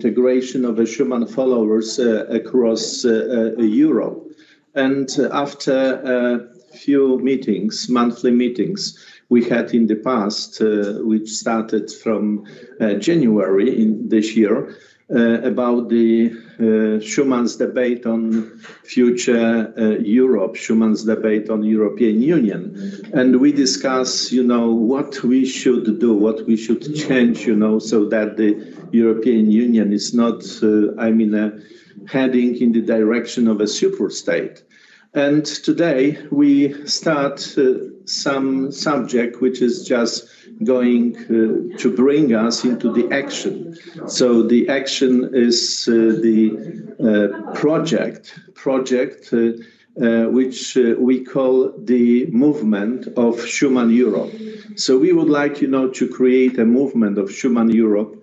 integration of the Schuman followers across Europe. And after a few meetings, monthly meetings, we had in the past, which started from January in this year, about the Schuman's debate on future Europe, Schuman's debate on European Union. And we discuss, what we should do, what we should change, so that the European Union is not, heading in the direction of a superstate. And today we start some subject which is just going to bring us into the action. So the action is the project which we call the movement of Schuman Europe. So we would like, to create a movement of Schuman Europe,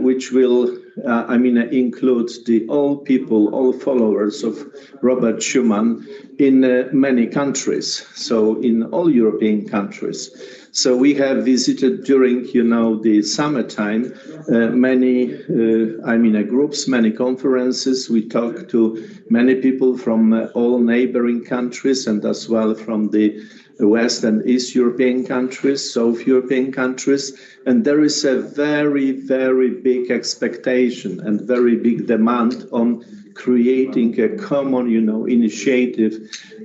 which will, include all people, all followers of Robert Schuman in many countries, so in all European countries. So we have visited during, the summertime, many, groups, many conferences. We talked to many people from all neighboring countries and as well from the West and East European countries, South European countries. And there is a very, very big expectation and very big demand on creating a common, initiative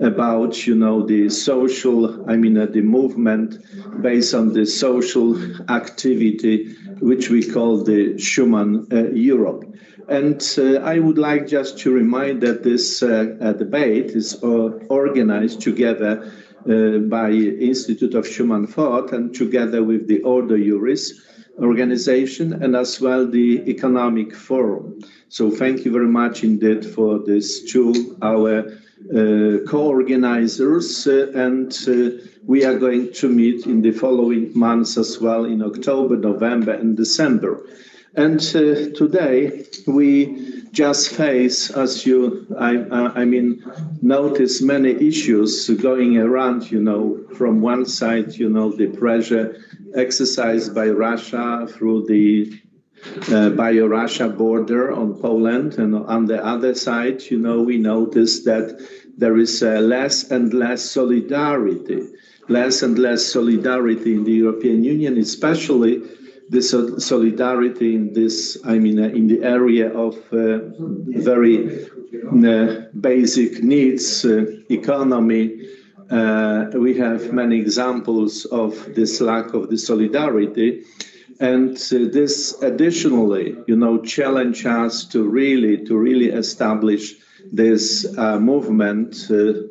about, the social, the movement based on the social activity, which we call the Schuman Europe. And I would like just to remind that this debate is organized together by Institute of Schuman Thought and together with the Ordo Iuris organization and as well the Economic Forum. So thank you very much indeed for these two, our co-organizers, and we are going to meet in the following months as well in October, November and December. And today we just face, as you, notice many issues going around, from one side, the pressure exercised by Russia through the Bio-Russia border on Poland, and on the other side, we notice that there is less and less solidarity in the European Union, especially the solidarity in this, in the area of very basic needs, economy. We have many examples of this lack of the solidarity. And this additionally, challenge us to really establish this movement, a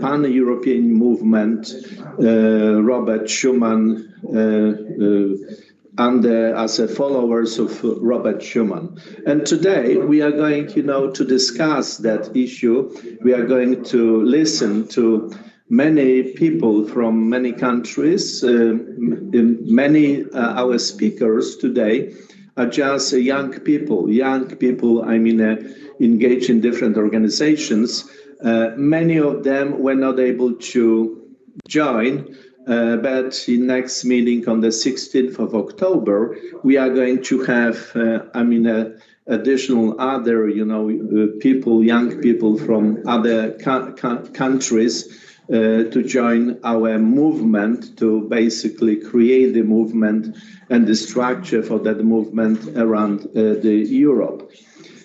pan-European movement, Robert Schuman, as a followers of Robert Schuman. And today we are going, to discuss that issue. We are going to listen to many people from many countries. Many our speakers today are just young people, engaged in different organizations. Many of them were not able to join, but in next meeting on the 16th of October, we are going to have, additional other, people, young people from other countries to join our movement to basically create the movement and the structure for that movement around the Europe.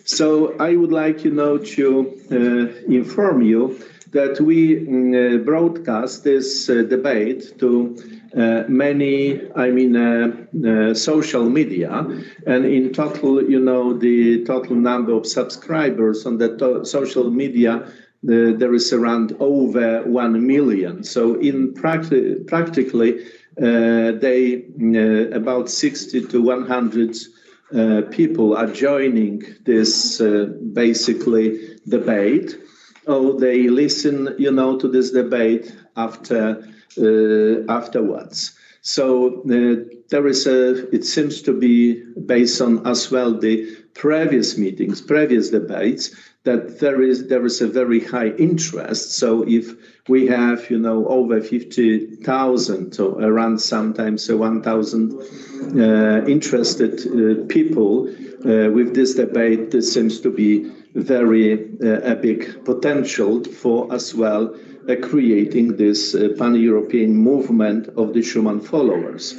So I would like, to inform you that we broadcast this debate to many, social media, and in total, the total number of subscribers on the social media, there is around over 1 million. So in practically, they about 60 to 100 people are joining this basically debate. Oh, they listen, to this debate afterwards. So there is it seems to be based on as well the previous meetings, previous debates. that there is a very high interest. So if we have, over 50,000 or around sometimes 1,000 interested people with this debate, this seems to be a big potential for as well creating this pan-European movement of the Schuman followers.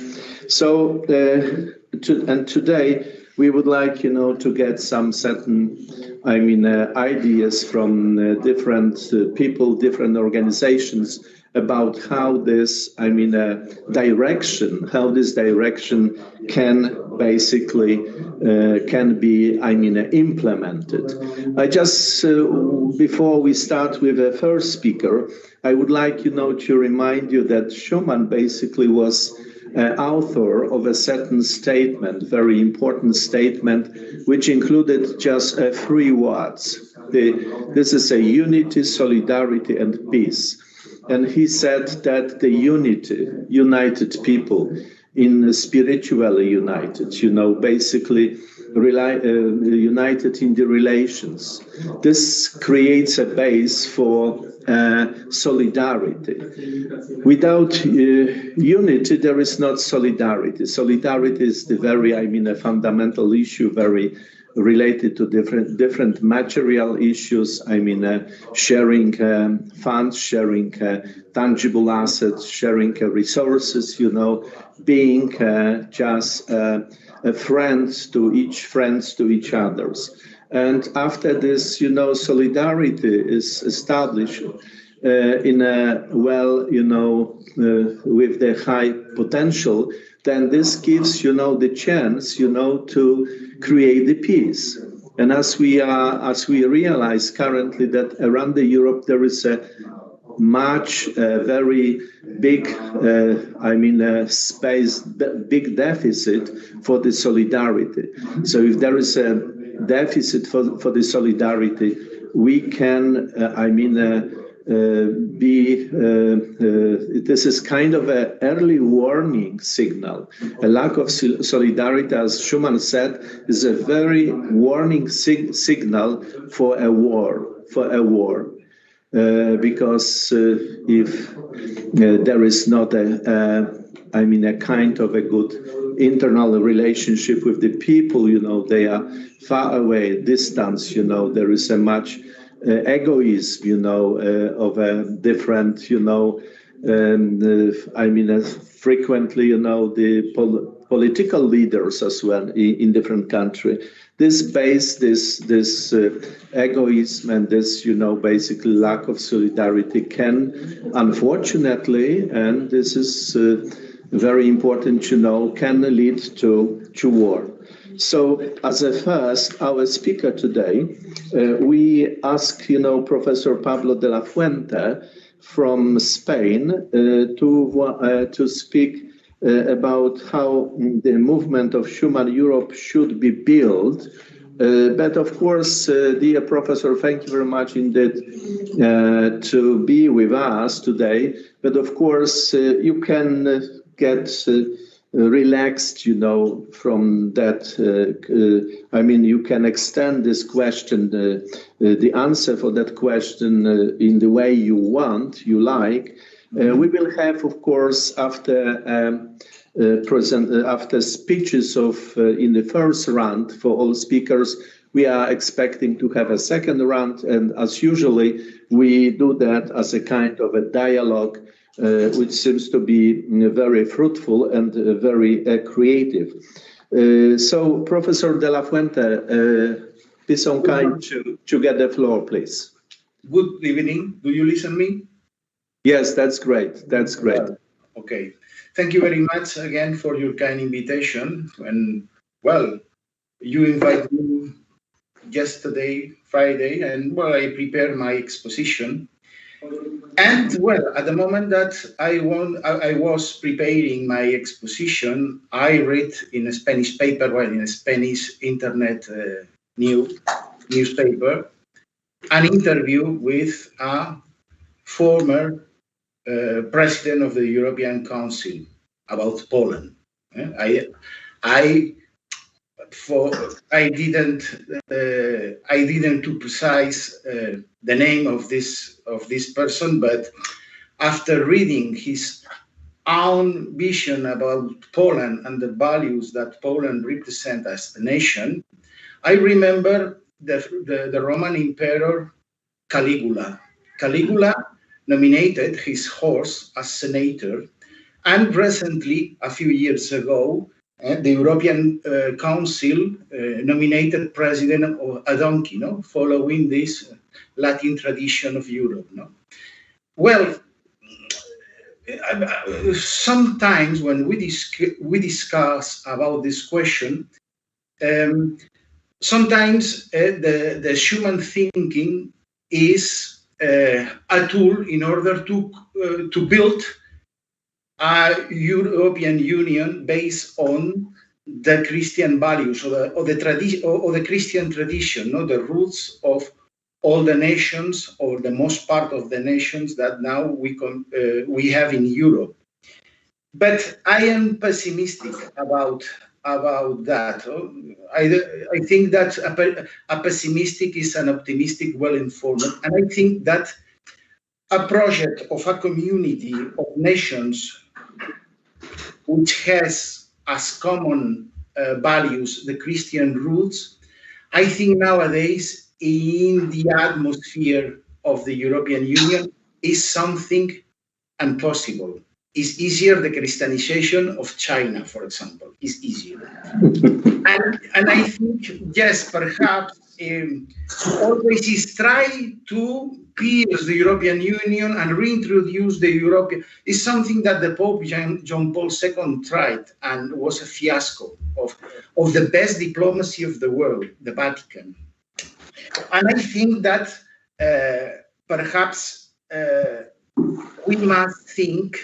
So, and today we would like, to get some certain, ideas from different people, different organizations about how this, how this direction can basically can be, implemented. I just, before we start with the first speaker, I would like, to remind you that Schuman basically was author of a certain statement, very important statement, which included just 3 words. This is a unity, solidarity, and peace. And he said that the united people, in spiritually united, basically united in the relations. This creates a base for solidarity. Without unity, there is not solidarity. Solidarity is the very, a fundamental issue, very related to different material issues. Sharing funds, sharing tangible assets, sharing resources. Being just friends to each others. And after this, solidarity is established in a with the high potential, then this gives, the chance, to create the peace. And as we realize currently that around the Europe there is a very big, big deficit for the solidarity. So if there is a deficit for the solidarity, we can, this is kind of an early warning signal. A lack of solidarity, as Schuman said, is a very warning signal for a war. Because if there is not a kind of a good internal relationship with the people, they are far away, distance, there is a much egoism, of a different, frequently, the political leaders as well in different countries. This egoism and this, basically lack of solidarity can, unfortunately, and this is very important to know, can lead to war. So, as a first, our speaker today, we ask, Professor Pablo de la Fuente from Spain to speak about how the movement of Schuman Europe should be built. But of course, dear Professor, thank you very much indeed to be with us today. But of course, you can get relaxed, from that. You can extend this question, the answer for that question in the way you like. We will have, of course, after speeches in the first round for all speakers, we are expecting to have a second round, and as usually, we do that as a kind of a dialogue, which seems to be very fruitful and very creative. So, Professor de la Fuente, be so kind to get the floor, please. Good evening. Do you listen to me? Yes, that's great. That's great. Okay. Thank you very much again for your kind invitation. And, well, you invited me yesterday, Friday, and, well, I prepared my exposition. And, well, at the moment that I was preparing my exposition, I read in a Spanish paper, in a Spanish internet newspaper, an interview with a former president of the European Council about Poland. I didn't to precise the name of this person, but after reading his own vision about Poland and the values that Poland represents as a nation, I remember the Roman Emperor Caligula. Caligula nominated his horse as senator, and recently, a few years ago, the European Council nominated president of a donkey, no? Following this Latin tradition of Europe. No? Well, sometimes when we discuss about this question, sometimes the Schuman thinking is a tool in order to build a European Union based on the Christian values or the Christian tradition, no? The roots of all the nations, or the most part of the nations that now we have in Europe. But I am pessimistic about that. I think that a pessimistic is an optimistic, well-informed, and I think that a project of a community of nations which has as common values the Christian roots, I think nowadays in the atmosphere of the European Union is something impossible. It's easier, the Christianization of China, for example, is easier. and I think, yes, perhaps always is try to pierce the European Union and reintroduce the European, is something that the Pope John Paul II tried and was a fiasco of the best diplomacy of the world, the Vatican. And I think that perhaps we must think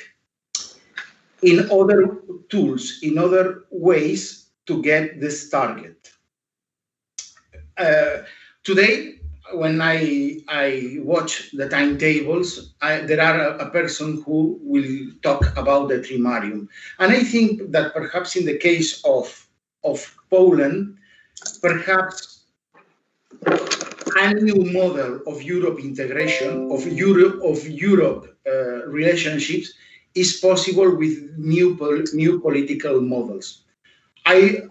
in other tools, in other ways to get this target. Today, when I watch the timetables, there are a person who will talk about the trimarium. And I think that perhaps in the case of Poland, perhaps a new model of Europe integration, of Europe relationships is possible with new political models. I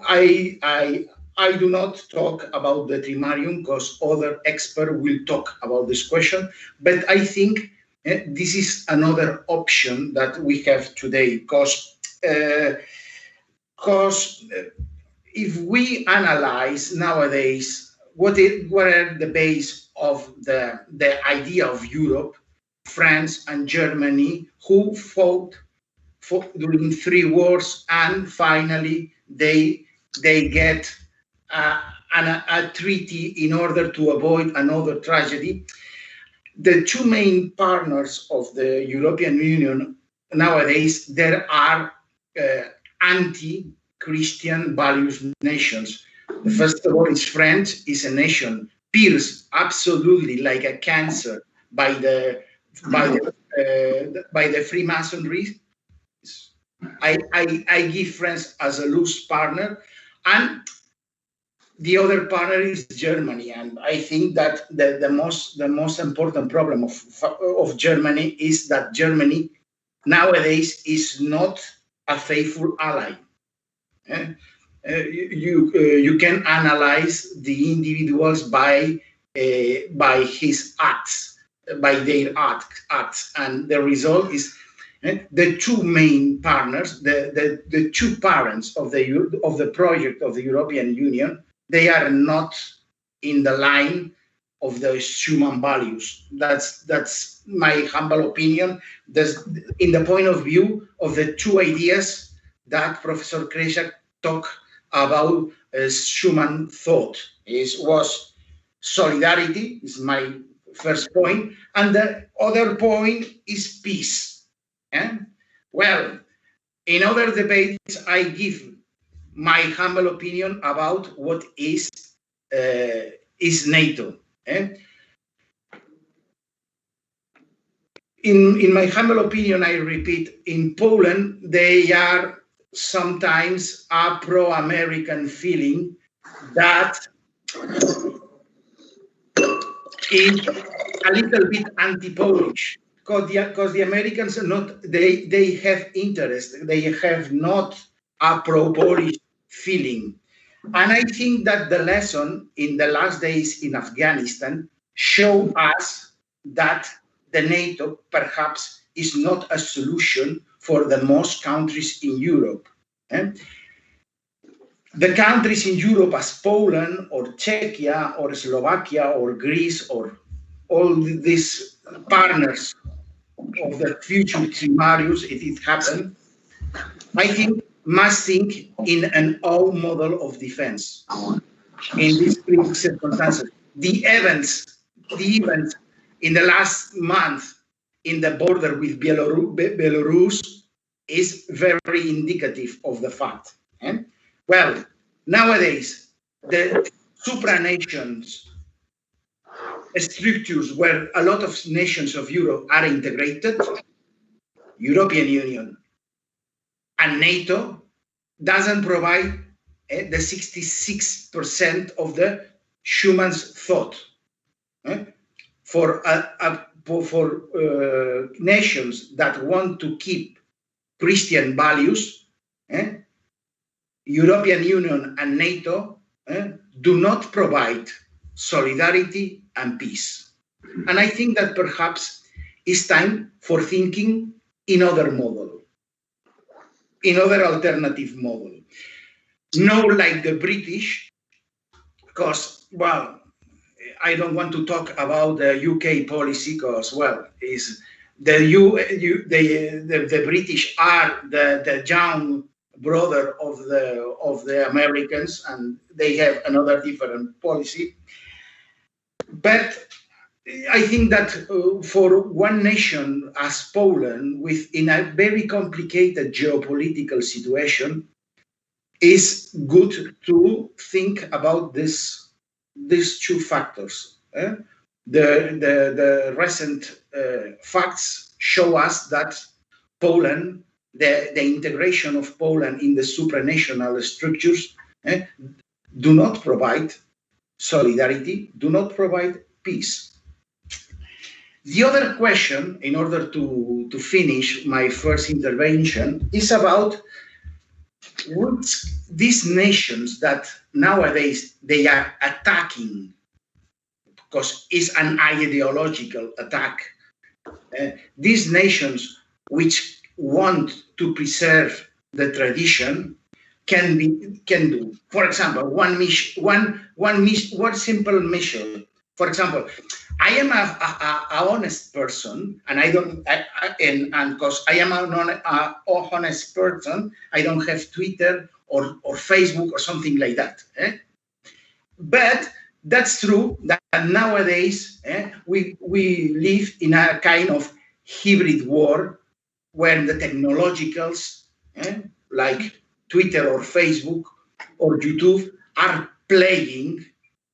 do not talk about the trimarium because other experts will talk about this question, but I think this is another option that we have today, because if we analyze nowadays what are the base of the idea of Europe, France and Germany, who fought during 3 wars, and finally they get a treaty in order to avoid another tragedy. The 2 main partners of the European Union nowadays, there are anti-Christian values nations. The first of all is France, is a nation pierced absolutely like a cancer by the Freemasonry. I give France as a loose partner, and the other partner is Germany. And I think that the most important problem of Germany is that Germany nowadays is not a faithful ally. You can analyze the individuals by his acts, by their acts, and the result is the 2 main partners, the 2 parents of the project of the European Union. They are not in the line of the Schuman values. That's my humble opinion. In the point of view of the 2 ideas that Professor Krejcik talked about, Schuman thought was solidarity, is my first point, and the other point is peace. Well, in other debates, I give my humble opinion about what is NATO. In my humble opinion, I repeat, in Poland, they are sometimes a pro-American feeling that is a little bit anti-Polish, because the Americans are not, they have interest, they have not a pro-Polish feeling. And I think that the lesson in the last days in Afghanistan show us that the NATO perhaps is not a solution for the most countries in Europe. The countries in Europe as Poland or Czechia or Slovakia or Greece or all these partners of the future scenarios, if it happens, I think must think in an old model of defense in these critical circumstances. The events in the last month in the border with Belarus is very indicative of the fact. Well, nowadays, the supranations structures where a lot of nations of Europe are integrated, European Union and NATO, doesn't provide the 66% of the Schuman's thought. For nations that want to keep Christian values, European Union and NATO do not provide solidarity and peace. And I think that perhaps it's time for thinking in other model, in other alternative model. No like the British, because, well, I don't want to talk about the UK policy because, well, is the British are the young brother of the Americans, and they have another different policy. But I think that for one nation as Poland, in a very complicated geopolitical situation, is good to think about these two factors. The recent facts show us that Poland, the integration of Poland in the supranational structures, do not provide solidarity, do not provide peace. The other question, in order to finish my first intervention, is about these nations that nowadays they are attacking, because it's an ideological attack. These nations which want to preserve the tradition can do. For example, one simple measure. For example, I am a honest person, and I don't, and because I am an honest person, I don't have Twitter or Facebook or something like that. But that's true that nowadays we live in a kind of hybrid war where the technologicals like Twitter or Facebook or YouTube are playing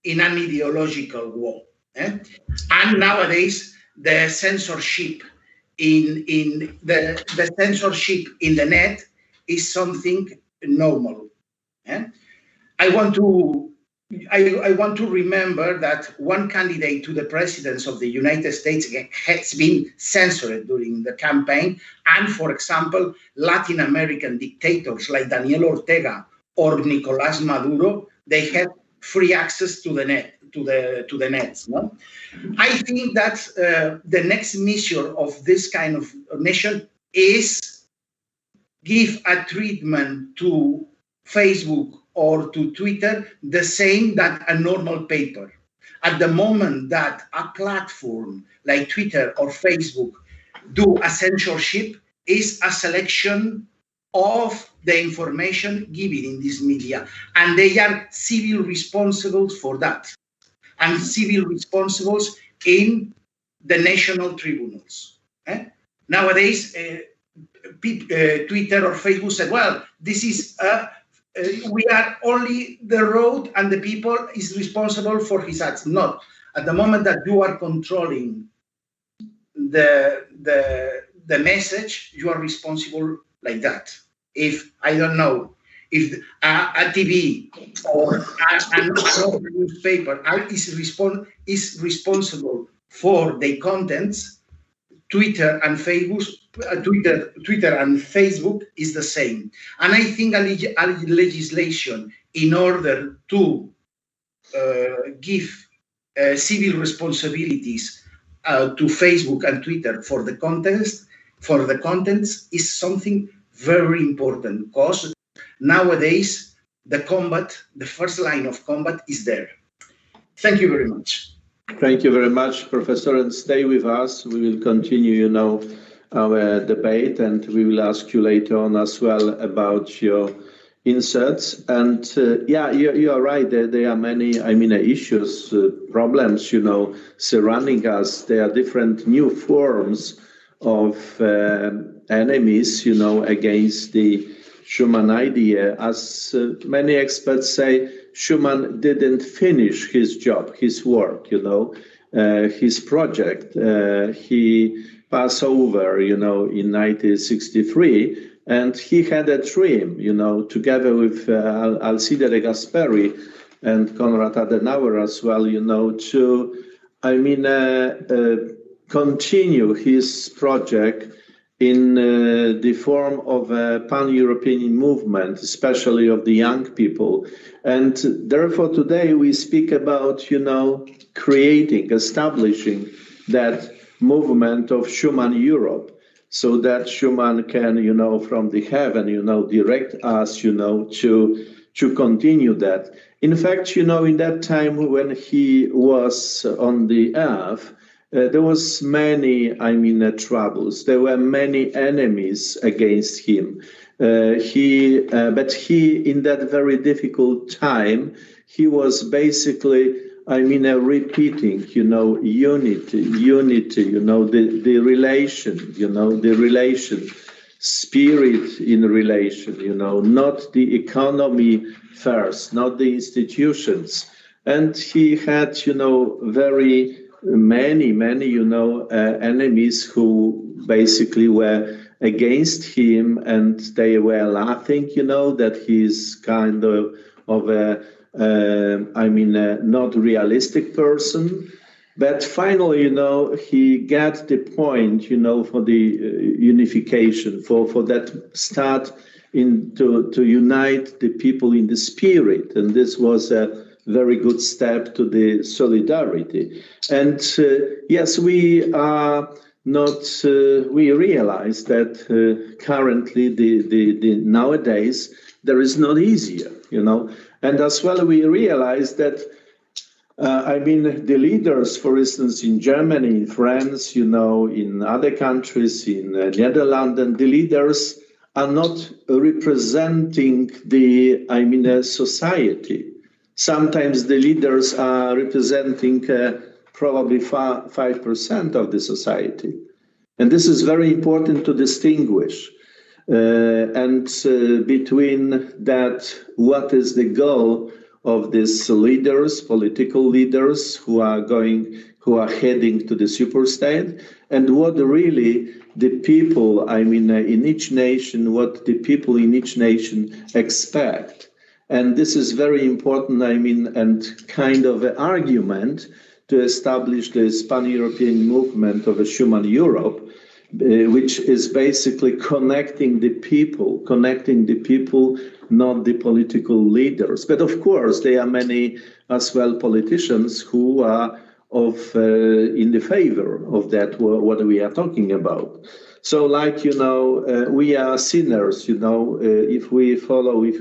in an ideological war. And nowadays the censorship in the censorship in the net is something normal. I want to remember that one candidate to the presidency of the United States has been censored during the campaign, and for example, Latin American dictators like Daniel Ortega or Nicolás Maduro, they have free access to the net, to the nets. No? I think that the next mission of this kind of nation is give a treatment to Facebook or to Twitter the same that a normal paper. At the moment that a platform like Twitter or Facebook do a censorship, is a selection of the information given in this media, and they are civil responsible for that, and civil responsibles in the national tribunals. Nowadays, Twitter or Facebook said, well, this is we are only the road and the people is responsible for his acts. Not at the moment that you are controlling the message, you are responsible like that. If, I don't know, If a TV or another newspaper is responsible for the contents, Twitter and Facebook, Twitter and Facebook is the same. And I think a legislation in order to give civil responsibilities to Facebook and Twitter for the contents is something very important, because nowadays the first line of combat is there. Thank you very much. Thank you very much, Professor, and stay with us. We will continue, our debate, and we will ask you later on as well about your inserts. And you are right. There are many, issues, problems, surrounding us. There are different new forms of enemies, against the Schuman idea. As many experts say, Schuman didn't finish his job, his work, his project. He passed over, in 1963, and he had a dream, together with Alcide de Gasperi and Konrad Adenauer as well, to, continue his project in the form of a pan-European movement, especially of the young people. And therefore today we speak about, creating, establishing that movement of Schuman Europe, so that Schuman can, from the heaven, direct us, to continue that. In fact, in that time when he was on the earth, there was many, troubles. There were many enemies against him. But he, in that very difficult time, he was basically, repeating, unity, the relation, spirit in relation, not the economy first, not the institutions. And he had, very many, enemies who basically were against him, and they were laughing, that he's kind of a, not realistic person. But finally, he got the point, for the unification, for that start to unite the people in the spirit. And this was a very good step to the solidarity. And yes, we are not, we realize that currently the nowadays there is not easier, and as well we realize that the leaders, for instance, in Germany, in France, in other countries, in Netherlands, and the leaders are not representing the society. Sometimes the leaders are representing probably 5% of the society. And this is very important to distinguish. Between that, what is the goal of these leaders, political leaders who are heading to the superstate, and what really the people, in each nation, what the people in each nation expect. And this is very important, and kind of an argument to establish this pan-European movement of a Schuman Europe, which is basically connecting the people, not the political leaders. But of course, there are many as well politicians who are in the favor of that, what we are talking about. So we are sinners, if we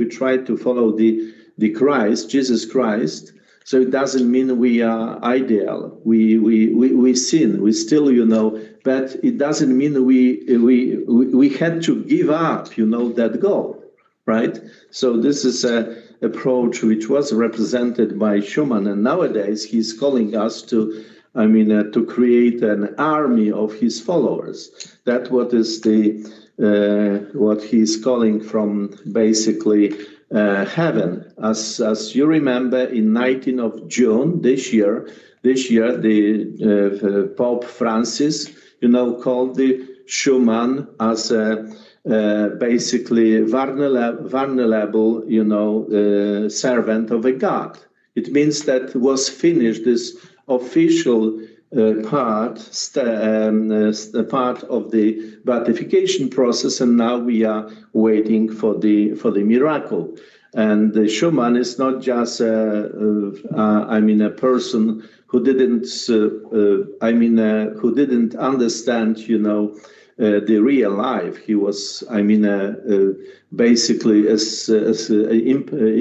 try to follow the Christ, Jesus Christ. So it doesn't mean we are ideal. We sin. We still, but it doesn't mean we had to give up, that goal, right? So this is a approach which was represented by Schuman, and nowadays he's calling us to create an army of his followers. That's what is what he's calling from basically heaven. As you remember, in 19th of June this year, the Pope Francis, called the Schuman as a basically vulnerable, servant of a god. It means that was finished this official part of the beatification process, and now we are waiting for the miracle. And Schuman is not just a person who didn't who didn't understand, the real life. He was, basically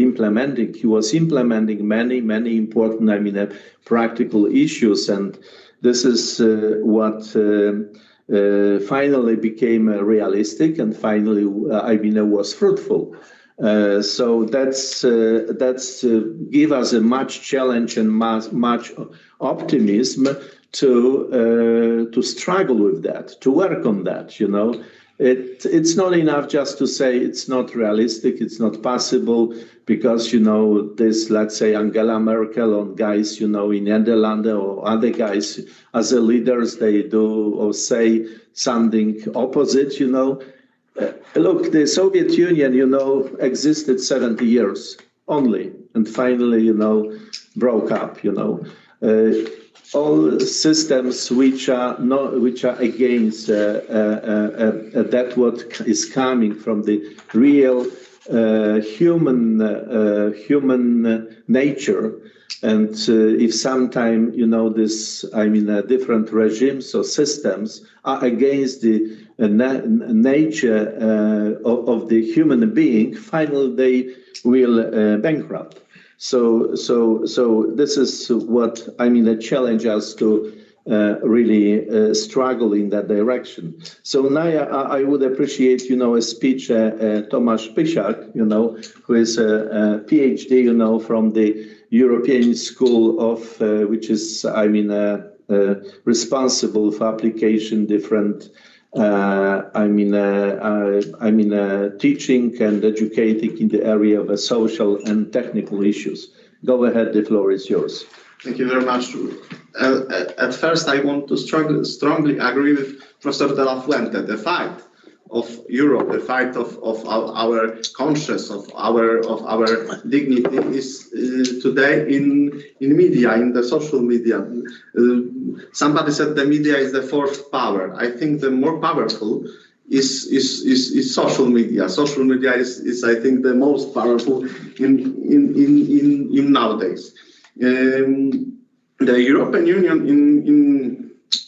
implementing. He was implementing many important, practical issues, and this is what finally became realistic, and finally, was fruitful. So that's give us a much challenge and much optimism to struggle with that, to work on that. It's not enough just to say it's not realistic, it's not possible, because this, let's say, Angela Merkel or guys in Netherlands or other guys as a leaders, they do or say something opposite. Look, the Soviet Union, existed 70 years only, and finally, broke up. All systems which are against that what is coming from the real human nature. And if sometime, this, different regimes or systems are against the nature of the human being, finally they will bankrupt. So this is what, challenge us to really struggle in that direction. So now I would appreciate, a speech, Tomasz Pysiak, who is a PhD, from the European School of, which is, responsible for application different, teaching and educating in the area of social and technical issues. Go ahead, the floor is yours. Thank you very much. At first, I want to strongly agree with Professor de la Fuente. The fight of Europe, the fight of our conscience, of our dignity is today in media, in the social media. Somebody said the media is the fourth power. I think the more powerful is social media. Social media is I think the most powerful in nowadays. The European Union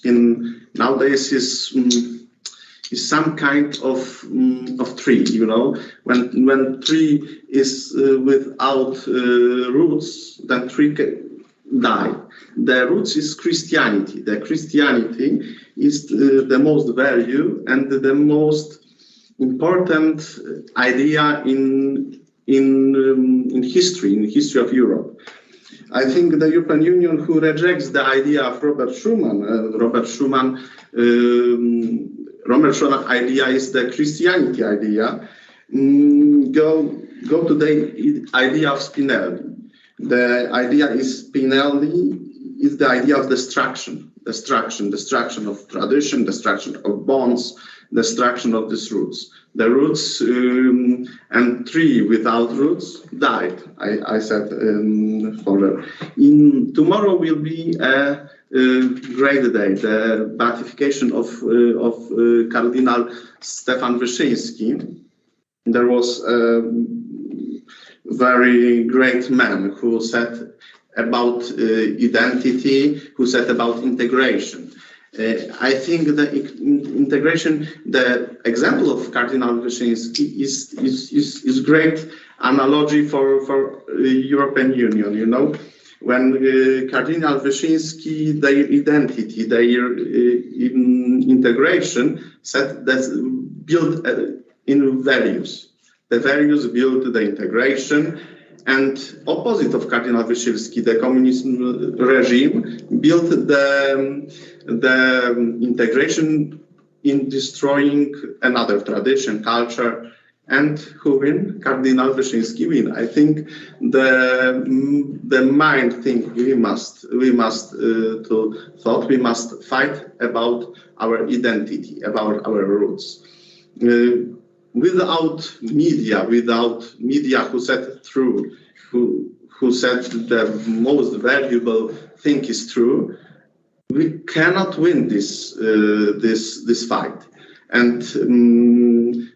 in nowadays is some kind of tree, when tree is without roots, then tree can die. The roots is Christianity. The Christianity is the most value and the most important idea in history of Europe. I think the European Union, who rejects the idea of Robert Schuman idea is the Christianity idea. Go to the idea of Spinelli. The idea is Spinelli is the idea of destruction of tradition, destruction of bonds, destruction of these roots. The roots and tree without roots died. I said further. Tomorrow will be a great day, the beatification of Cardinal Stefan Wyszyński. There was a very great man who said about identity, who said about integration. I think the integration, the example of Cardinal Wyszyński is great analogy for European Union. When Cardinal Wyszyński, their identity, their integration, said that built in values. The values build the integration, and opposite of Cardinal Wyszyński, the communist regime built the integration in destroying another tradition, culture, and who win? Cardinal Wyszyński win. I think the mind thing we must fight about our identity, about our roots. without media who said true, who said the most valuable thing is true, we cannot win this fight. And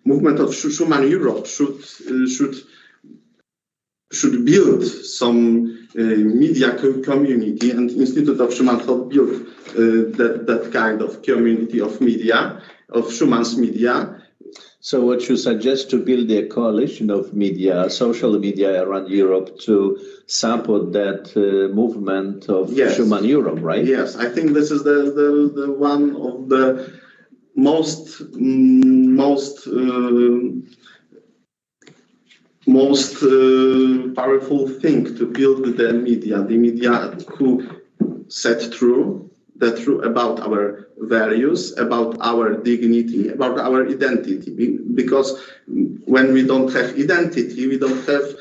movement of Schuman Europe should build some media community, and Institute of Schuman helped build that kind of community of media, of Schuman's media. So what you suggest to build a coalition of media, social media around Europe to support that movement of Schuman Europe, right? Yes, I think this is the one of the most powerful thing to build the media who said the truth about our values, about our dignity, about our identity. Because when we don't have identity, we don't have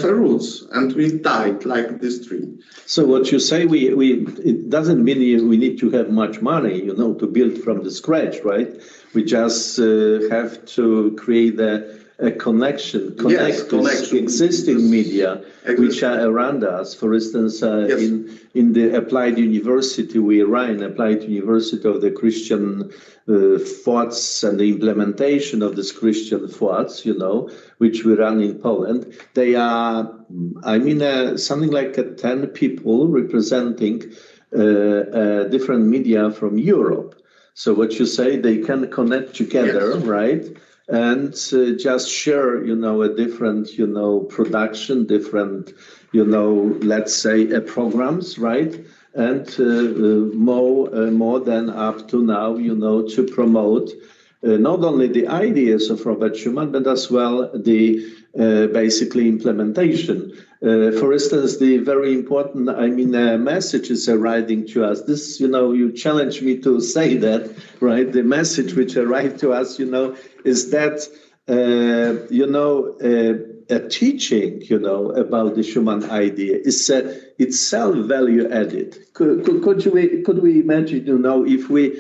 roots, and we died like this tree. So what you say, it doesn't mean we need to have much money, to build from the scratch, right? We just have to create a connection, connect existing media which are around us. For instance, in the Applied University we run, Applied University of the Christian thoughts and the implementation of this Christian thoughts, which we run in Poland. They are, something like 10 people representing different media from Europe. So what you say, they can connect together, right? And just share, a different, production, different, let's say, programs, right? And more than up to now, to promote not only the ideas of Robert Schuman, but as well the basically implementation. For instance, the very important, messages arriving to us. This, you challenge me to say that, right? The message which arrived to us, is that, a teaching, about the Schuman idea is itself value added. Could we imagine, if we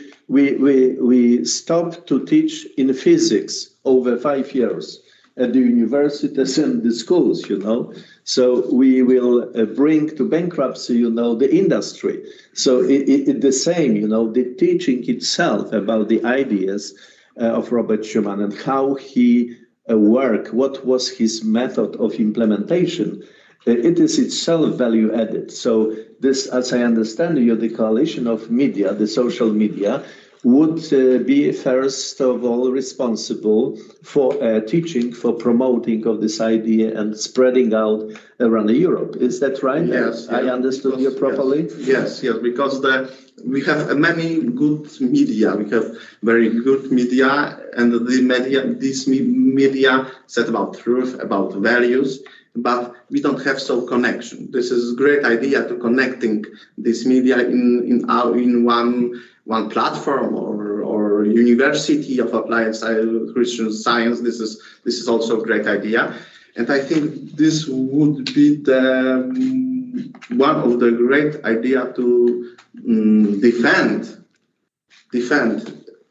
stop to teach in physics over 5 years at the universities and the schools, so we will bring to bankruptcy, the industry. So it the same, the teaching itself about the ideas of Robert Schuman and how he worked, what was his method of implementation, it is itself value added. So this, as I understand you, the coalition of media, the social media, would be first of all responsible for teaching, for promoting of this idea and spreading out around Europe. Is that right? Yes. I understood you properly? Yes, because we have many good media. We have very good media, and these media said about truth, about values, but we don't have so connection. This is a great idea to connecting this media in one platform or University of Applied Christian Science. This is also a great idea, and I think this would be one of the great idea to defend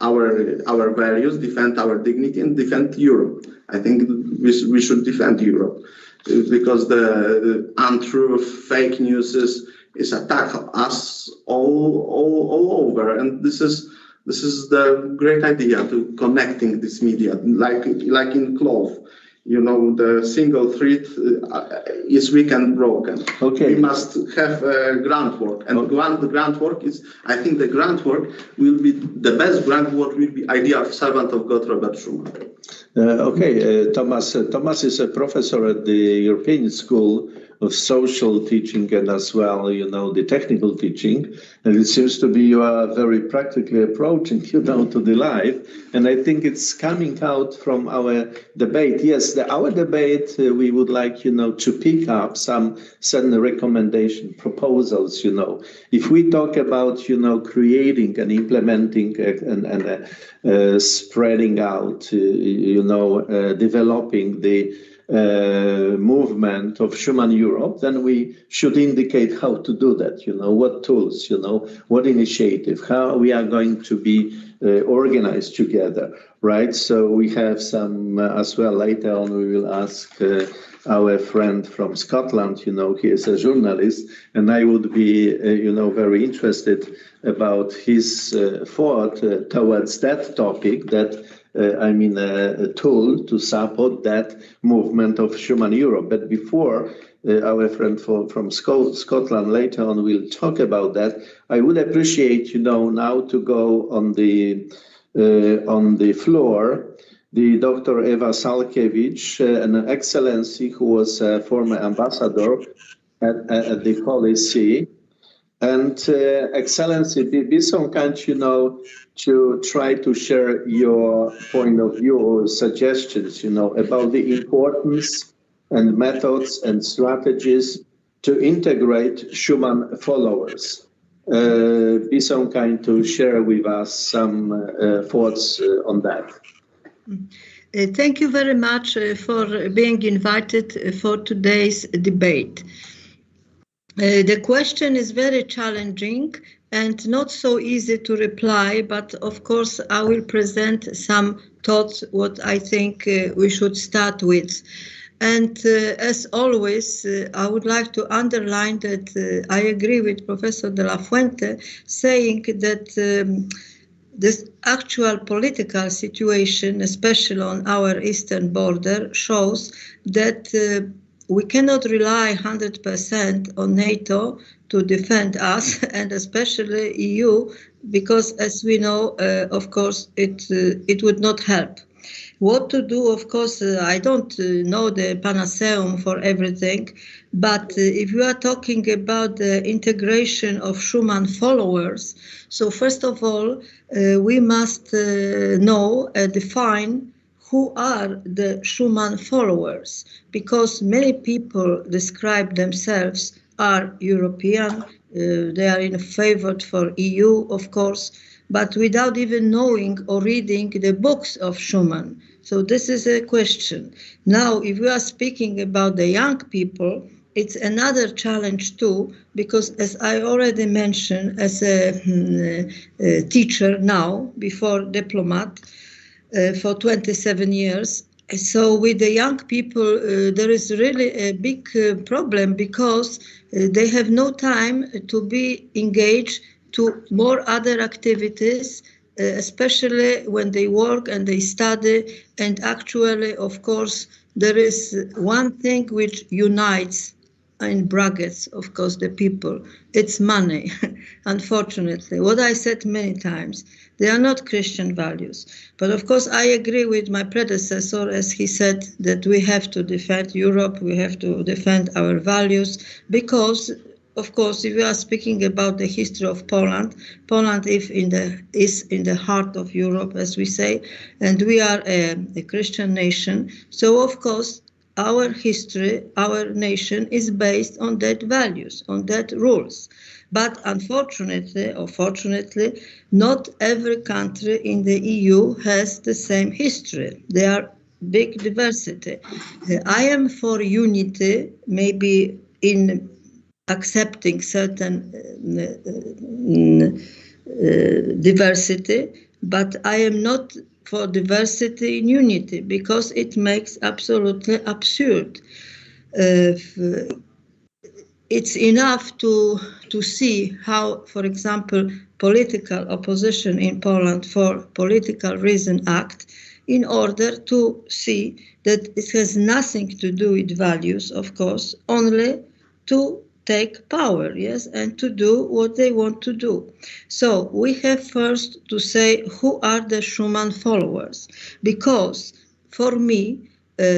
our values, defend our dignity, and defend Europe. I think we should defend Europe because the untruth, fake news is attack us all over, and this is the great idea to connecting this media, like in cloth. The single thread is weak and broken. Okay. We must have groundwork, and the groundwork is, I think the groundwork will be, the best groundwork will be idea of servant of God, Robert Schuman. Thomas is a professor at the European School of Social Teaching and as well, the technical teaching. And it seems to be you are very practically approaching, to the life. And I think it's coming out from our debate. Yes, our debate, we would like, to pick up some certain recommendation proposals, If we talk about, creating and implementing and spreading out, developing the movement of Schuman Europe, then we should indicate how to do that, what tools, what initiative, how we are going to be organized together, right? So we have some as well. Later on, we will ask our friend from Scotland, he is a journalist, and I would be, very interested about his thought towards that topic, that a tool to support that movement of Schuman Europe. But before our friend from Scotland later on will talk about that, I would appreciate, now to go on the floor the Dr. Eva Salkiewicz, an excellency who was a former ambassador at the Holy See. And Excellency, be so kind, to try to share your point of view or suggestions, about the importance and methods and strategies to integrate Schuman followers. Be so kind to share with us some thoughts on that. Thank you very much for being invited for today's debate. The question is very challenging and not so easy to reply, but of course I will present some thoughts what I think we should start with. And as always, I would like to underline that I agree with Professor de la Fuente saying that this actual political situation, especially on our eastern border, shows that we cannot rely 100% on NATO to defend us, and especially EU, because as we know, of course, it would not help. What to do, of course, I don't know the panaceum for everything, but if you are talking about the integration of Schuman followers, so first of all, we must define who are the Schuman followers, because many people describe themselves are European, they are in favor for EU, of course, but without even knowing or reading the books of Schuman. So this is a question. Now, if we are speaking about the young people, it's another challenge too, because as I already mentioned, as a teacher now, before diplomat, for 27 years. So with the young people, there is really a big problem because they have no time to be engaged to more other activities, especially when they work and they study. And actually, of course, there is one thing which unites, in brackets, of course, the people. It's money, unfortunately. What I said many times, they are not Christian values. But of course, I agree with my predecessor, as he said, that we have to defend Europe, we have to defend our values, because, of course, if we are speaking about the history of Poland, Poland is in the heart of Europe, as we say, and we are a Christian nation. So, of course, our history, our nation is based on that values, on that rules. But unfortunately, or fortunately, not every country in the EU has the same history. There are big diversity. I am for unity, maybe in accepting certain diversity, but I am not for diversity in unity, because it makes absolutely absurd. It's enough to see how, for example, political opposition in Poland for political reason act, in order to see that it has nothing to do with values, of course, only to take power, yes, and to do what they want to do. So we have first to say who are the Schuman followers, because for me,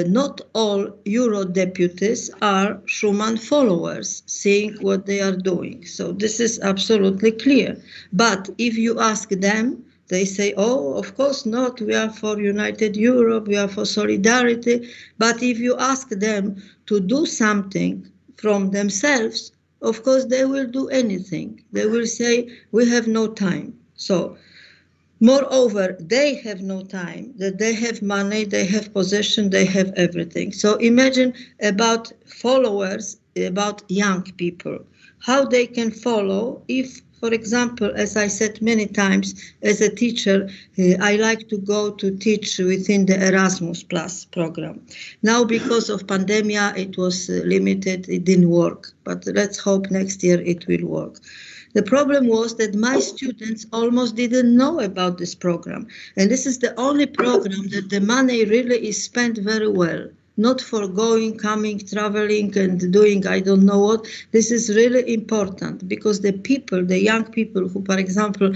not all Euro deputies are Schuman followers, seeing what they are doing. So this is absolutely clear. But if you ask them, they say, oh, of course not, we are for united Europe, we are for solidarity. But if you ask them to do something from themselves, of course they will do anything. They will say, we have no time. So Moreover, they have no time, that they have money, they have possession, they have everything. So imagine about followers, about young people, how they can follow if, for example, as I said many times, as a teacher, I like to go to teach within the Erasmus Plus program. Now, because of pandemic, it was limited, it didn't work, but let's hope next year it will work. The problem was that my students almost didn't know about this program. And this is the only program that the money really is spent very well. Not for going, coming, traveling and doing I don't know what. This is really important because the people, the young people who, for example,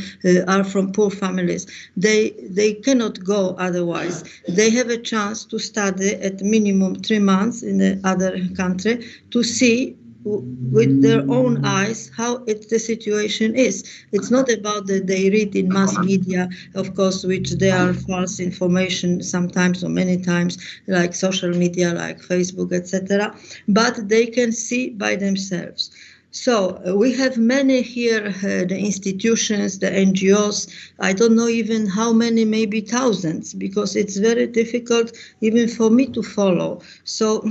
are from poor families, they cannot go otherwise. They have a chance to study at minimum 3 months in the other country to see with their own eyes how the situation is. It's not about that they read in mass media, of course, which there are false information sometimes or many times, like social media, like Facebook, etc. But they can see by themselves. So we have many here, the institutions, the NGOs, I don't know even how many, maybe thousands, because it's very difficult even for me to follow. So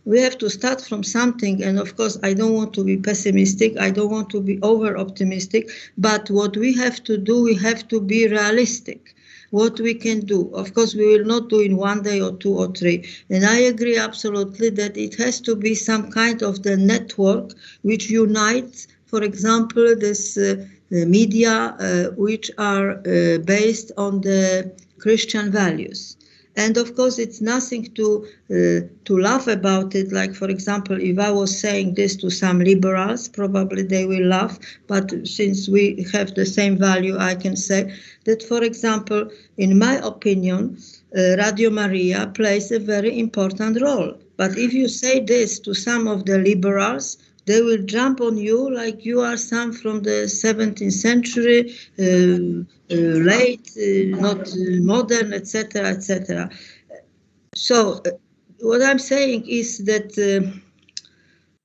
we have to start from something, and of course I don't want to be pessimistic, I don't want to be over-optimistic, but what we have to do, we have to be realistic. What we can do. Of course, we will not do in 1 day or 2 or 3. And I agree absolutely that it has to be some kind of the network which unites, for example, this media which are based on the Christian values. And of course, it's nothing to laugh about it. Like, for example, if I was saying this to some liberals, probably they will laugh. But since we have the same value, I can say that, for example, in my opinion, Radio Maria plays a very important role. But if you say this to some of the liberals, they will jump on you like you are some from the 17th century, late, not modern, etc., etc. So what I'm saying is that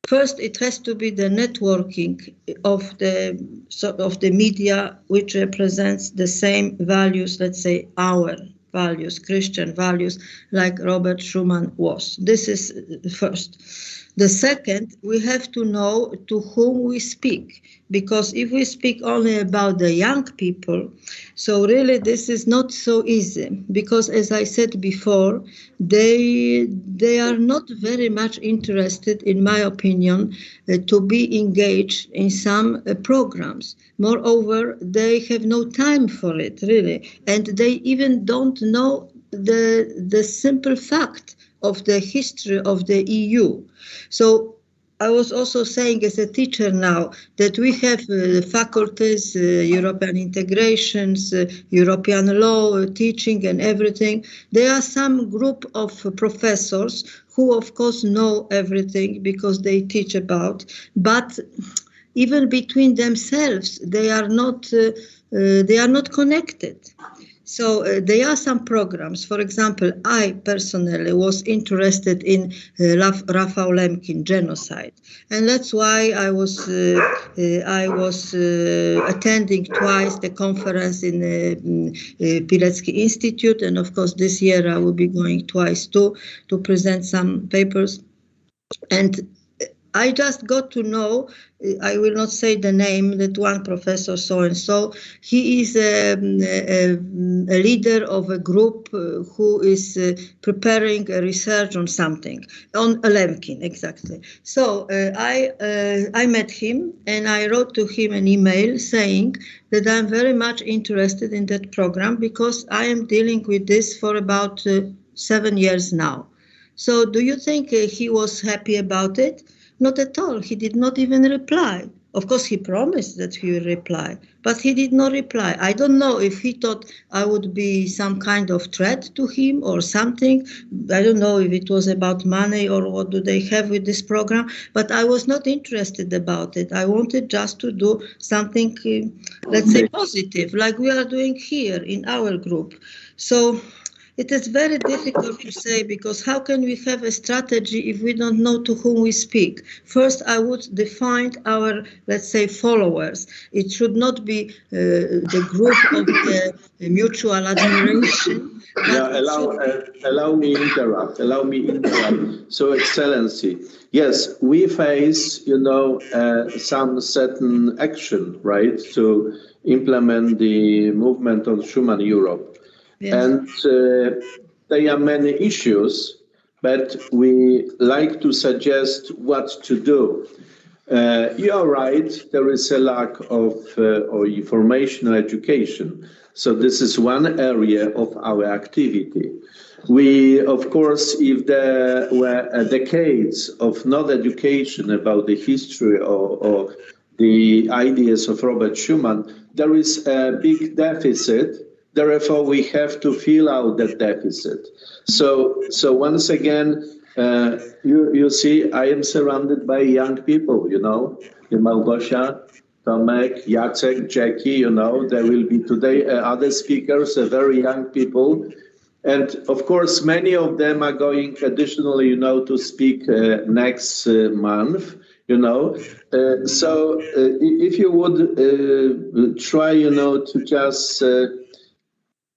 first it has to be the networking of the media which represents the same values, let's say our values, Christian values, like Robert Schuman was. This is first. The second, we have to know to whom we speak, because if we speak only about the young people, so really this is not so easy, because as I said before, they are not very much interested, in my opinion, to be engaged in some programs. Moreover, they have no time for it, really, and they even don't know the simple fact of the history of the EU. So I was also saying as a teacher now that we have faculties, European integrations, European law, teaching and everything. There are some group of professors who of course know everything because they teach about, but even between themselves, they are not connected. So there are some programs. For example, I personally was interested in Rafał Lemkin genocide, and that's why I was attending twice the conference in Pilecki Institute, and of course this year I will be going twice too to present some papers. And I just got to know, I will not say the name, that one professor so-and-so, he is a leader of a group who is preparing a research on something, on Lemkin, exactly. So I met him and I wrote to him an email saying that I'm very much interested in that program because I am dealing with this for about 7 years now. So do you think he was happy about it? Not at all. He did not even reply. Of course, he promised that he will reply, but he did not reply. I don't know if he thought I would be some kind of threat to him or something. I don't know if it was about money or what do they have with this program, but I was not interested about it. I wanted just to do something, let's say, positive, like we are doing here in our group. So It is very difficult to say, because how can we have a strategy if we don't know to whom we speak? First, I would define our, let's say, followers. It should not be the group of the mutual admiration. Yeah, allow me interrupt. Allow me interrupt. So, Excellency, yes, we face, some certain action, right, to implement the movement of Schuman Europe. Yes. And there are many issues, but we like to suggest what to do. You are right, there is a lack of information education. So this is one area of our activity. We, of course, if there were decades of not education about the history or the ideas of Robert Schuman, there is a big deficit. Therefore, we have to fill out that deficit. So once again, you see, I am surrounded by young people, Małgosia, Tomek, Jacek, Jackie, there will be today other speakers, very young people. And of course, many of them are going additionally, to speak next month, So if you would try, to just,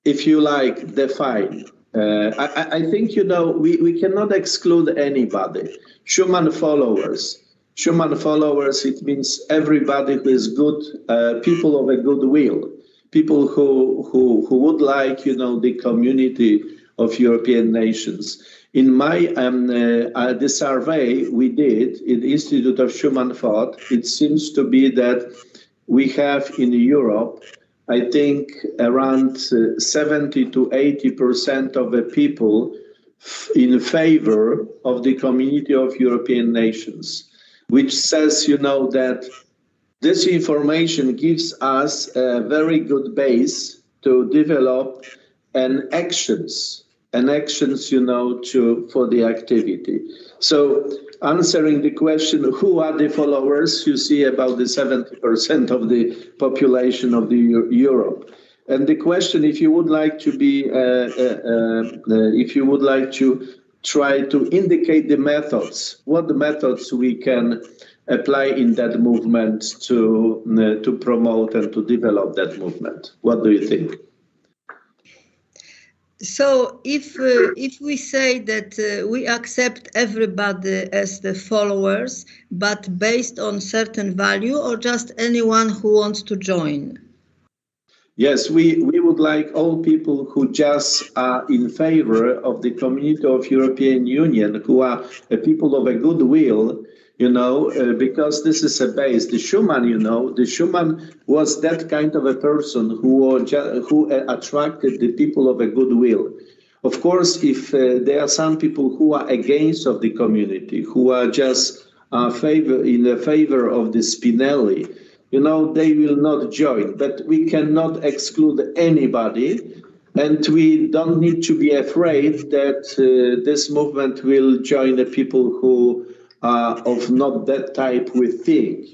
if you like, define. I think, we cannot exclude anybody. Schuman followers, it means everybody who is good, people of a good will, people who would like, the community of European nations. In my the survey we did in the Institute of Schuman Thought, it seems to be that we have in Europe, I think, around 70 to 80% of the people in favor of the community of European nations, which says, that this information gives us a very good base to develop actions, for the activity. So answering the question, who are the followers? You see about the 70% of the population of the Europe. And the question, if you would like to try to indicate the methods, what the methods we can apply in that movement to promote and to develop that movement. What do you think? So if we say that we accept everybody as the followers, but based on certain value, or just anyone who wants to join? Yes, we would like all people who just are in favor of the community of European Union, who are people of a good will, because this is a base. The Schuman was that kind of a person who attracted the people of a good will. Of course, if there are some people who are against of the community, who are just in favor of the Spinelli, they will not join. But we cannot exclude anybody, and we don't need to be afraid that this movement will join the people who are of not that type we think,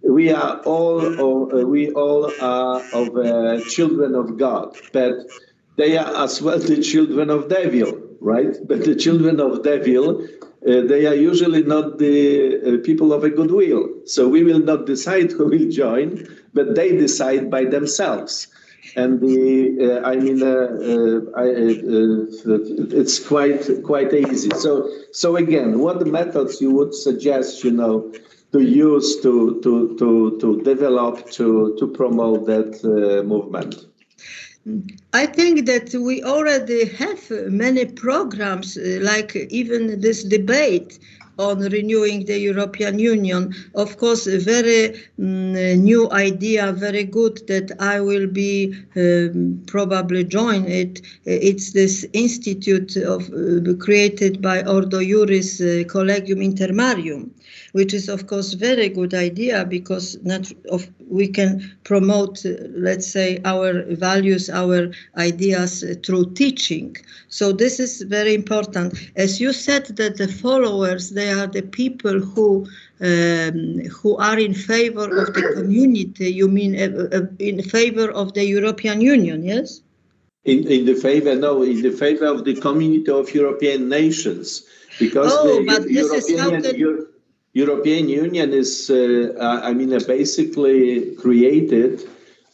We are all are of children of God, but they are as well the children of devil, right? But the children of devil, they are usually not the people of a good will. So we will not decide who will join, but they decide by themselves. And it's quite easy. So again, what methods you would suggest, to use to develop to promote that movement? I think that we already have many programs, like even this debate on renewing the European Union. Of course, a very new idea, very good, that I will be probably join it. It's this institute created by Ordo Iuris Collegium Intermarium, which is, of course, very good idea, because we can promote, let's say, our values, our ideas through teaching. So this is very important. As you said, that the followers, they are the people who are in favor of the community. You mean in favor of the European Union, yes? In the favor, no, in the favor of the community of European nations, because European Union is, basically created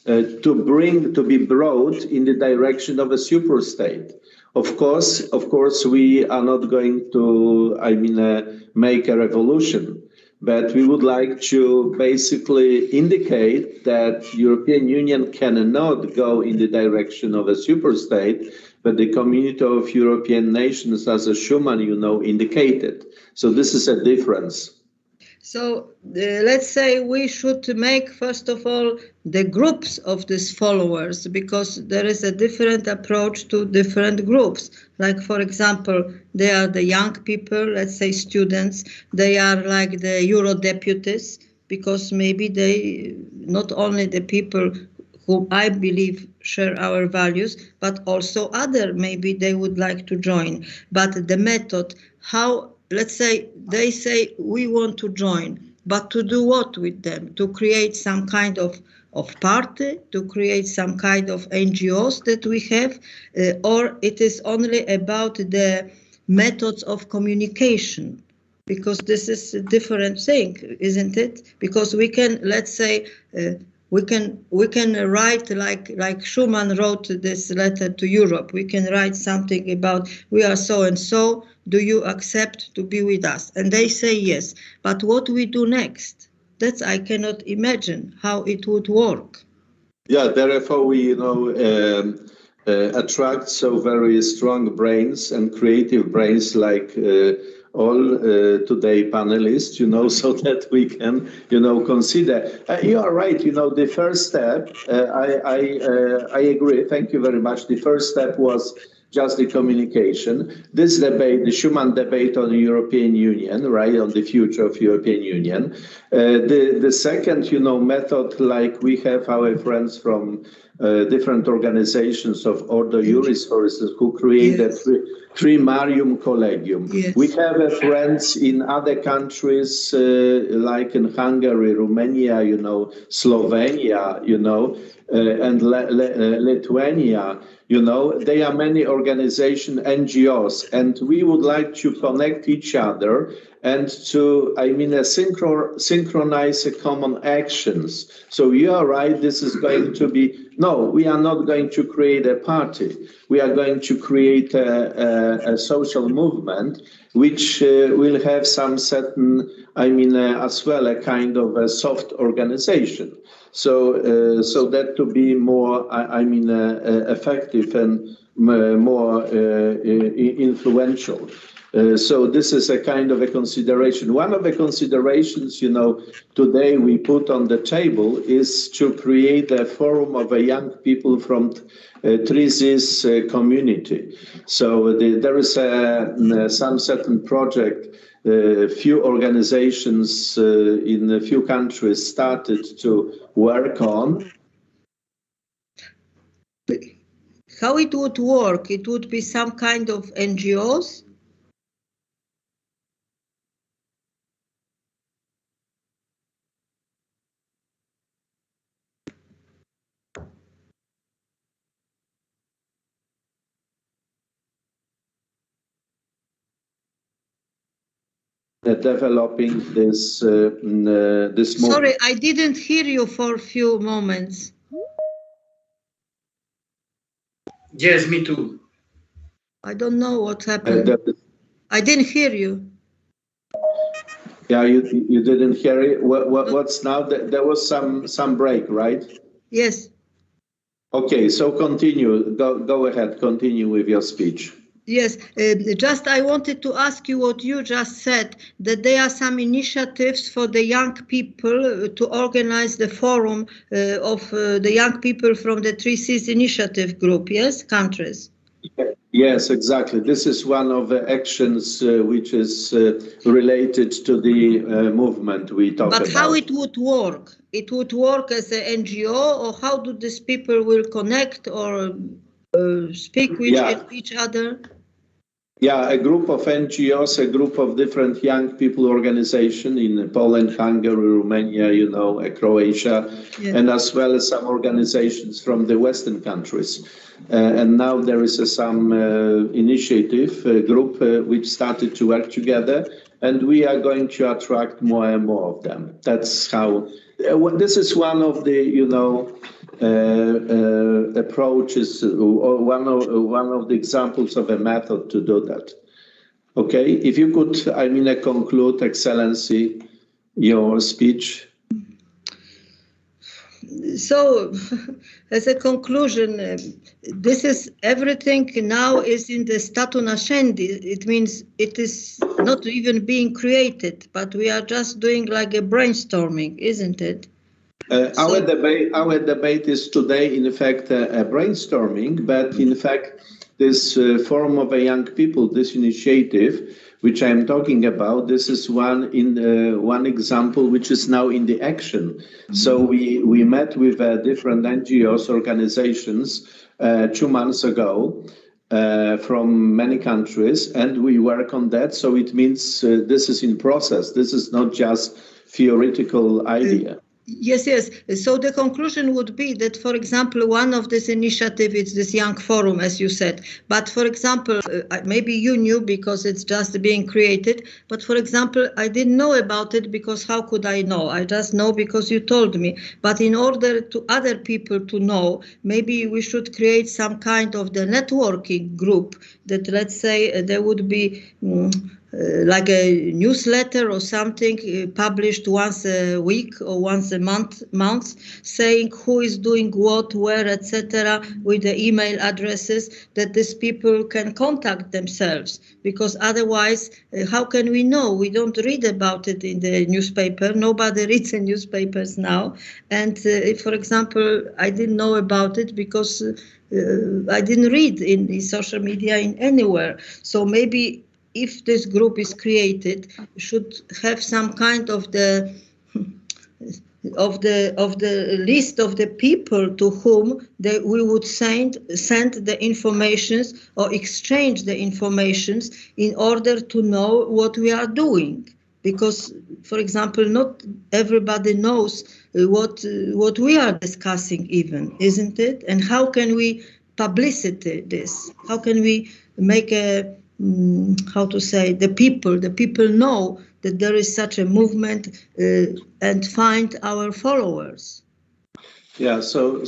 to be brought in the direction of a superstate. Of course, we are not going to, make a revolution, but we would like to basically indicate that European Union cannot go in the direction of a superstate, but the community of European nations, as a Schuman, indicated. So this is a difference. So let's say we should make, first of all, the groups of these followers, because there is a different approach to different groups. Like, for example, they are the young people, let's say students. They are like the Euro deputies, because maybe they, not only the people who I believe share our values, but also other, maybe they would like to join. But the method, how, let's say, they say we want to join, but to do what with them? To create some kind of party, to create some kind of NGOs that we have, or it is only about the methods of communication? Because this is a different thing, isn't it? Because we can, let's say, we can write like Schuman wrote this letter to Europe. We can write something about, we are so and so, do you accept to be with us? And they say yes. But what we do next? That's, I cannot imagine how it would work. Yeah, therefore we attract so very strong brains and creative brains like all today panelists, so that we can, consider. You are right. The first step, I agree. Thank you very much. The first step was just the communication. This debate, the Schuman debate on the European Union, right, on the future of European Union. The second, method, like we have our friends from different organizations of Ordo Juris, for instance, who created Trimarium Collegium. Yes. We have friends in other countries, like in Hungary, Romania, Slovenia, and Lithuania. There are many organizations, NGOs, and we would like to connect each other and to, synchronize common actions. So you are right, this is going to be, no, we are not going to create a party. We are going to create a social movement which will have some certain, as well, a kind of a soft organization. So that to be more, effective and more influential. So this is a kind of a consideration. One of the considerations, today we put on the table is to create a forum of young people from Trisis community. So there is some certain project. Few organizations in a few countries started to work on. How it would work? It would be some kind of NGOs? Developing this this movement. Sorry, I didn't hear you for a few moments. Yes, me too. I don't know what happened. I didn't hear you. Yeah, you didn't hear it. What's now? There was some break, right? Yes. Okay, so continue. Go ahead. Continue with your speech. Yes, just I wanted to ask you what you just said, that there are some initiatives for the young people to organize the forum of the young people from the 3Cs initiative group, yes, countries? Yes, exactly. This is one of the actions which is related to the movement we talk about. But how it would work? It would work as an NGO, or how do these people will connect or speak with each other? Yeah, a group of NGOs, a group of different young people organization in Poland, Hungary, Romania, Croatia, and as well as some organizations from the Western countries. And now there is some initiative group which started to work together, and we are going to attract more and more of them. That's how. This is one of the approaches, or one of the examples of a method to do that. Okay, if you could, conclude, Excellency, your speech. So, as a conclusion, this is everything now is in the statu nascendi. It means it is not even being created, but we are just doing like a brainstorming, isn't it? Our debate is today, in fact, a brainstorming, but in fact, this forum of young people, this initiative, which I'm talking about, this is one example which is now in the action. Mm-hmm. So we met with different NGOs, organizations 2 months ago from many countries, and we work on that. So it means this is in process. This is not just theoretical idea. Yes. So the conclusion would be that, for example, one of this initiative is this young forum, as you said. But for example, maybe you knew because it's just being created. But for example, I didn't know about it because how could I know? I just know because you told me. But in order to other people to know, maybe we should create some kind of the networking group that, let's say, there would be like a newsletter or something published once a week or once a month, saying who is doing what, where, etc., with the email addresses, that these people can contact themselves. Because otherwise, how can we know? We don't read about it in the newspaper. Nobody reads the newspapers now. And if, for example, I didn't know about it because I didn't read in social media in anywhere. So maybe if this group is created, should have some kind of the list of the people to whom we would send the informations or exchange the informations in order to know what we are doing. Because, for example, not everybody knows what we are discussing even, isn't it? And how can we publicity this? How can we make the people know that there is such a movement and find our followers. Yeah, so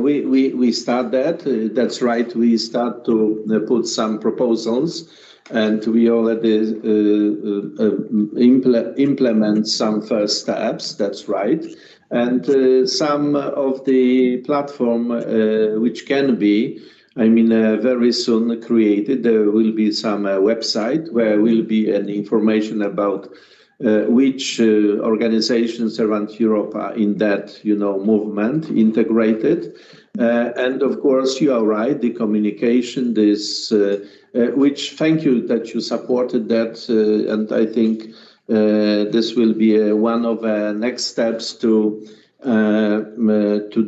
we start that. That's right. We start to put some proposals, and we already implement some first steps. That's right. And some of the platform which can be, very soon created. There will be some website where will be an information about which organizations around Europe are in that, movement integrated. And of course, you are right, the communication, which thank you that you supported that. And I think this will be one of next steps to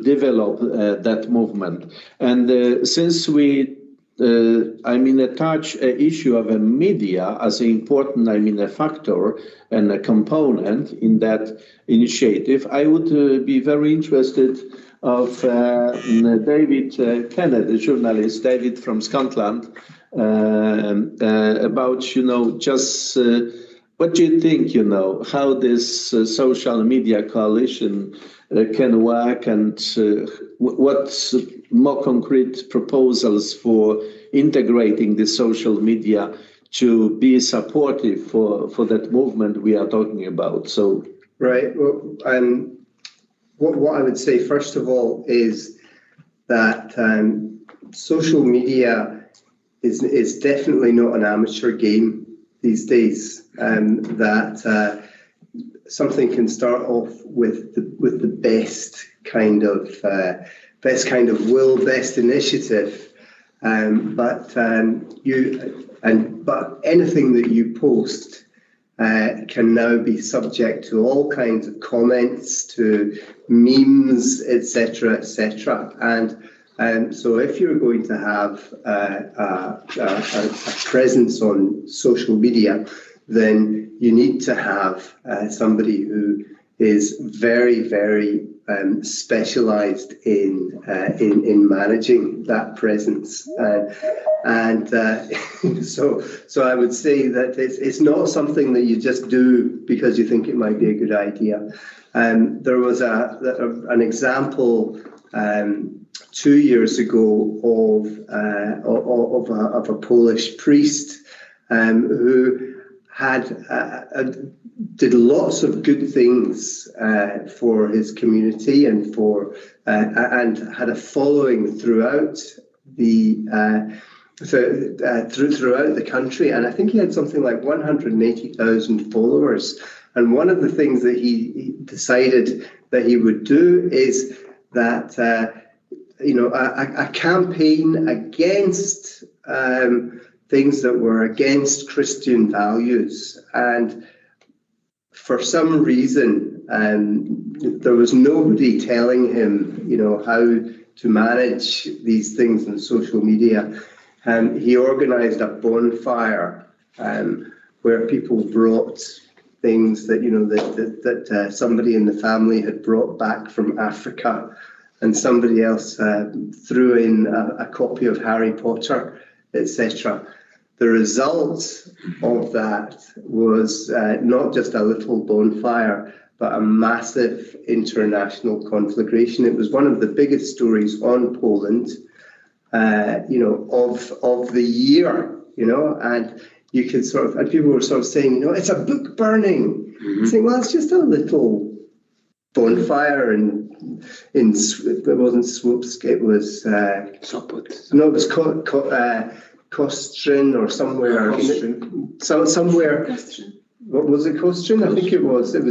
develop that movement. And since we, attach an issue of a media as an important, a factor and a component in that initiative, I would be very interested of David Kennedy, journalist, David from Scotland, about, just what do you think, how this social media coalition can work, and what more concrete proposals for integrating the social media to be supportive for that movement we are talking about. So right. Well, what I would say first of all is that social media is definitely not an amateur game these days. That something can start off with the best kind of will, best initiative, but anything that you post can now be subject to all kinds of comments, to memes, etc., etc. And So if you're going to have a presence on social media, then you need to have somebody who is very, very specialised in managing that presence, so I would say that it's not something that you just do because you think it might be a good idea. There was an example 2 years ago of a Polish priest who did lots of good things for his community and had a following throughout throughout the country, and I think he had something like 180,000 followers. And one of the things that he decided that he would do is that a campaign against things that were against Christian values. And for some reason, there was nobody telling him, how to manage these things in social media. And he organized a bonfire where people brought things that, that somebody in the family had brought back from Africa, and somebody else threw in a copy of Harry Potter, etc. The result of that was not just a little bonfire, but a massive international conflagration. It was one of the biggest stories on Poland, of the year, and you could and people were sort of saying, it's a book burning. Mm-hmm. Saying, well, it's just a little bonfire, and it wasn't Słupsk, it was Sopot. No, it was Kostrin or somewhere. Somewhere. Kostrin. What was it, Kostrin? I think it was. It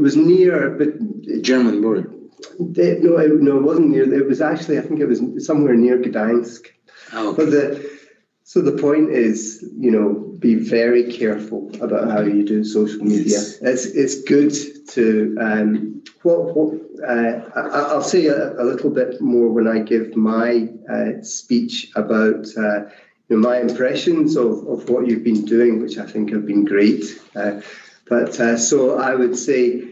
was near, but German border. No, it wasn't near. It was actually, I think it was somewhere near Gdańsk. Oh, okay. But the point is, be very careful about how you do social media. Yes. It's good to I'll say a little bit more when I give my speech about my impressions of what you've been doing, which I think have been great. So I would say,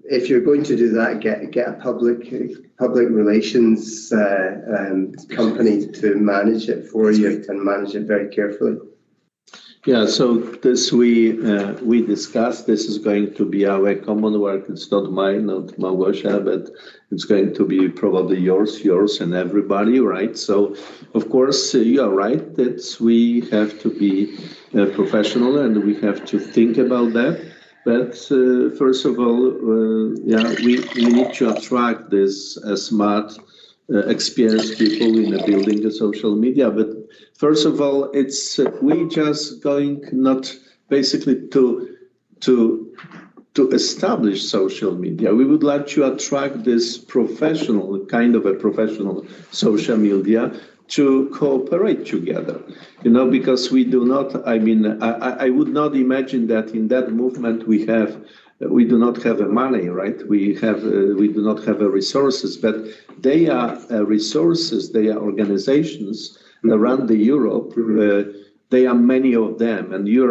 if you're going to do that, get a public relations company to manage it for you and manage it very carefully. Yeah, so this we discussed. This is going to be our common work. It's not mine, not Małgosia, but it's going to be probably yours, and everybody, right? So, of course, you are right that we have to be professional and we have to think about that. But first of all, we need to attract this smart, experienced people in building the social media. But first of all, it's we just going not basically to establish social media. We would like to attract this professional social media to cooperate together, because we do not, I would not imagine that in that movement we do not have money, right? We do not have resources, but they are resources, they are organizations around the Europe. There are many of them, and you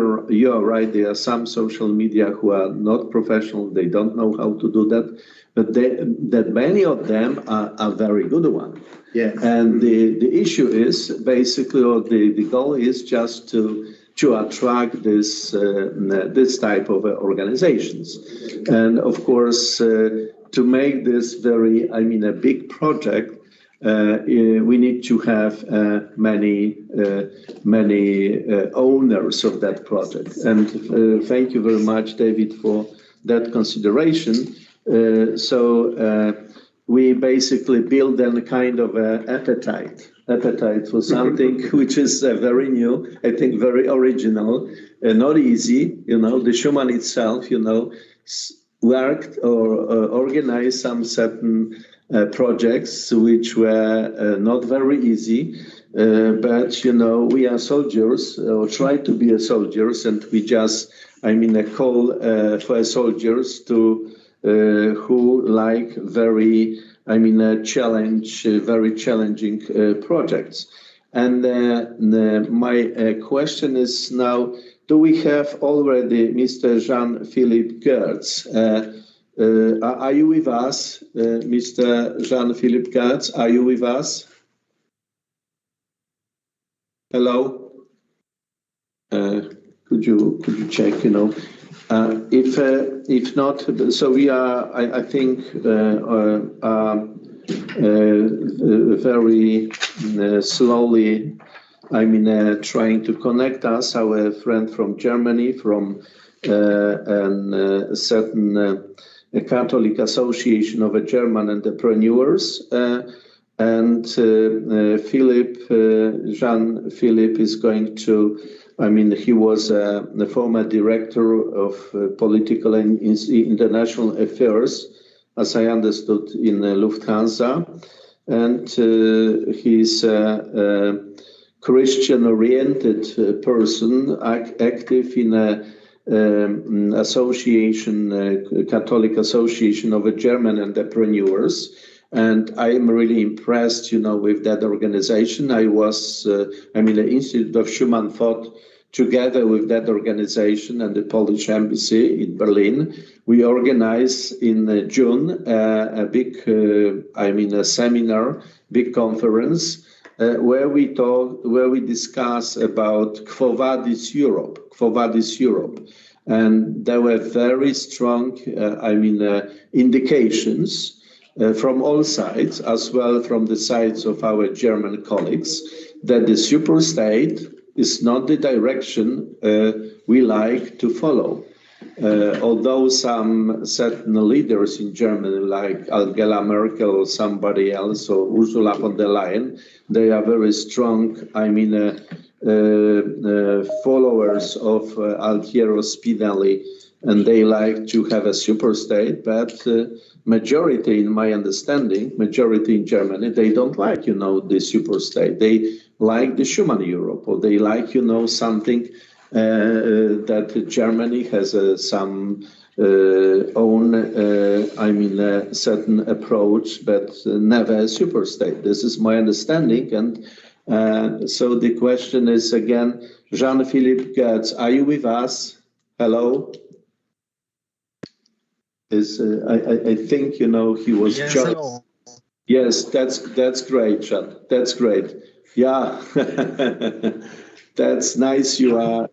are right. There are some social media who are not professional. They don't know how to do that, but that many of them are very good ones. Yes. And the issue is basically, or the goal is just to attract this type of organizations, and of course to make this very, a big project. We need to have many owners of that project. And thank you very much, David, for that consideration. We basically build a kind of appetite for something which is very new, I think very original, not easy. The Schuman itself, worked or organized some certain projects which were not very easy, but we are soldiers, or try to be soldiers, and we just call for soldiers who like very very challenging projects. And my question is now, do we have already Mr. Jean-Philippe Gertz? Are you with us, Mr. Jean-Philippe Gertz? Are you with us? Hello? Could you check, if not, so we are, I think, very slowly, trying to connect us, our friend from Germany, from a certain Catholic Association of German Entrepreneurs, and Jean-Philippe is going to, he was the former director of political and international affairs, as I understood, in Lufthansa, and he's a Christian-oriented person, active in a Catholic Association of German Entrepreneurs. And I am really impressed, with that organization. I was, the Institute of Schuman Thought, together with that organization and the Polish Embassy in Berlin, we organized in June a big, a seminar, big conference, where we discuss about Quo Vadis Europe, and there were very strong, indications from all sides, as well from the sides of our German colleagues, that the superstate is not the direction we like to follow. Although some certain leaders in Germany, like Angela Merkel or somebody else, or Ursula von der Leyen, they are very strong, followers of Altiero Spinelli, and they like to have a superstate, but majority, in my understanding, majority in Germany, they don't like, the superstate. They like the Schuman Europe, or they like, something that Germany has some own, certain approach, but never a superstate. This is my understanding. And so the question is again, Jean-Philippe Gertz, are you with us? Hello? I think, he was yes, just... hello. Yes, that's great, Jean. That's great. Yeah, that's nice. I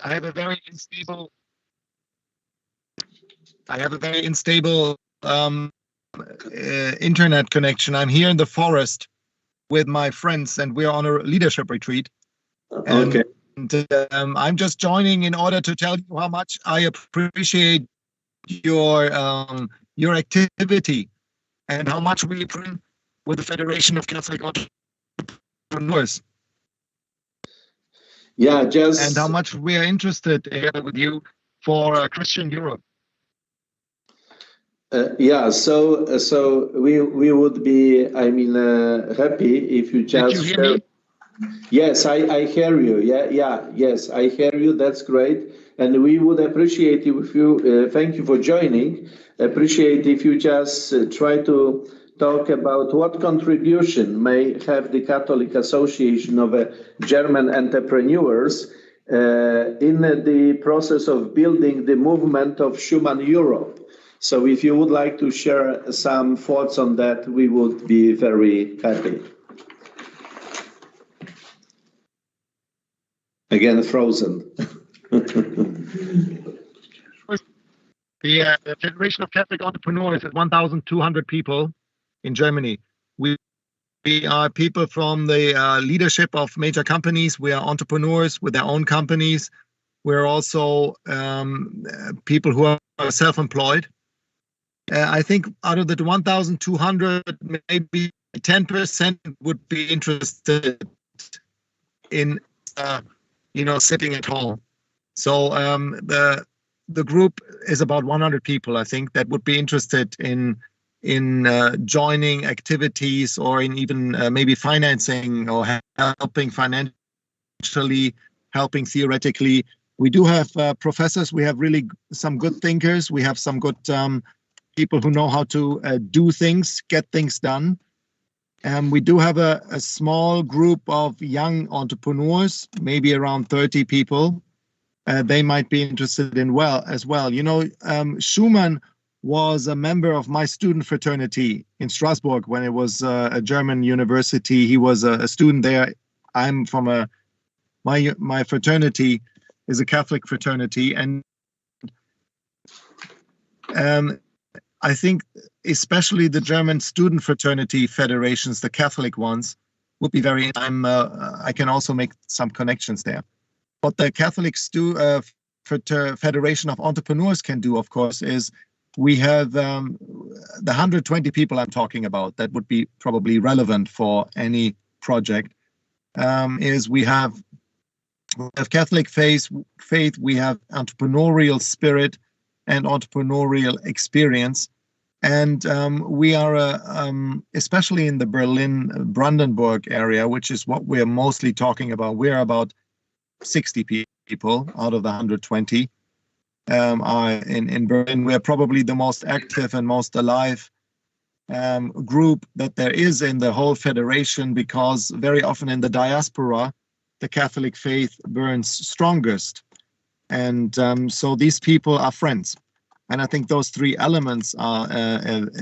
have a very unstable internet connection. I'm here in the forest with my friends, and we're on a leadership retreat. Okay. And I'm just joining in order to tell you how much I appreciate your activity and how much we bring with the Federation of Catholic Entrepreneurs. Yeah, and how much we are interested together with you for Christian Europe. So we would be, happy if you just... Did you hear me? Yes, I hear you. Yes, I hear you. That's great. And we would appreciate if you, thank you for joining, appreciate if you just try to talk about what contribution may have the Catholic Association of German Entrepreneurs in the process of building the movement of Schuman Europe. So if you would like to share some thoughts on that, we would be very happy. Again, frozen. The Federation of Catholic Entrepreneurs is 1,200 people in Germany. We are people from the leadership of major companies. We are entrepreneurs with their own companies. We're also people who are self-employed. I think out of the 1,200, maybe 10% would be interested in sitting at home. So the group is about 100 people, I think, that would be interested in joining activities or in even maybe financing or helping financially, helping theoretically. We do have professors. We have really some good thinkers. We have some good people who know how to do things, get things done. We do have a small group of young entrepreneurs, maybe around 30 people. They might be interested in as well. You know, Schuman was a member of my student fraternity in Strasbourg when it was a German university. He was a student there. I'm from my fraternity is a Catholic fraternity, and I think especially the German student fraternity federations, the Catholic ones, would be very. I can also make some connections there. What the Catholic Federation of Entrepreneurs can do, of course, is we have the 120 people I'm talking about that would be probably relevant for any project. Is we have Catholic faith, we have entrepreneurial spirit and entrepreneurial experience. And we are, especially in the Berlin-Brandenburg area, which is what we're mostly talking about, we're about 60 people out of the 120 are in Berlin. We're probably the most active and most alive group that there is in the whole federation, because very often in the diaspora, the Catholic faith burns strongest. And so these people are friends. And I think those three elements are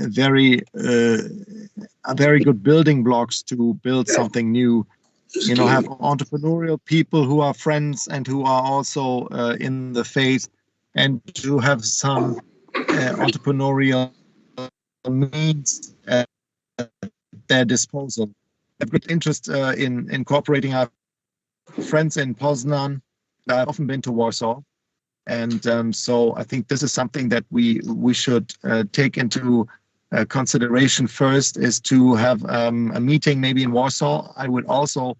very good building blocks to build something new. You know, have entrepreneurial people who are friends and who are also in the faith, and to have some entrepreneurial means at their disposal. I have good interest in incorporating our friends in Poznan. I've often been to Warsaw. And so I think this is something that we should take into consideration first, is to have a meeting maybe in Warsaw. I would also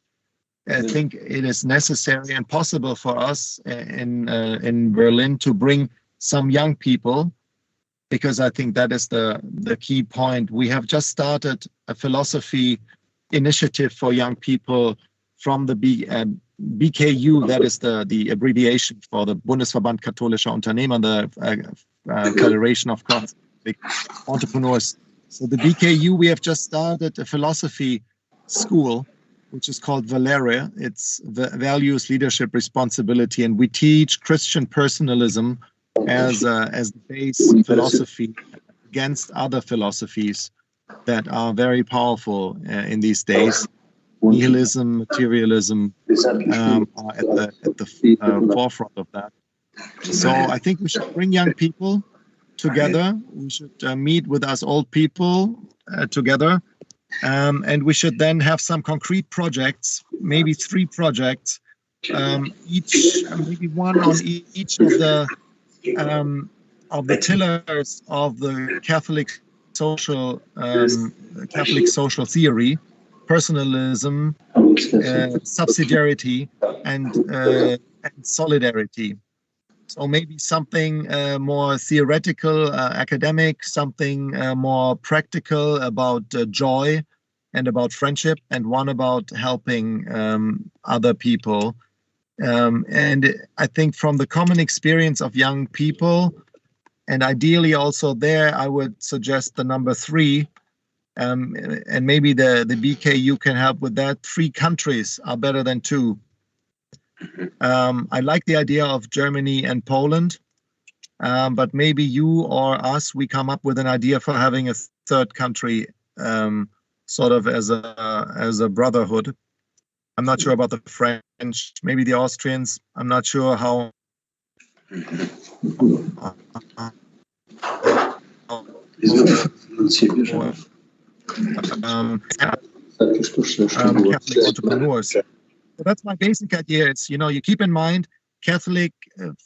think it is necessary and possible for us in Berlin to bring some young people, because I think that is the key point. We have just started a philosophy initiative for young people from the BKU, that is the abbreviation for the Bundesverband Katholischer Unternehmer, the Federation of Catholic Entrepreneurs. So the BKU, we have just started a philosophy school, which is called Valere. It's the Values, Leadership, Responsibility, and we teach Christian personalism as the base philosophy against other philosophies that are very powerful in these days. Nihilism, materialism are at the forefront of that. So I think we should bring young people together. We should meet with us old people together. And we should then have some concrete projects, maybe 3 projects, maybe one on each of the pillars of the Catholic social theory: personalism, subsidiarity, and solidarity. So maybe something more theoretical, academic, something more practical about joy and about friendship, and one about helping other people. And I think from the common experience of young people, and ideally also there, I would suggest the number 3, and maybe the BKU can help with that. 3 countries are better than 2. I like the idea of Germany and Poland, but maybe you or us, we come up with an idea for having a 3rd country, sort of as a brotherhood. I'm not sure about the French, maybe the Austrians. I'm not sure how. Catholic entrepreneurs. So that's my basic idea. It's, you keep in mind Catholic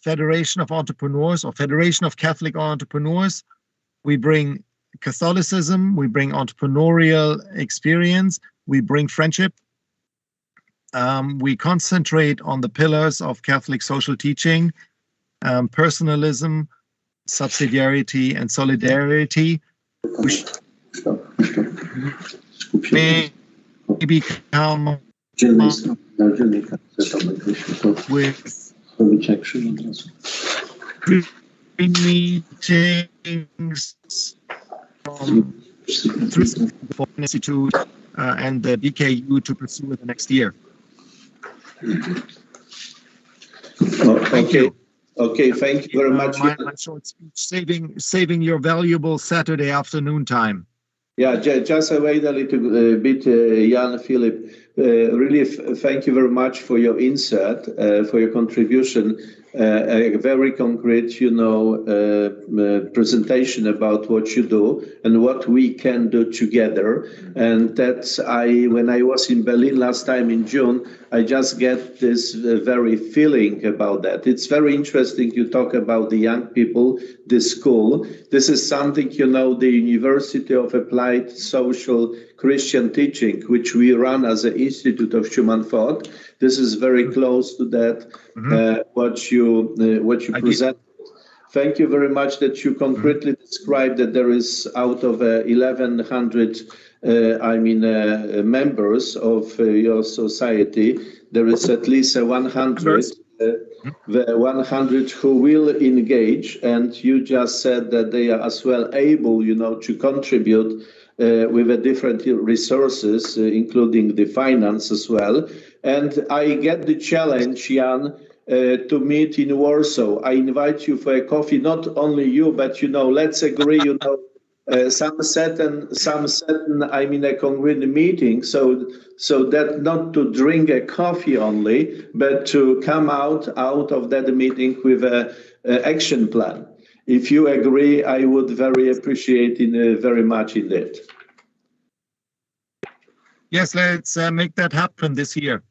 Federation of Entrepreneurs, or Federation of Catholic Entrepreneurs. We bring Catholicism, we bring entrepreneurial experience, we bring friendship. We concentrate on the pillars of Catholic social teaching: personalism, subsidiarity, and solidarity. We may become with meeting from the Institute and the DKU to pursue in the next year. Thank you. Okay, thank you very much. My short speech, saving your valuable Saturday afternoon time. Yeah, just wait a little bit, Jan Philip. Really, thank you very much for your insert, for your contribution. A very concrete, presentation about what you do and what we can do together. And that's when I was in Berlin last time in June, I just get this very feeling about that. It's very interesting you talk about the young people, the school. This is something, the University of Applied Social Christian Teaching, which we run as an Institute of Schuman Thought. This is very close to that, what you present. Thank you very much that you concretely described that there is out of 1,100 members of your society, there is at least 100. The 100 who will engage, and you just said that they are as well able, to contribute with the different resources, including the finance as well. And I get the challenge, Jan, to meet in Warsaw. I invite you for a coffee, not only you, but, let's agree, some certain, a concrete meeting, so that not to drink a coffee only, but to come out of that meeting with a action plan. If you agree, I would very appreciate it very much indeed. Yes, let's make that happen this year.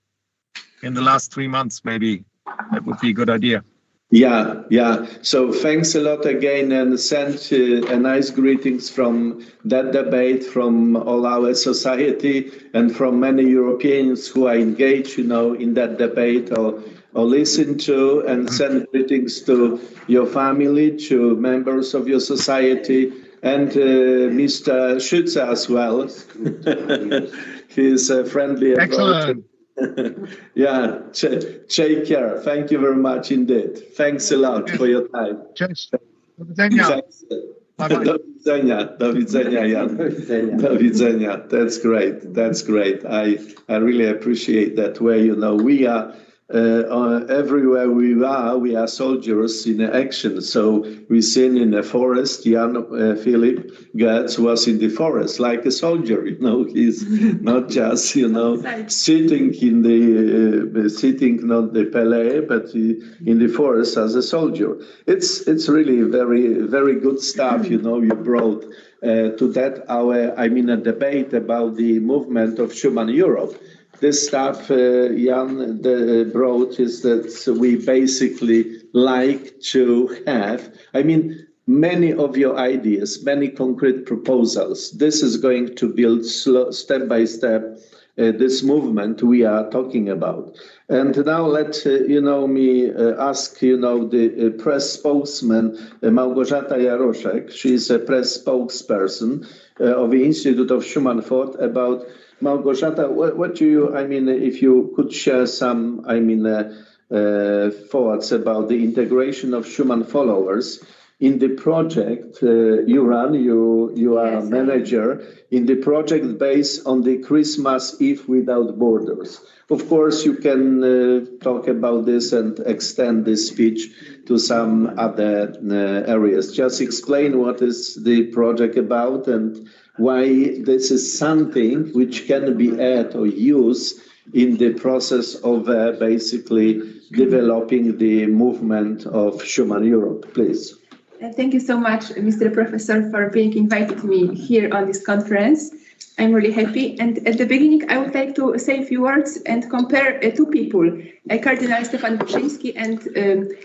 In the last 3 months, maybe that would be a good idea. Yeah. So thanks a lot again, and send a nice greetings from that debate, from all our society, and from many Europeans who are engaged, in that debate or listen to, and send greetings to your family, to members of your society, and Mr. Schütze as well. He's a friendly approach. Excellent. Yeah, take care. Thank you very much indeed. Thanks a lot for your time. Do widzenia. Do widzenia, Jan. Do widzenia. That's great. I really appreciate that way. We are everywhere we are soldiers in action. So we seen in the forest, Jan Philip Goetz was in the forest like a soldier. He's not just sitting sitting not the palais, but in the forest as a soldier. It's really very, very good stuff. You brought to that a debate about the movement of Schuman Europe. This stuff Jan brought is that we basically like to have, many of your ideas, many concrete proposals. This is going to build step by step this movement we are talking about. And now let me ask the press spokesman Małgorzata Jaroszek. She's a press spokesperson of the Institute of Schuman Thought. About Małgorzata, what do you, if you could share some, thoughts about the integration of Schuman followers in the project you run, you are a manager in the project based on the Christmas Eve Without Borders. Of course, you can talk about this and extend this speech to some other areas. Just explain what is the project about and why this is something which can be added or used in the process of basically developing the movement of Schuman Europe, please. Thank you so much, Mr. Professor, for being invited me here on this conference. I'm really happy. And at the beginning, I would like to say a few words and compare two people, Cardinal Stefan Wyszyński and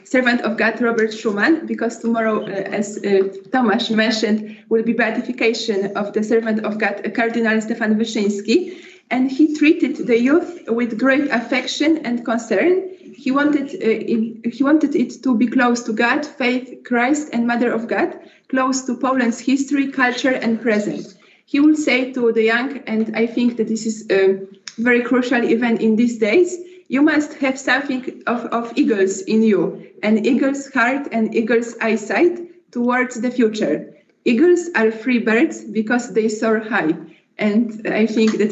servant of God Robert Schuman, because tomorrow, as Tomasz mentioned, will be beatification of the servant of God, Cardinal Stefan Wyszyński. And he treated the youth with great affection and concern. He wanted it to be close to God, faith, Christ, and Mother of God, close to Poland's history, culture, and present. He will say to the young, and I think that this is a very crucial event in these days, you must have something of eagles in you, an eagle's heart and eagle's eyesight, towards the future. Eagles are free birds because they soar high. And I think that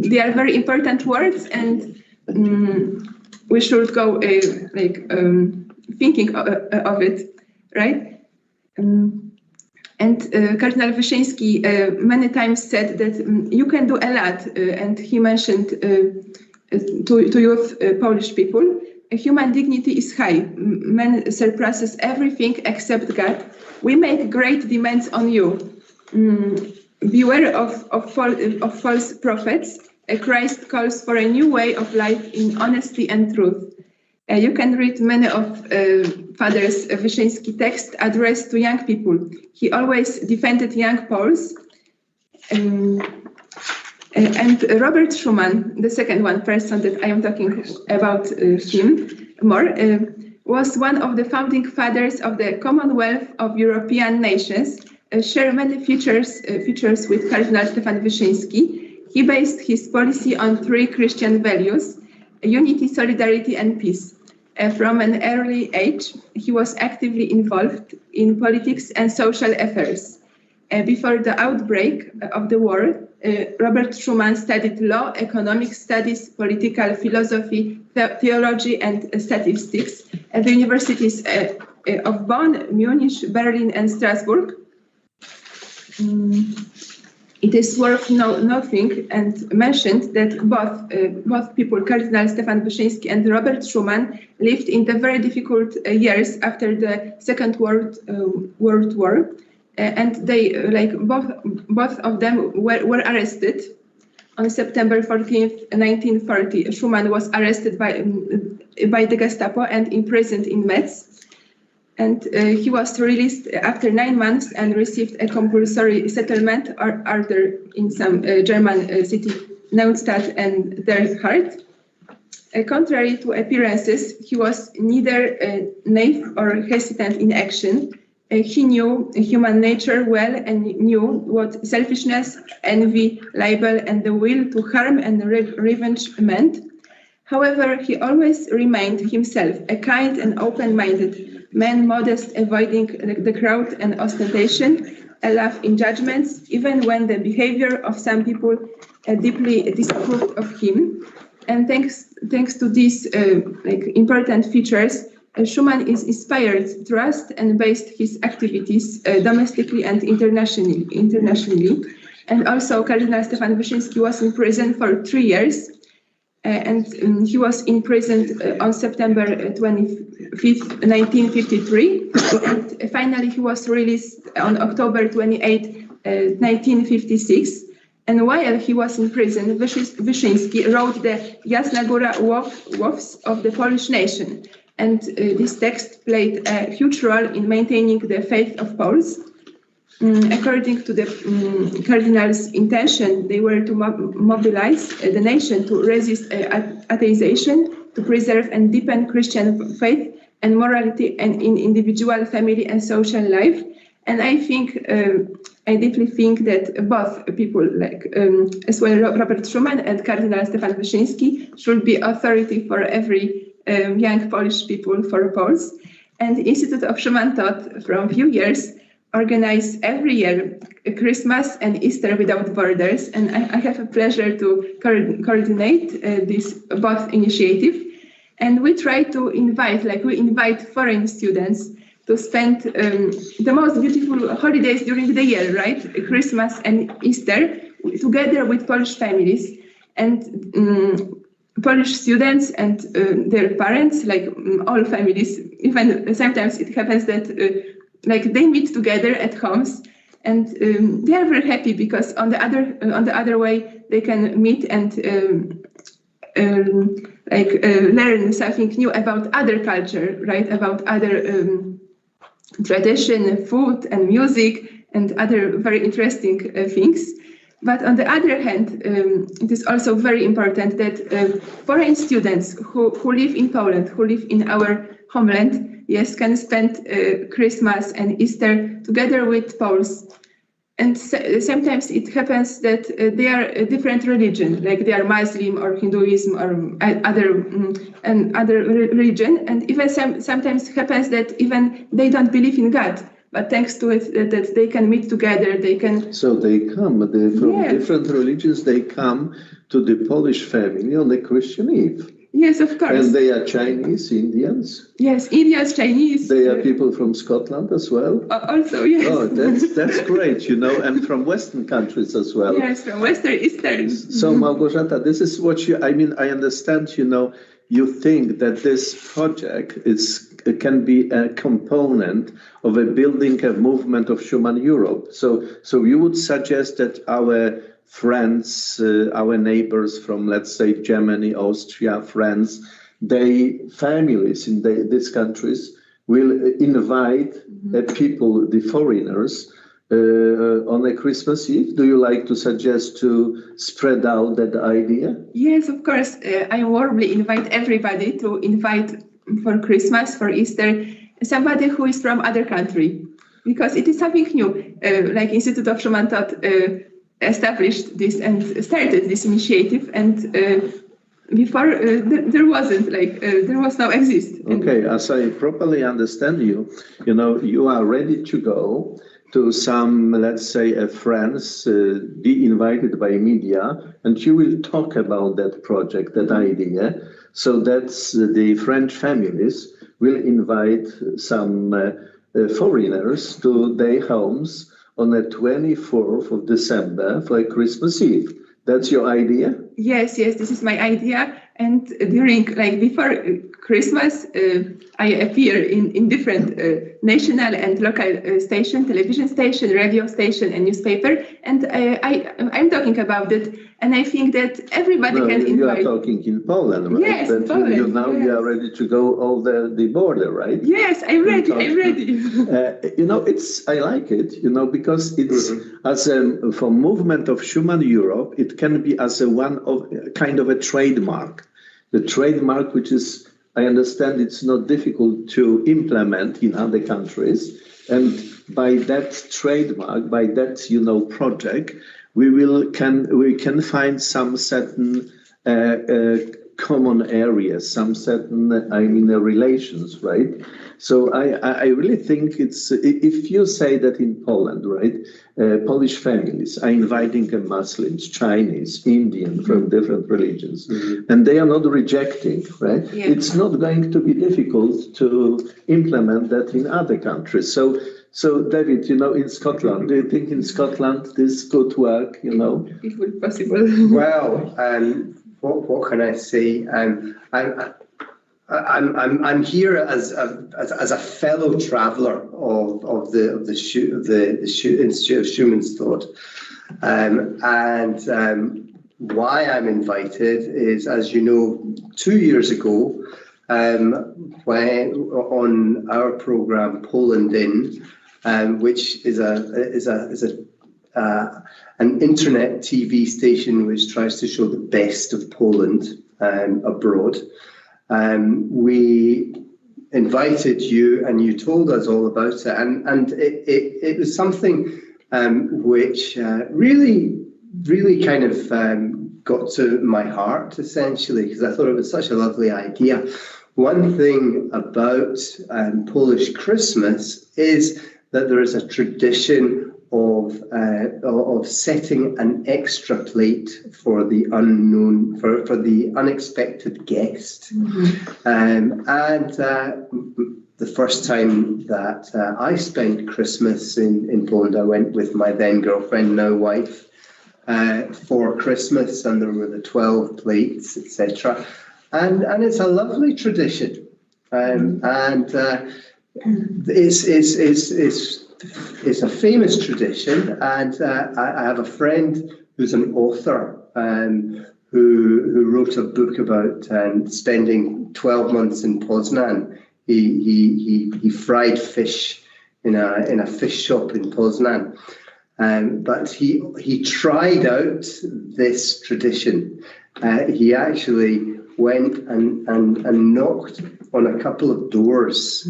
they are very important words, and we should go thinking of it, right? And Cardinal Wyszyński many times said that you can do a lot, and he mentioned to youth Polish people, human dignity is high. Man surpasses everything except God. We make great demands on you. Beware of false prophets. Christ calls for a new way of life in honesty and truth. You can read many of Father's Wyszyński text addressed to young people. He always defended young Poles. And Robert Schuman, the second person that I am talking about him more, was one of the founding fathers of the Commonwealth of European Nations, share many features with Cardinal Stefan Wyszyński. He based his policy on 3 Christian values: unity, solidarity, and peace. From an early age, he was actively involved in politics and social affairs. Before the outbreak of the war, Robert Schuman studied law, economic studies, political philosophy, theology, and statistics at the universities of Bonn, Munich, Berlin, and Strasbourg. It is worth noting and mentioned that both people, Cardinal Stefan Wyszyński and Robert Schuman, lived in the very difficult years after the Second World War, and they, both of them, were arrested on September 14th, 1940. Schuman was arrested by the Gestapo and imprisoned in Metz. And he was released after 9 months and received a compulsory settlement order in some German city, Neustadt and Derhard. Contrary to appearances, he was neither naive or hesitant in action. He knew human nature well and knew what selfishness, envy, libel, and the will to harm and revenge meant. However, he always remained himself a kind and open-minded man, modest, avoiding the crowd and ostentation, a laugh in judgments, even when the behavior of some people deeply disapproved of him. And thanks to these important features, Schuman is inspired trust and based his activities domestically and internationally. And also Cardinal Stefan Wyszyński was in prison for 3 years. And he was imprisoned on September 25th, 1953. And finally, he was released on October 28, 1956. And while he was in prison, Wyszyński wrote the Jasna Góra Łowcy of the Polish nation. And this text played a huge role in maintaining the faith of Poles. According to the cardinal's intention, they were to mobilize the nation to resist atheization, to preserve and deepen Christian faith and morality and in individual, family, and social life. And I deeply think that both people, as well Robert Schuman and Cardinal Stefan Wyszyński, should be authority for every young Polish people, for Poles. And the Institute of Schuman Thought, from few years, organize every year Christmas and Easter Without Borders, and I have a pleasure to coordinate this both initiative. And we try to invite foreign students to spend the most beautiful holidays during the year, right? Christmas and Easter, together with Polish families. And Polish students and their parents, all families, even sometimes it happens that they meet together at homes, and they are very happy because on the other way they can meet and learn something new about other culture, right? About other tradition, food, and music, and other very interesting things. But on the other hand, it is also very important that foreign students who live in Poland, who live in our homeland, yes, can spend Christmas and Easter together with Poles. And sometimes it happens that they are a different religion, like they are Muslim or Hinduism or other religion. And even sometimes happens that even they don't believe in God, but thanks to it that they can meet together, they can. So they come, from Yes. different religions, they come to the Polish family on the Christian Eve. Yes, of course. And they are Chinese, Indians. Yes, Indians, Chinese. They are people from Scotland as well. Also, yes. Oh, that's great, you know, and from Western countries as well. Yes, from Western, Eastern. So, Małgorzata, this is what I understand, you know, you think that this project can be a component of building a movement of Schuman Europe. So you would suggest that our friends, our neighbors from, let's say, Germany, Austria, France, families in these countries will invite people, the foreigners, on a Christmas Eve. Do you like to suggest to spread out that idea? Yes, of course. I warmly invite everybody to invite for Christmas, for Easter, somebody who is from other country, because it is something new. Like Institute of Schuman Thought established this and started this initiative, and before there wasn't, there was no exist. Okay, as I properly understand you, you know, you are ready to go to some, let's say, friends, be invited by media, and you will talk about that project, that idea, so that the French families will invite some foreigners to their homes on the 24th of December for a Christmas Eve. That's your idea? Yes, this is my idea. And during, before Christmas, I appear in different national and local station, television station, radio station, and newspaper. And I'm talking about it. And I think that everybody can invite. You are talking in Poland, right? Yes, but Poland. You are ready to go over the border, right? Yes, I'm ready. You know, I like it, you know, because it's for movement of Schuman Europe, it can be as kind of a trademark. The trademark, which is, I understand, it's not difficult to implement in other countries, and by that trademark, by that, you know, project, we can find some certain common areas, some certain relations, right? So I really think it's, if you say that in Poland, right, Polish families are inviting Muslims, Chinese, Indian from different religions, and they are not rejecting, right? Yeah. It's not going to be difficult to implement that in other countries. So, David, you know, in Scotland, do you think in Scotland this could work, you know? It will be possible. Well, what can I say? I'm here as a fellow traveller of the Institute of Schuman's Thought, and why I'm invited is, as you know, 2 years ago, when on our programme Poland In, which is an internet TV station which tries to show the best of Poland abroad. We invited you, and you told us all about it, and it was something which really kind of got to my heart, essentially, because I thought it was such a lovely idea. One thing about Polish Christmas is that there is a tradition of setting an extra plate for the unknown, for the unexpected guest. And the first time that I spent Christmas in Poland, I went with my then girlfriend, now wife, for Christmas, and there were the 12 plates, etc. And it's a lovely tradition, and it's a famous tradition, and I have a friend who's an author who wrote a book about spending 12 months in Poznan. He fried fish in a fish shop in Poznan, but he tried out this tradition. He actually went and knocked on a couple of doors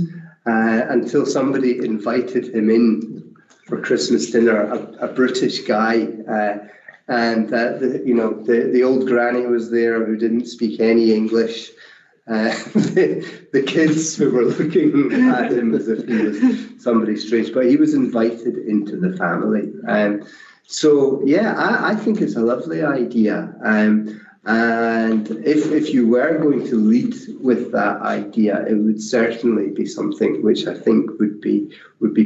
until somebody invited him in for Christmas dinner, a British guy, and the old granny was there who didn't speak any English, the kids who were looking at him as if he was somebody strange, but he was invited into the family. So yeah, I think it's a lovely idea. And if you were going to lead with that idea, it would certainly be something which I think would be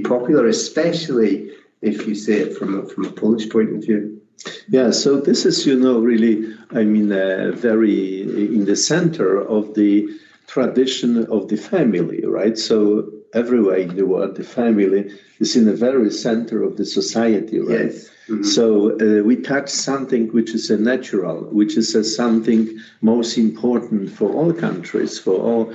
popular, especially if you say it from a Polish point of view. Yeah, so this is, really, very in the center of the tradition of the family, right? So everywhere in the world, the family is in the very center of the society, right? Yes. Mm-hmm. So we touch something which is a natural, which is something most important for all countries, for all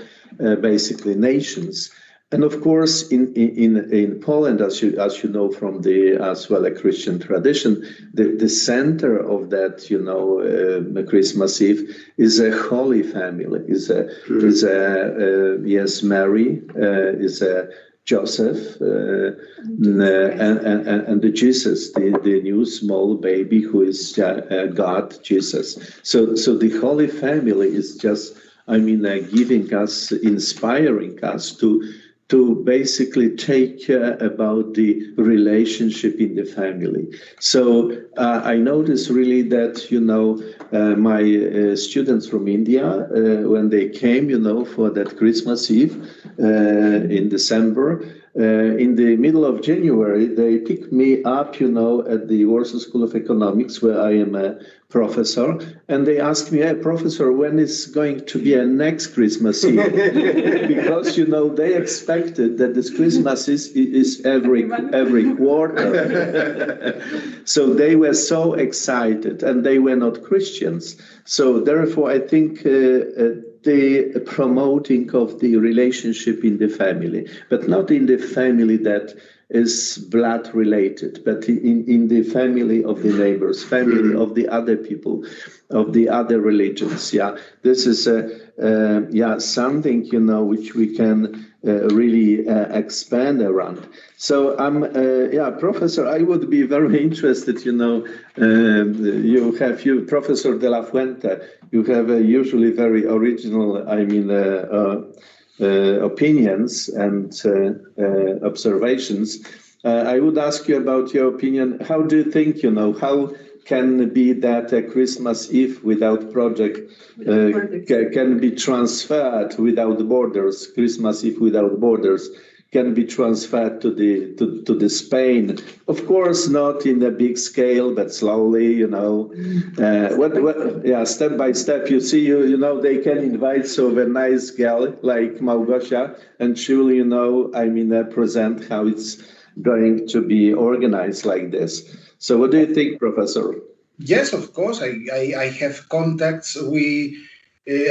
basically nations. And of course, in Poland, as you know from the as well a Christian tradition, the center of that Christmas Eve is a Holy Family. Is yes, Mary, is a Joseph, and the Jesus, the new small baby who is God, Jesus. So the Holy Family is just giving us, inspiring us to basically take care about the relationship in the family. So I noticed really that, my students from India, when they came, for that Christmas Eve in December, in the middle of January, they picked me up, at the Warsaw School of Economics, where I am a professor, and they asked me, "Hey, professor, when is going to be a next Christmas Eve?" Because they expected that this Christmas is every quarter. So they were so excited, and they were not Christians. So therefore, I think the promoting of the relationship in the family, but not in the family that is blood related, but in the family of the neighbors, family of the other people, of the other religions. Yeah, this is something which we can really expand around. So Professor, I would be very interested. Professor de la Fuente, you have usually very original, opinions and observations. I would ask you about your opinion. How do you think, how can be that a Christmas Eve without project can be transferred without borders, Christmas Eve without borders can be transferred to the Spain, of course not in a big scale, but slowly, step by step. You see, they can invite a nice girl like Małgosia, and she will, present how it's going to be organized like this. So what do you think, Professor? Yes, of course. I have contacts.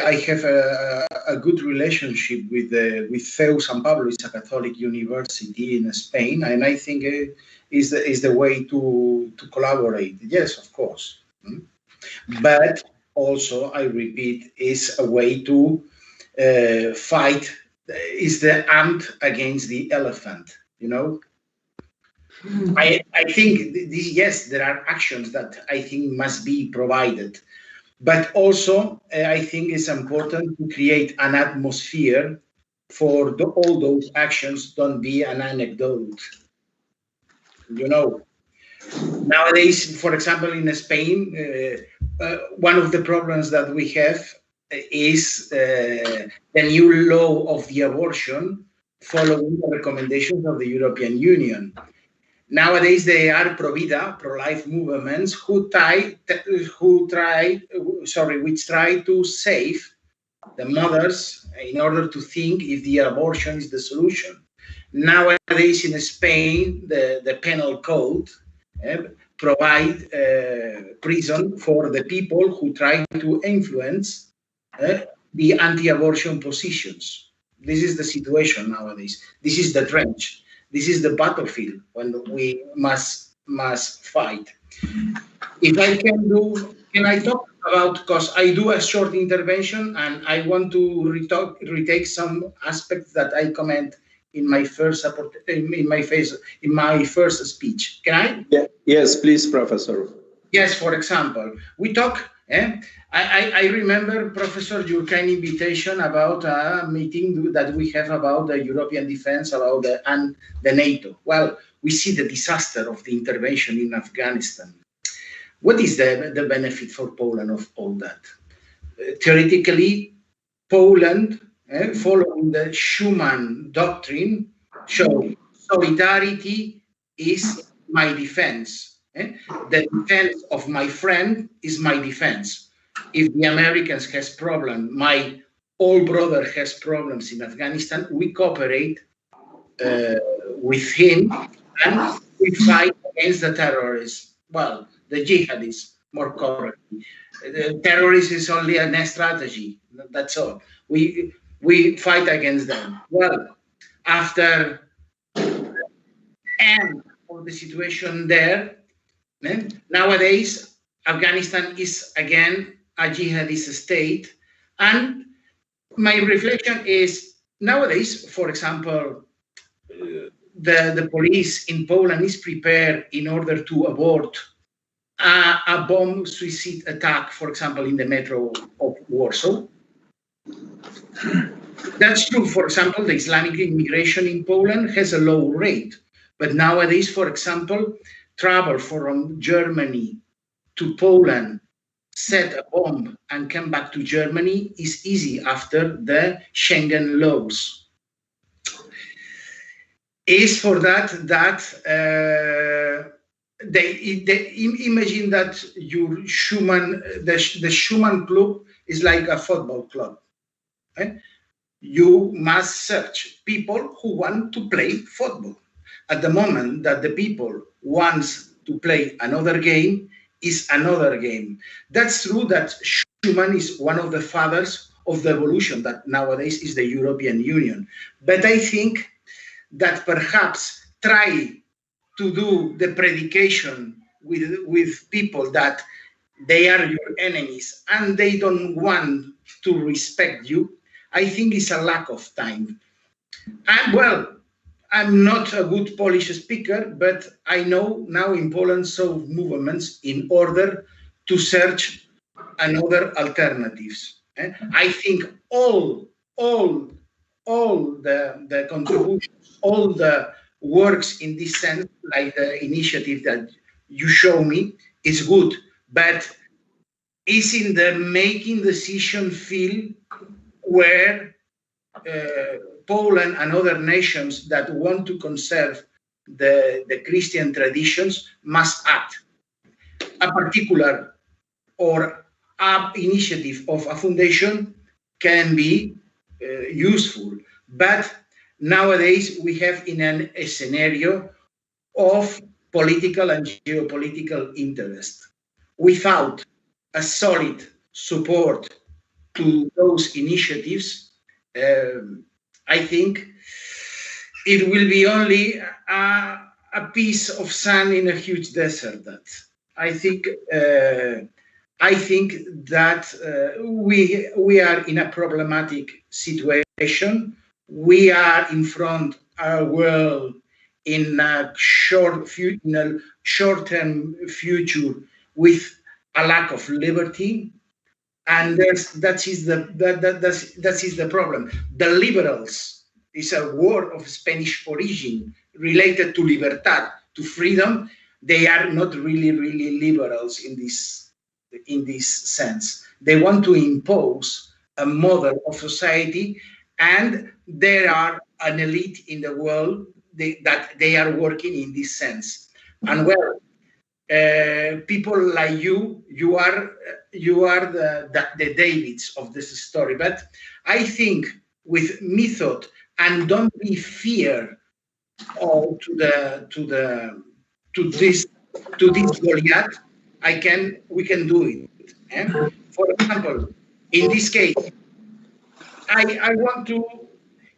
I have a good relationship with CEU San Pablo. It's a Catholic university in Spain, and I think is the way to collaborate. Yes, of course. But also, I repeat, is a way to fight. Is the ant against the elephant? I think yes, there are actions that I think must be provided. But also, I think it's important to create an atmosphere for all those actions don't be an anecdote. Nowadays, for example, in Spain, one of the problems that we have is the new law of the abortion following the recommendations of the European Union. Nowadays, there are pro-life movements which try to save the mothers in order to think if the abortion is the solution. Nowadays, in Spain, the penal code provide prison for the people who try to influence the anti-abortion positions. This is the situation nowadays. This is the trench. This is the battlefield when we must fight. If I can I talk about, because I do a short intervention and I want to retake some aspects that I comment in my first speech. Can I? Yeah. Yes, please, Professor. Yes, for example, we talk I remember, Professor, your kind invitation about a meeting that we have about the European defense, about the NATO. Well, we see the disaster of the intervention in Afghanistan. What is the benefit for Poland of all that? Theoretically, Poland, following the Schuman doctrine, show solidarity is my defense. The defense of my friend is my defense. If the Americans has problem, my old brother has problems in Afghanistan, we cooperate with him and we fight against the terrorists. Well, the jihadists, more correctly. The terrorism is only a strategy. That's all. We fight against them. Well, after end of the situation there, nowadays Afghanistan is again a jihadist state, and my reflection is nowadays, for example, the police in Poland is prepared in order to abort a bomb suicide attack, for example, in the metro of Warsaw. That's true. For example, the Islamic immigration in Poland has a low rate. But nowadays, for example, travel from Germany to Poland, set a bomb and come back to Germany is easy after the Schengen laws. Is for that they imagine that your Schuman, the Schuman club is like a football club. You must search people who want to play football. At the moment that the people wants to play another game is another game. That's true that Schuman is one of the fathers of the evolution that nowadays is the European Union. But I think that perhaps try to do the predication with people that they are your enemies and they don't want to respect you, I think it's a lack of time. And well, I'm not a good Polish speaker, but I know now in Poland some movements in order to search another alternatives. I think all the contributions, all the works in this sense, like the initiative that you show me, is good, but is in the making decision field where Poland and other nations that want to conserve the Christian traditions must act. A particular or initiative of a foundation can be useful, but nowadays we have in a scenario of political and geopolitical interest. Without a solid support to those initiatives, I think it will be only a piece of sand in a huge desert. That I think that we are in a problematic situation. We are in front of our world in a short-term future with a lack of liberty. And that is the problem. The liberals is a word of Spanish origin related to libertad, to freedom. They are not really liberals in this sense. They want to impose a model of society, and there are an elite in the world that they are working in this sense. And well, people like you are the Davids of this story. But I think with method and don't be fear to this Goliath, we can do it. For example, in this case, I want to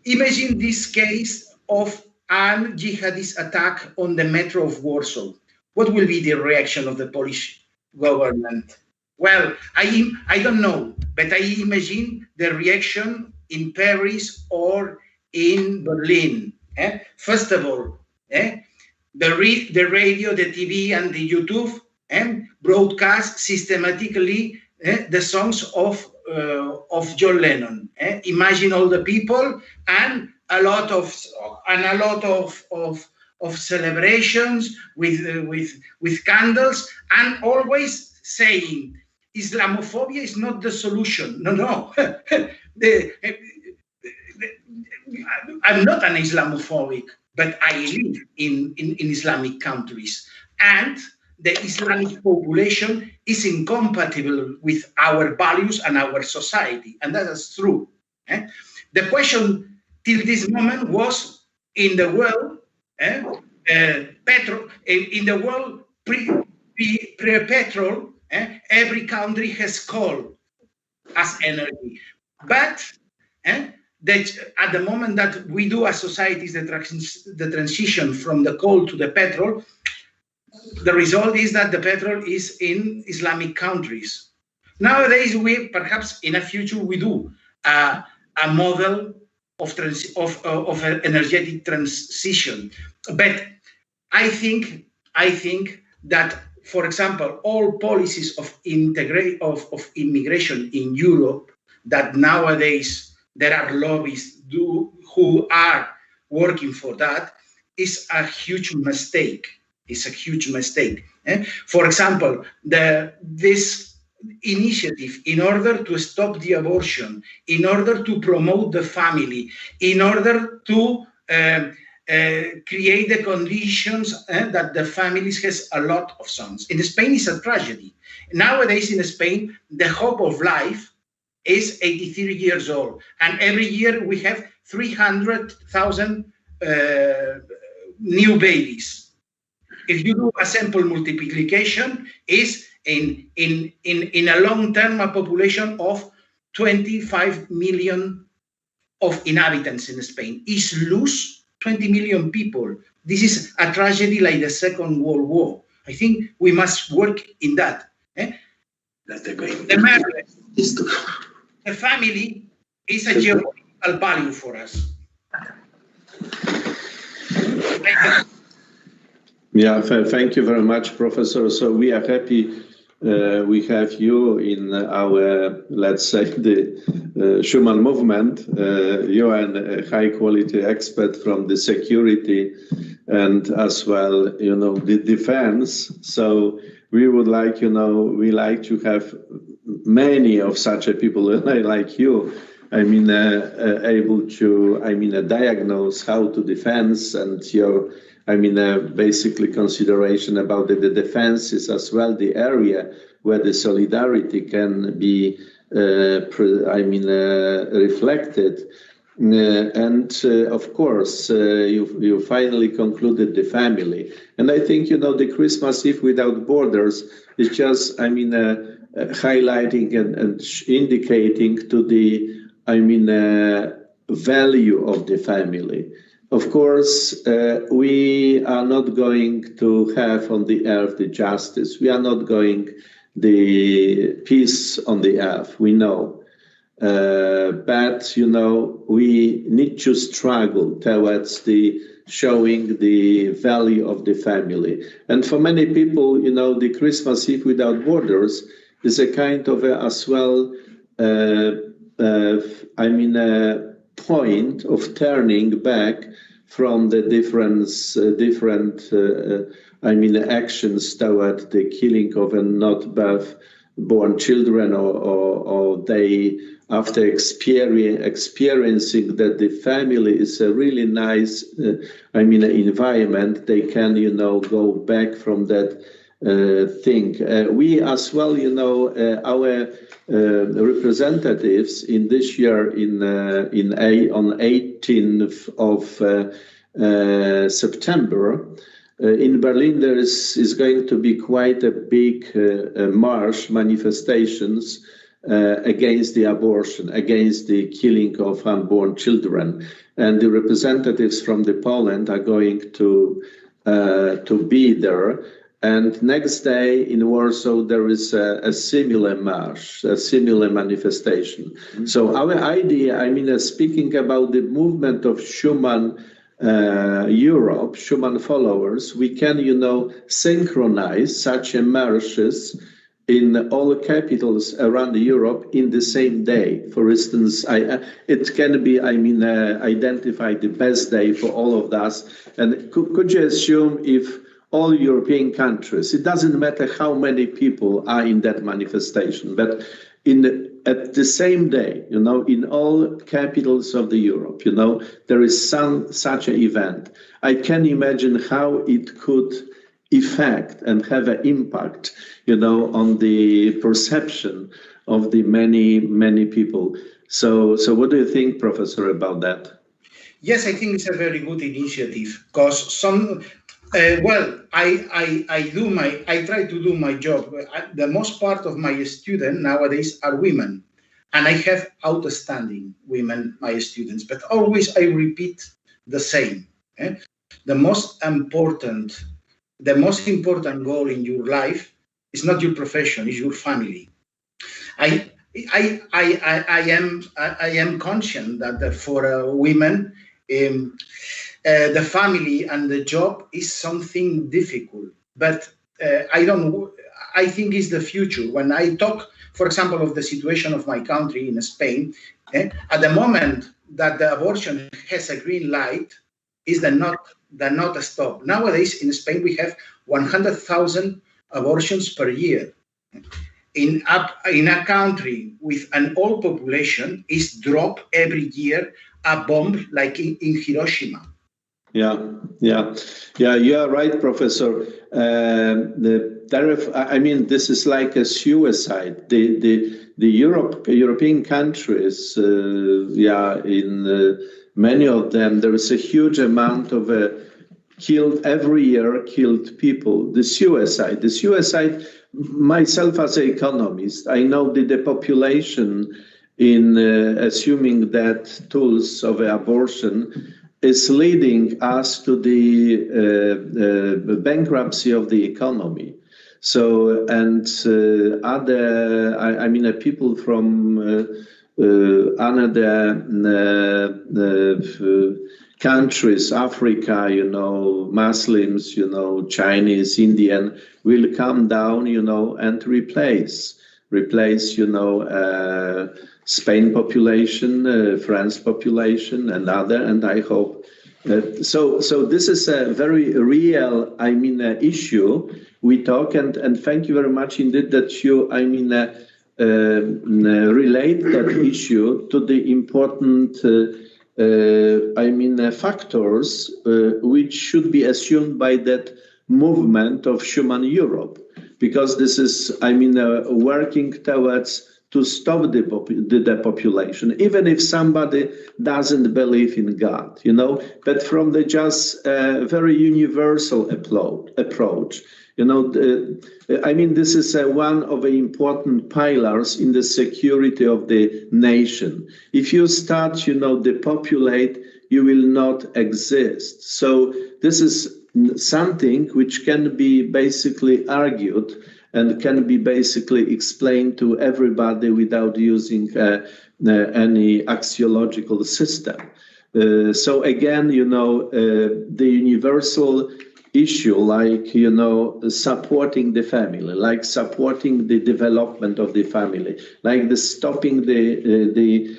imagine this case of an jihadist attack on the metro of Warsaw. What will be the reaction of the Polish government? Well, I don't know, but I imagine the reaction in Paris or in Berlin. First of all, the radio, the TV, and the YouTube broadcast systematically the songs of John Lennon. Imagine all the people and a lot of celebrations with candles, and always saying Islamophobia is not the solution. No. I'm not an Islamophobic, but I live in Islamic countries, and the Islamic population is incompatible with our values and our society, and that is true. The question till this moment was, in the world, in the world pre-petrol, every country has coal as energy, but that at the moment that we do as societies the transition from the coal to the petrol, the result is that the petrol is in Islamic countries. Nowadays, we perhaps in the future we do a model of energetic transition, but I think that, for example, all policies of immigration in Europe, that nowadays there are lobbyists who are working for that, is a huge mistake. It's a huge mistake. For example, this initiative, in order to stop the abortion, in order to promote the family, in order to create the conditions that the families has a lot of sons. In Spain, it's a tragedy. Nowadays in Spain, the hope of life is 83 years old. And every year we have 300,000 new babies. If you do a simple multiplication, is in a long-term a population of 25 million of inhabitants in Spain. Is lose 20 million people. This is a tragedy like the Second World War. I think we must work in that. That's the great. The marriage, the family is a geopolitical value for us. Yeah, thank you very much, Professor. So we are happy we have you in our, let's say, the Schuman movement. You are a high-quality expert from the security and as well, the defense. So we would like, we like to have many of such a people like you. Able to, diagnose how to defense and your, basically consideration about the defenses as well, the area where the solidarity can be, reflected. Of course, you finally concluded the family. And I think, the Christmas Eve without borders is just, highlighting and indicating to the, value of the family. Of course, we are not going to have on the earth the justice. We are not going the peace on the earth, we know. But, we need to struggle towards the showing the value of the family. And for many people, the Christmas Eve without borders is a kind of as well, point of turning back from the different actions toward the killing of a not born children, or they, after experiencing that the family is a really nice, environment, they can, go back from that thing. We as well, our representatives in this year on 18th of September in Berlin, there is going to be quite a big march, manifestations against the abortion, against the killing of unborn children, and the representatives from the Poland are going to be there. And next day in Warsaw, there is a similar march, a similar manifestation. Mm-hmm. So our idea, speaking about the movement of Schuman Europe, Schuman followers, we can, synchronize such marches in all capitals around Europe in the same day. For instance, it can be, identify the best day for all of us. And could you assume if all European countries, it doesn't matter how many people are in that manifestation, but at the same day, in all capitals of the Europe, there is such an event. I can imagine how it could affect and have an impact, on the perception of the many people. So what do you think, Professor, about that? Yes, I think it's a very good initiative because I try to do my job. The most part of my students nowadays are women, and I have outstanding women, my students. But always I repeat the same. The most important goal in your life is not your profession; is your family. I am conscious that for women. The family and the job is something difficult, but I think it's the future. When I talk, for example, of the situation of my country in Spain, at the moment that the abortion has a green light, is not a stop. Nowadays in Spain we have 100,000 abortions per year. In a country with an old population, is drop every year a bomb like in Hiroshima. Yeah, you are right, Professor. This is like a suicide. The European countries, in many of them, there is a huge amount of every year killed people. The suicide. Myself as an economist, I know that the population in assuming that tools of abortion is leading us to the bankruptcy of the economy. So, and other, people from another countries, Africa, Muslims, Chinese, Indian, will come down, and replace, Spain population, France population, and other, and I hope that, so this is a very real, issue we talk, and thank you very much indeed that you, relate that issue to the important, factors which should be assumed by that movement of Schuman Europe, because this is, working towards to stop the depopulation, even if somebody doesn't believe in God, but from the just very universal approach. This is one of the important pillars in the security of the nation. If you start, depopulate, you will not exist. So this is something which can be basically argued and can be basically explained to everybody without using any axiological system. So again, the universal issue, like, supporting the family, like supporting the development of the family, like the stopping the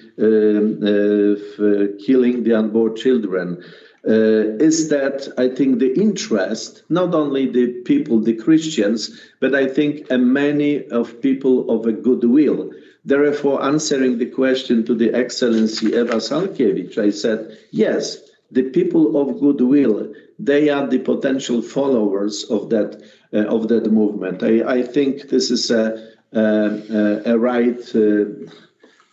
killing the unborn children, is that I think the interest, not only the people, the Christians, but I think many of people of a goodwill. Therefore, answering the question to the Excellency Eva Salkiewicz, I said, yes, the people of goodwill, they are the potential followers of that movement. I think this is a right,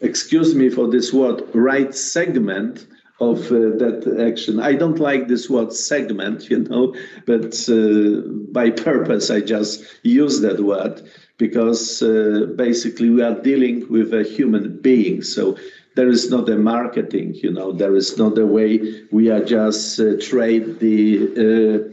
excuse me for this word, right segment of that action. I don't like this word segment, but by purpose I just use that word, because basically we are dealing with a human being. So there is not a marketing, there is not a way we are just trade the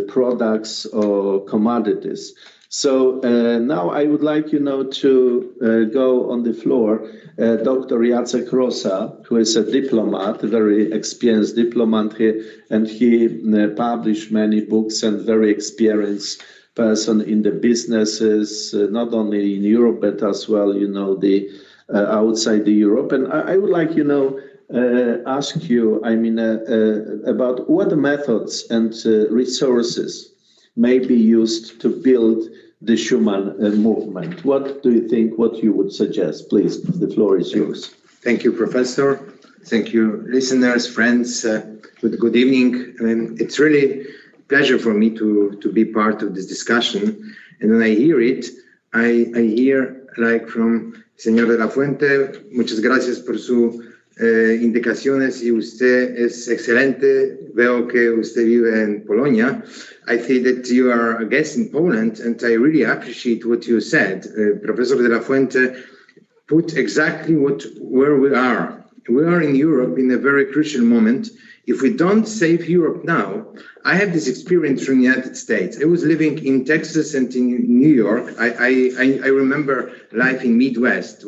products or commodities. So now I would like, to go on the floor, Dr. Jacek Rosa, who is a diplomat, a very experienced diplomat here, and he published many books and very experienced person in the businesses, not only in Europe, but as well, the outside the Europe. And I would like, ask you, about what methods and resources may be used to build the Schuman movement. What do you think, what you would suggest? Please, the floor is yours. Thank you, Professor. Thank you, listeners, friends. Good evening. It's really a pleasure for me to be part of this discussion. And when I hear it, I hear like from Señor de la Fuente, muchas gracias por sus indicaciones y usted es excelente. Veo que usted vive en Polonia. I see that you are a guest in Poland, and I really appreciate what you said. Professor de la Fuente put exactly where we are. We are in Europe in a very crucial moment. If we don't save Europe now, I have this experience from the United States. I was living in Texas and in New York. I remember life in Midwest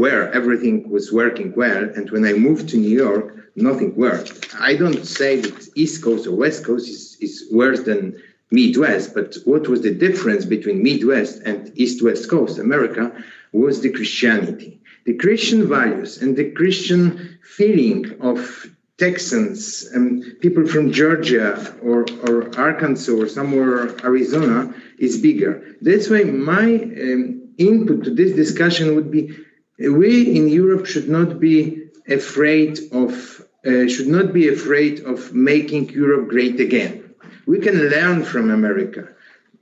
where everything was working well, and when I moved to New York, nothing worked. I don't say that East Coast or West Coast is worse than Midwest, but what was the difference between Midwest and East-West Coast America was the Christianity. The Christian values and the Christian feeling of Texans and people from Georgia or Arkansas or somewhere Arizona is bigger. That's why my input to this discussion would be: we in Europe should not be afraid of making Europe great again. We can learn from America.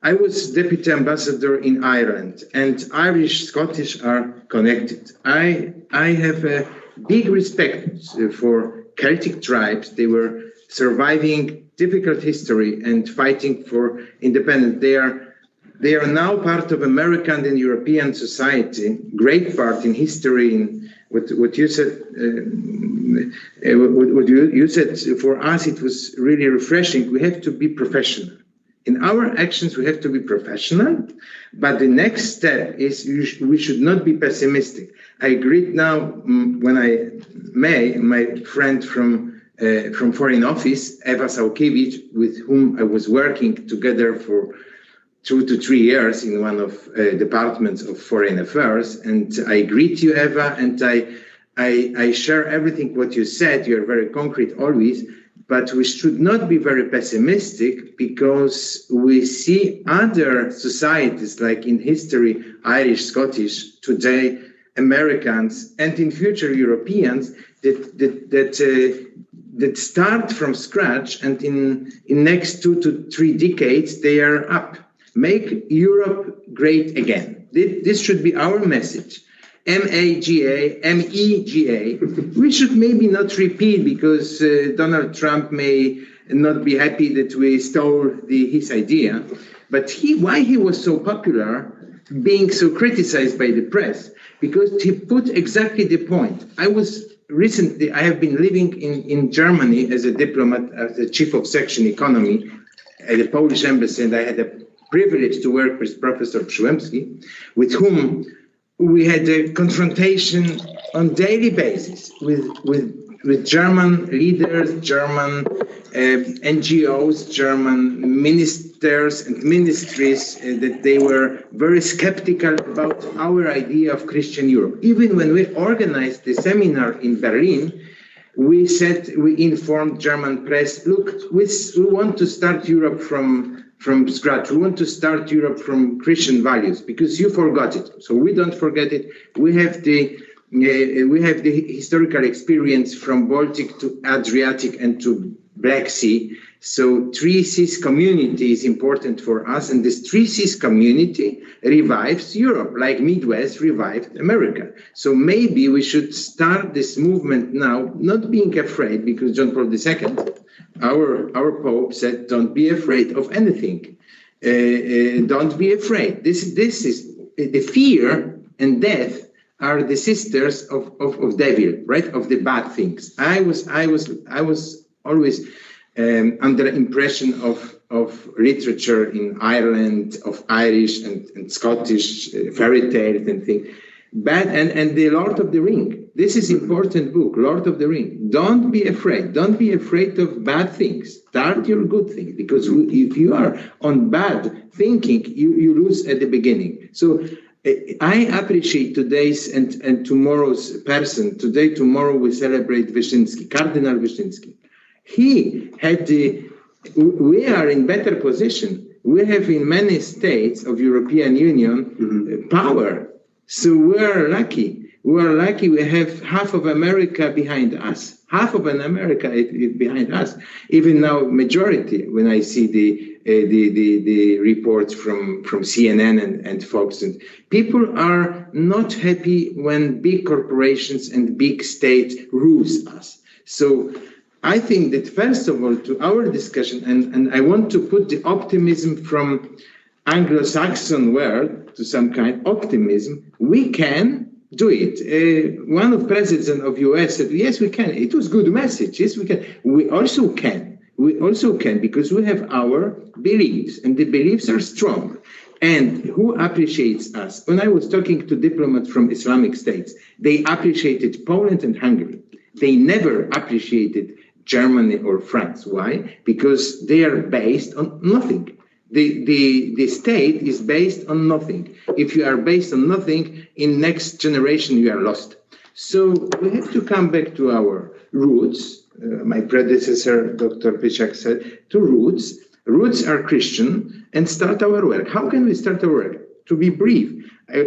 I was deputy ambassador in Ireland, and Irish, Scottish are connected. I have a big respect for Celtic tribes. They were surviving difficult history and fighting for independence. They are now part of American and European society, great part in history. In what you said, what you said, for us, it was really refreshing. We have to be professional. In our actions, we have to be professional, but the next step is we should not be pessimistic. I greet now, when my friend from Foreign Office, Eva Saukiewicz, with whom I was working together for 2 to 3 years in one of departments of foreign affairs. And I greet you, Eva, and I share everything what you said. You're very concrete always, but we should not be very pessimistic, because we see other societies, like in history, Irish, Scottish, today, Americans, and in future Europeans, that start from scratch, and in next 2 to 3 decades, they are up. Make Europe great again. This should be our message. M-A-G-A, M-E-G-A. We should maybe not repeat, because Donald Trump may not be happy that we stole his idea. But why he was so popular, being so criticized by the press? Because he put exactly the point. I have been living in Germany as a diplomat, as the chief of section economy at the Polish embassy, and I had the privilege to work with Professor Przyłębski, with whom we had a confrontation on daily basis with German leaders, German NGOs, German ministers and ministries, that they were very skeptical about our idea of Christian Europe. Even when we organized the seminar in Berlin, we informed German press, look, we want to start Europe from scratch. We want to start Europe from Christian values, because you forgot it. So we don't forget it. We have the historical experience from Baltic to Adriatic and to Black Sea. So 3 Seas community is important for us, and this 3 Seas community revives Europe, like Midwest revived America. So maybe we should start this movement now, not being afraid, because John Paul II, our Pope, said, don't be afraid of anything. Don't be afraid. This is the fear and death are the sisters of devil, right? Of the bad things. I was always under impression of literature in Ireland, of Irish and Scottish fairy tales and things. And the Lord of the Ring. This is important book, Lord of the Ring. Don't be afraid. Don't be afraid of bad things. Start your good things, because if you are on bad thinking, you lose at the beginning. So I appreciate today's and tomorrow's person. Today, tomorrow we celebrate Wyszynski, Cardinal Wyszynski. He had we are in better position. We have in many states of European Union power. So we are lucky. We are lucky we have half of America behind us. Half of an America is behind us. Even now, majority, when I see the reports from CNN and Fox, and people are not happy when big corporations and big states rules us. So I think that first of all, to our discussion, and I want to put the optimism from Anglo-Saxon world to some kind of optimism, we can do it. One of presidents of US said, yes, we can. It was good message. Yes, we can. We also can. We also can, because we have our beliefs, and the beliefs are strong. And who appreciates us? When I was talking to diplomats from Islamic states, they appreciated Poland and Hungary. They never appreciated Germany or France. Why? Because they are based on nothing. The state is based on nothing. If you are based on nothing, in next generation you are lost. So we have to come back to our roots. My predecessor, Dr. Pichak, said, to roots. Roots are Christian, and start our work. How can we start our work? To be brief,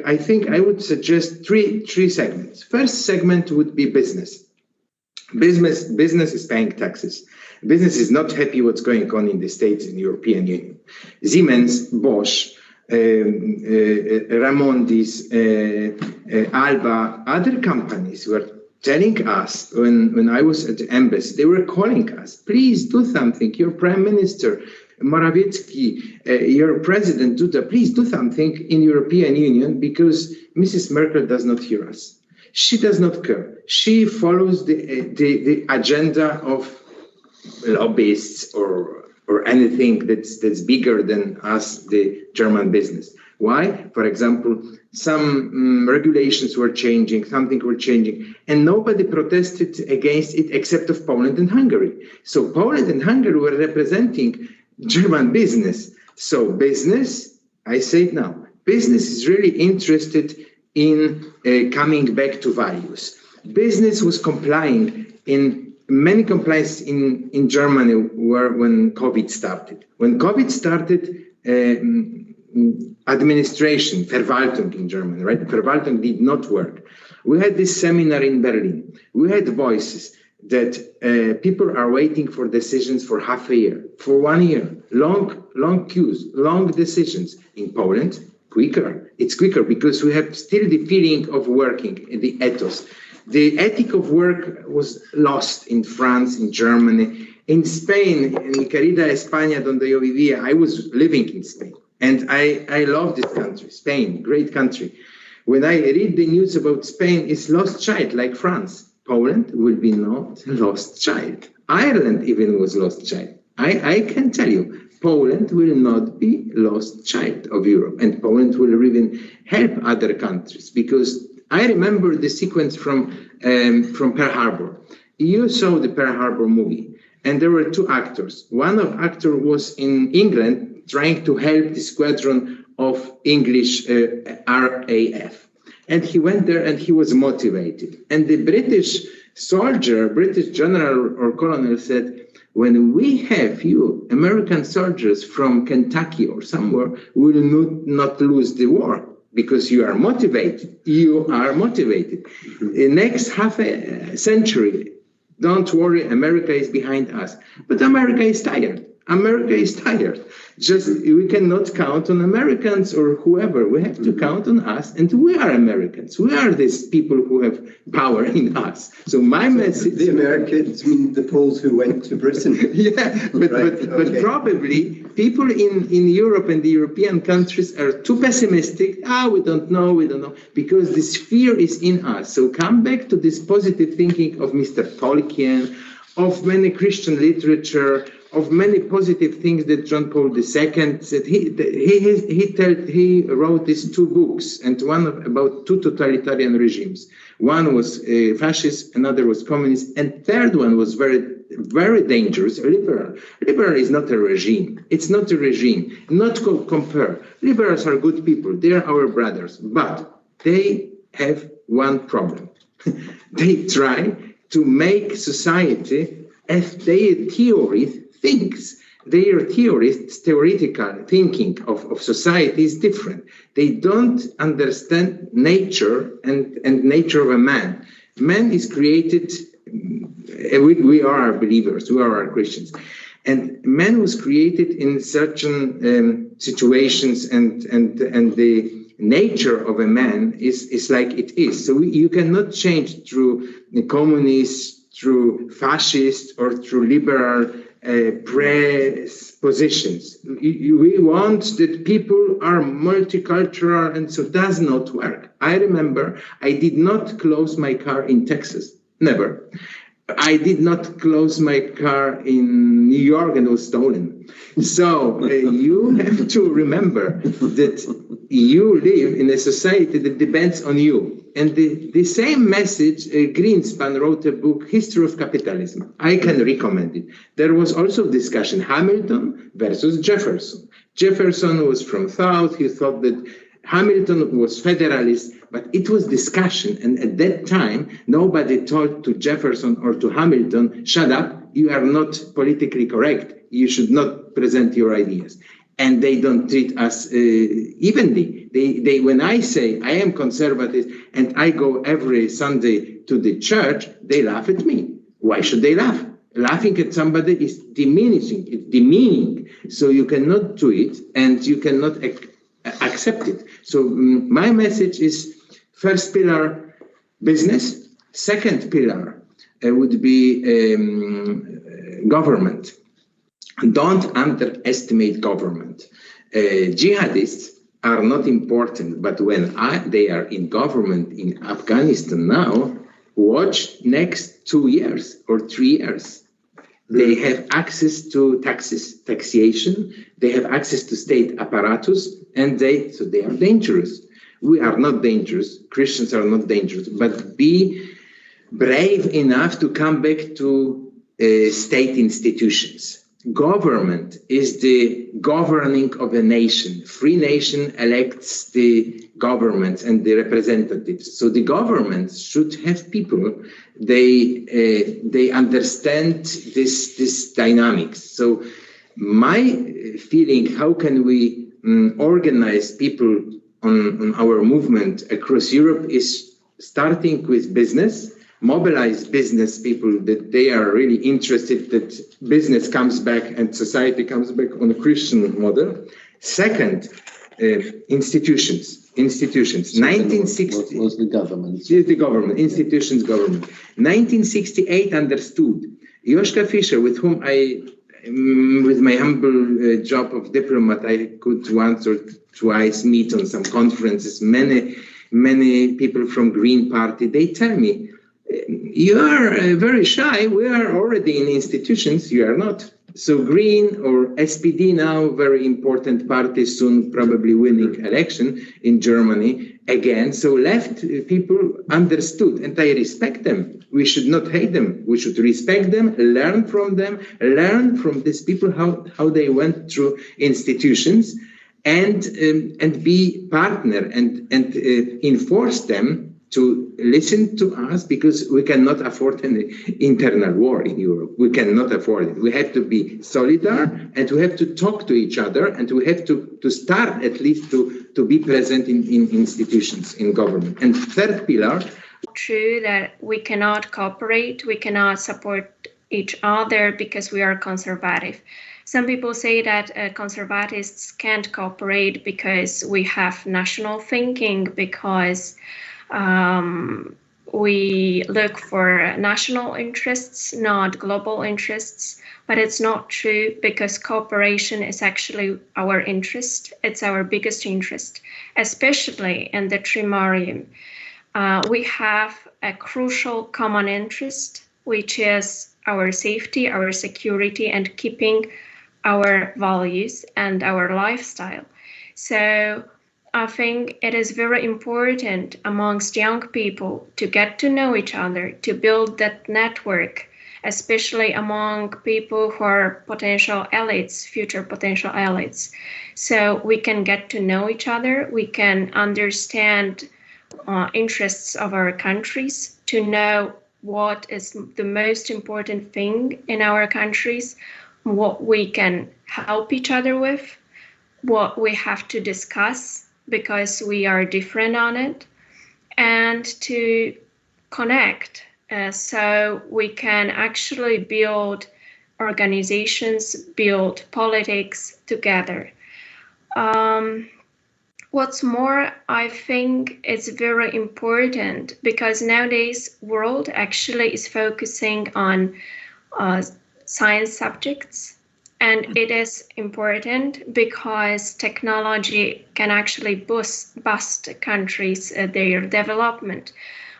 I think I would suggest three segments. First segment would be business. Business is paying taxes. Business is not happy what's going on in the States and European Union. Siemens, Bosch, Ramondis, Alba, other companies were telling us when I was at the embassy, they were calling us, please do something. Your Prime Minister, Morawiecki, your President Duda, please do something in European Union, because Mrs. Merkel does not hear us. She does not care. She follows the agenda of lobbyists or anything that's bigger than us, the German business. Why? For example, some regulations were changing, something were changing, and nobody protested against it except of Poland and Hungary. So Poland and Hungary were representing German business. So business, I say it now, business is really interested in coming back to values. Business was complying in many complaints in Germany were when COVID started. When COVID started, administration, Verwaltung in German, right? Verwaltung did not work. We had this seminar in Berlin. We had voices that people are waiting for decisions for half a year, for 1 year, long queues, long decisions. In Poland, quicker. It's quicker because we have still the feeling of working, the ethos. The ethic of work was lost in France, in Germany, in Spain, in mi querida España, donde yo vivía. I was living in Spain, and I love this country, Spain, great country. When I read the news about Spain, it's lost child, like France. Poland will be not lost child. Ireland even was lost child. I can tell you, Poland will not be lost child of Europe, and Poland will even help other countries, because I remember the sequence from Pearl Harbor. You saw the Pearl Harbor movie, and there were two actors. One of actor was in England trying to help the squadron of English RAF. And he went there and he was motivated. And the British soldier, British general or colonel said, when we have you, American soldiers from Kentucky or somewhere, we will not lose the war. Because you are motivated. You are motivated. The next half a century, don't worry, America is behind us. But America is tired. America is tired. Just we cannot count on Americans or whoever. We have to count on us, and we are Americans. We are these people who have power in us. So my message: the Americans mean the Poles who went to Britain. Yeah, but probably people in Europe and the European countries are too pessimistic. We don't know, because this fear is in us. So come back to this positive thinking of Mr. Tolkien, of many Christian literature, of many positive things that John Paul II said. He wrote these two books, and one about two totalitarian regimes. One was fascist, another was communist, and third one was very, very dangerous, liberal. Liberal is not a regime. It's not a regime. Not compare. Liberals are good people. They are our brothers, but they have one problem. They try to make society as their theory thinks. Their theoretical thinking of society is different. They don't understand nature and nature of a man. Man is created, we are believers, we are Christians. And man was created in certain situations, and the nature of a man is like it is. So you cannot change through the communist, through fascist, or through liberal presuppositions. We want that people are multicultural, and so it does not work. I remember I did not close my car in Texas, never. I did not close my car in New York and it was stolen. So you have to remember that you live in a society that depends on you. And the same message, Greenspan wrote a book, History of Capitalism. I can recommend it. There was also discussion, Hamilton versus Jefferson. Jefferson was from South. He thought that Hamilton was federalist, but it was discussion. And at that time, nobody told to Jefferson or to Hamilton, shut up, you are not politically correct. You should not present your ideas. And they don't treat us evenly. They, when I say I am conservative and I go every Sunday to the church, they laugh at me. Why should they laugh? Laughing at somebody is diminishing, it's demeaning. So you cannot do it and you cannot accept it. So my message is first pillar, business. Second pillar would be government. Don't underestimate government. Jihadists are not important, but when they are in government in Afghanistan now, watch next 2 years or 3 years. They have access to taxation, they have access to state apparatus, and so they are dangerous. We are not dangerous, Christians are not dangerous, but be brave enough to come back to state institutions. Government is the governing of a nation. Free nation elects the government and the representatives. So the government should have people. They understand this dynamics. So my feeling, how can we organize people on our movement across Europe, is starting with business. Mobilize business people that they are really interested that business comes back and society comes back on a Christian model. Second, institutions. 1960 was the government. The government, institutions, government. 1968 understood. Joschka Fischer, with whom with my humble job of diplomat, I could once or twice meet on some conferences. Many people from Green Party, they tell me, you are very shy. We are already in institutions. You are not. So Green or SPD now, very important party, soon probably winning election in Germany again. So left people understood, and I respect them. We should not hate them. We should respect them, learn from these people how they went through institutions, and be partner and enforce them to listen to us, because we cannot afford an internal war in Europe. We cannot afford it. We have to be solidar, and we have to talk to each other, and we have to start at least to be present in institutions, in government. And third pillar. True that we cannot cooperate, we cannot support each other because we are conservative. Some people say that conservatists can't cooperate because we have national thinking, because we look for national interests, not global interests. But it's not true, because cooperation is actually our interest. It's our biggest interest, especially in the Trimarium. We have a crucial common interest, which is our safety, our security, and keeping our values and our lifestyle. So I think it is very important amongst young people to get to know each other, to build that network, especially among people who are potential elites, future potential elites. So we can get to know each other, we can understand interests of our countries, to know what is the most important thing in our countries, what we can help each other with, what we have to discuss because we are different on it, and to connect so we can actually build organizations, build politics together. What's more, I think it's very important because nowadays world actually is focusing on science subjects. And it is important because technology can actually boost countries, their development.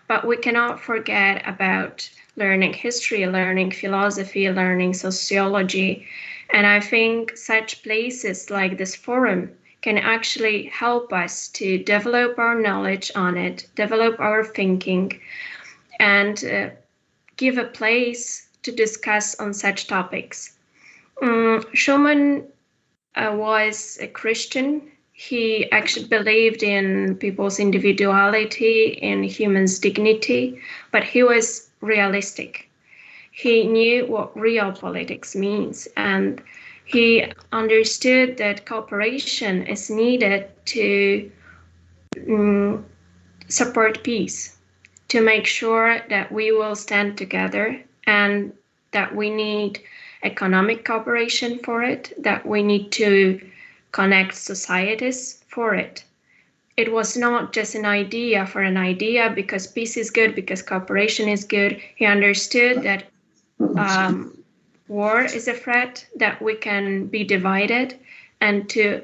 But we cannot forget about learning history, learning philosophy, learning sociology. And I think such places like this forum can actually help us to develop our knowledge on it, develop our thinking, and give a place to discuss on such topics. Schuman was a Christian. He actually believed in people's individuality, in humans' dignity, but he was realistic. He knew what real politics means, and he understood that cooperation is needed to support peace, to make sure that we will stand together, and that we need economic cooperation for it, that we need to connect societies for it. It was not just an idea for an idea because peace is good, because cooperation is good. He understood that war is a threat, that we can be divided, and to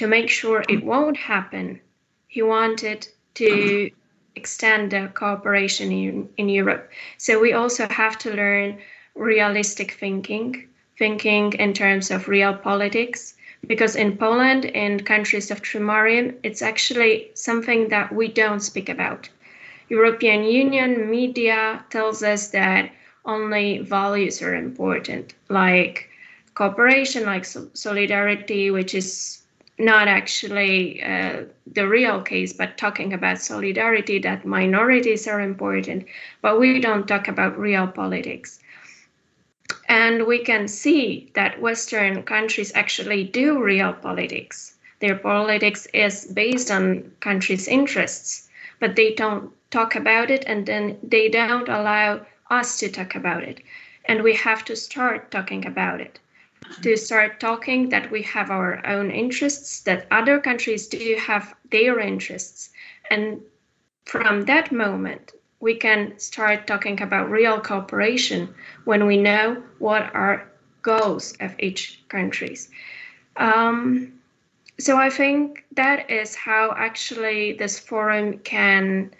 make sure it won't happen, he wanted to extend the cooperation in Europe. So we also have to learn realistic thinking in terms of real politics, because in Poland, in countries of Trimarium, it's actually something that we don't speak about. European Union media tells us that only values are important, like cooperation, like solidarity, which is not actually the real case, but talking about solidarity, that minorities are important, but we don't talk about real politics. And we can see that Western countries actually do real politics. Their politics is based on countries' interests, but they don't talk about it, and then they don't allow us to talk about it. And we have to start talking about it, to start talking that we have our own interests, that other countries do have their interests. And from that moment, we can start talking about real cooperation when we know what are goals of each country. So I think that is how actually this forum can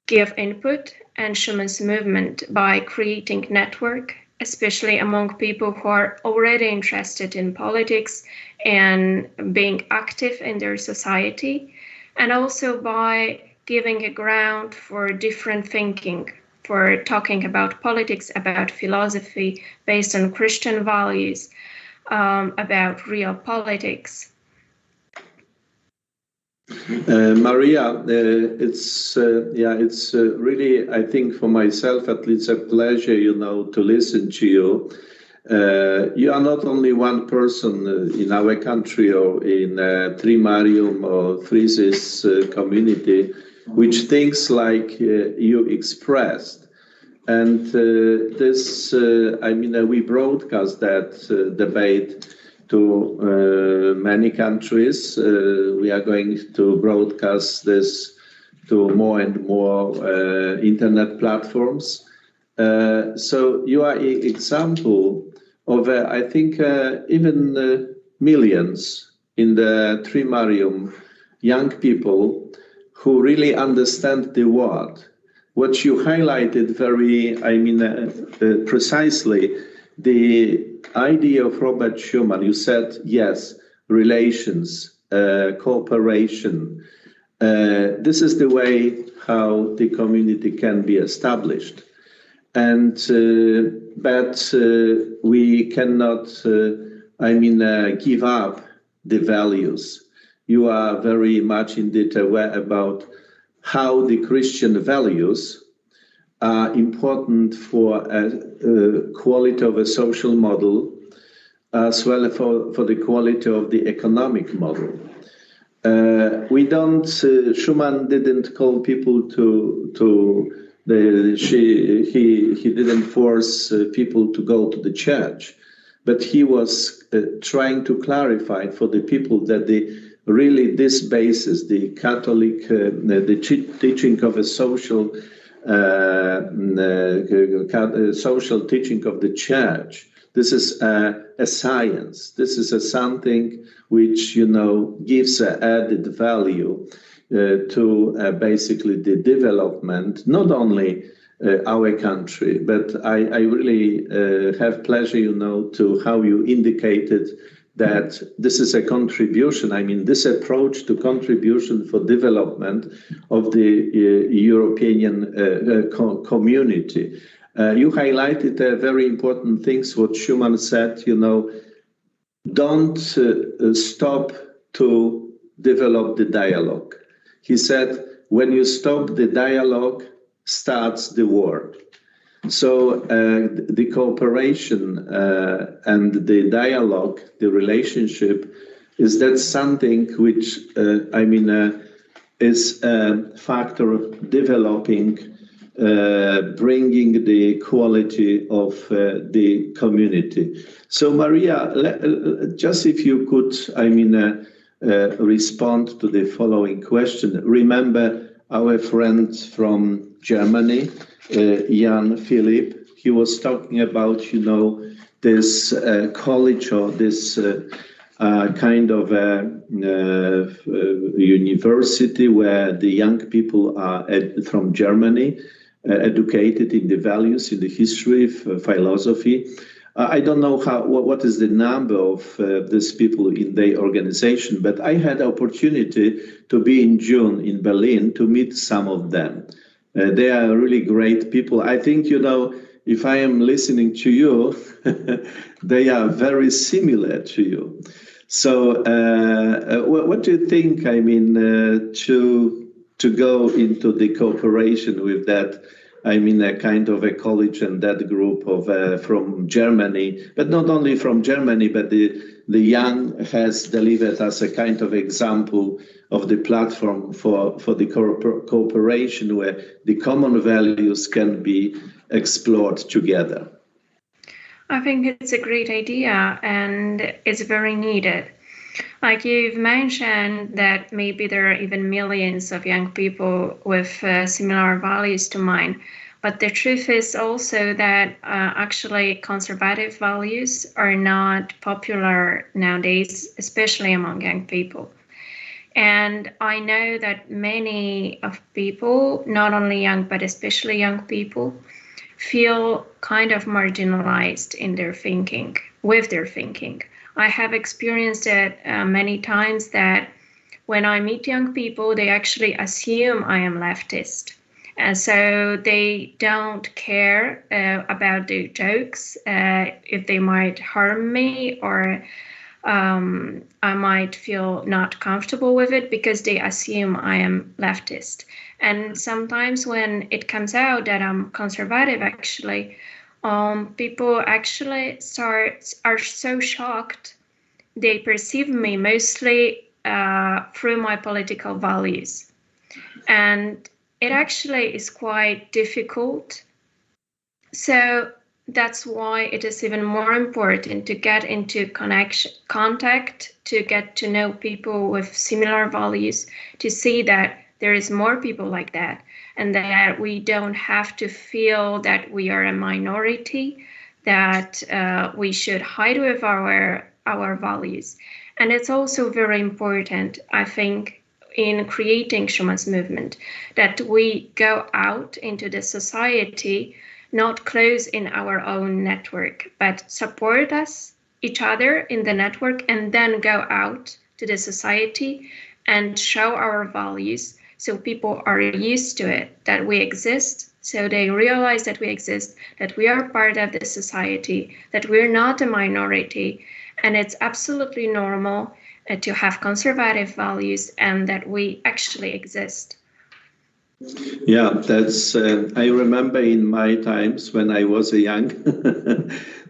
give input and Schuman's movement by creating network, especially among people who are already interested in politics and being active in their society, and also by giving a ground for different thinking, for talking about politics, about philosophy based on Christian values, about real politics. Maria, it's really, I think for myself at least, a pleasure, to listen to you. You are not only one person in our country or in Trimarium or Threesis community, which thinks like you expressed. And this, we broadcast that debate to many countries. We are going to broadcast this to more and more internet platforms. So you are an example of, I think, even millions in the Trimarium young people who really understand the word. what you highlighted very, precisely, the idea of Robert Schuman. You said, yes, relations, cooperation. This is the way how the community can be established. And but we cannot, give up the values. You are very much indeed aware about how the Christian values are important for quality of a social model, as well as for the quality of the economic model. We don't. Schuman didn't call people he didn't force people to go to the church, but he was trying to clarify for the people that this basis, the Catholic, the teaching of a social teaching of the church. This is a science. This is something which, gives added value to basically the development, not only our country, but I really have pleasure, to how you indicated that this is a contribution. This approach to contribution for development of the European community. You highlighted very important things, what Schuman said, don't stop to develop the dialogue. He said, when you stop the dialogue, starts the war. So the cooperation and the dialogue, the relationship, is that something which, is a factor of developing, bringing the quality of the community. So Maria, just if you could, respond to the following question. Remember our friend from Germany, Jan Philipp, he was talking about, this college or this kind of university where the young people are from Germany, educated in the values, in the history, philosophy. I don't know what is the number of these people in the organization, but I had opportunity to be in June in Berlin to meet some of them. They are really great people. I think, if I am listening to you, they are very similar to you. So what do you think, to go into the cooperation with that, a kind of a college and that group of from Germany, but not only from Germany, but the young has delivered as a kind of example of the platform for the cooperation where the common values can be explored together. I think it's a great idea and it's very needed. Like you've mentioned that maybe there are even millions of young people with similar values to mine. But the truth is also that actually conservative values are not popular nowadays, especially among young people. And I know that many of people, not only young, but especially young people, feel kind of marginalized in their thinking, with their thinking. I have experienced it many times that when I meet young people, they actually assume I am leftist. And so they don't care about the jokes, if they might harm me or I might feel not comfortable with it because they assume I am leftist. And sometimes when it comes out that I'm conservative, actually, people actually are so shocked. They perceive me mostly through my political values. And it actually is quite difficult. So that's why it is even more important to get into contact, to get to know people with similar values, to see that there is more people like that, and that we don't have to feel that we are a minority, that we should hide with our values. And it's also very important, I think, in creating Schuman's movement, that we go out into the society, not close in our own network, but support each other in the network, and then go out to the society and show our values, so people are used to it, that we exist, so they realize that we exist, that we are part of the society, that we're not a minority, and it's absolutely normal to have conservative values and that we actually exist. Yeah, that's, I remember in my times when I was young,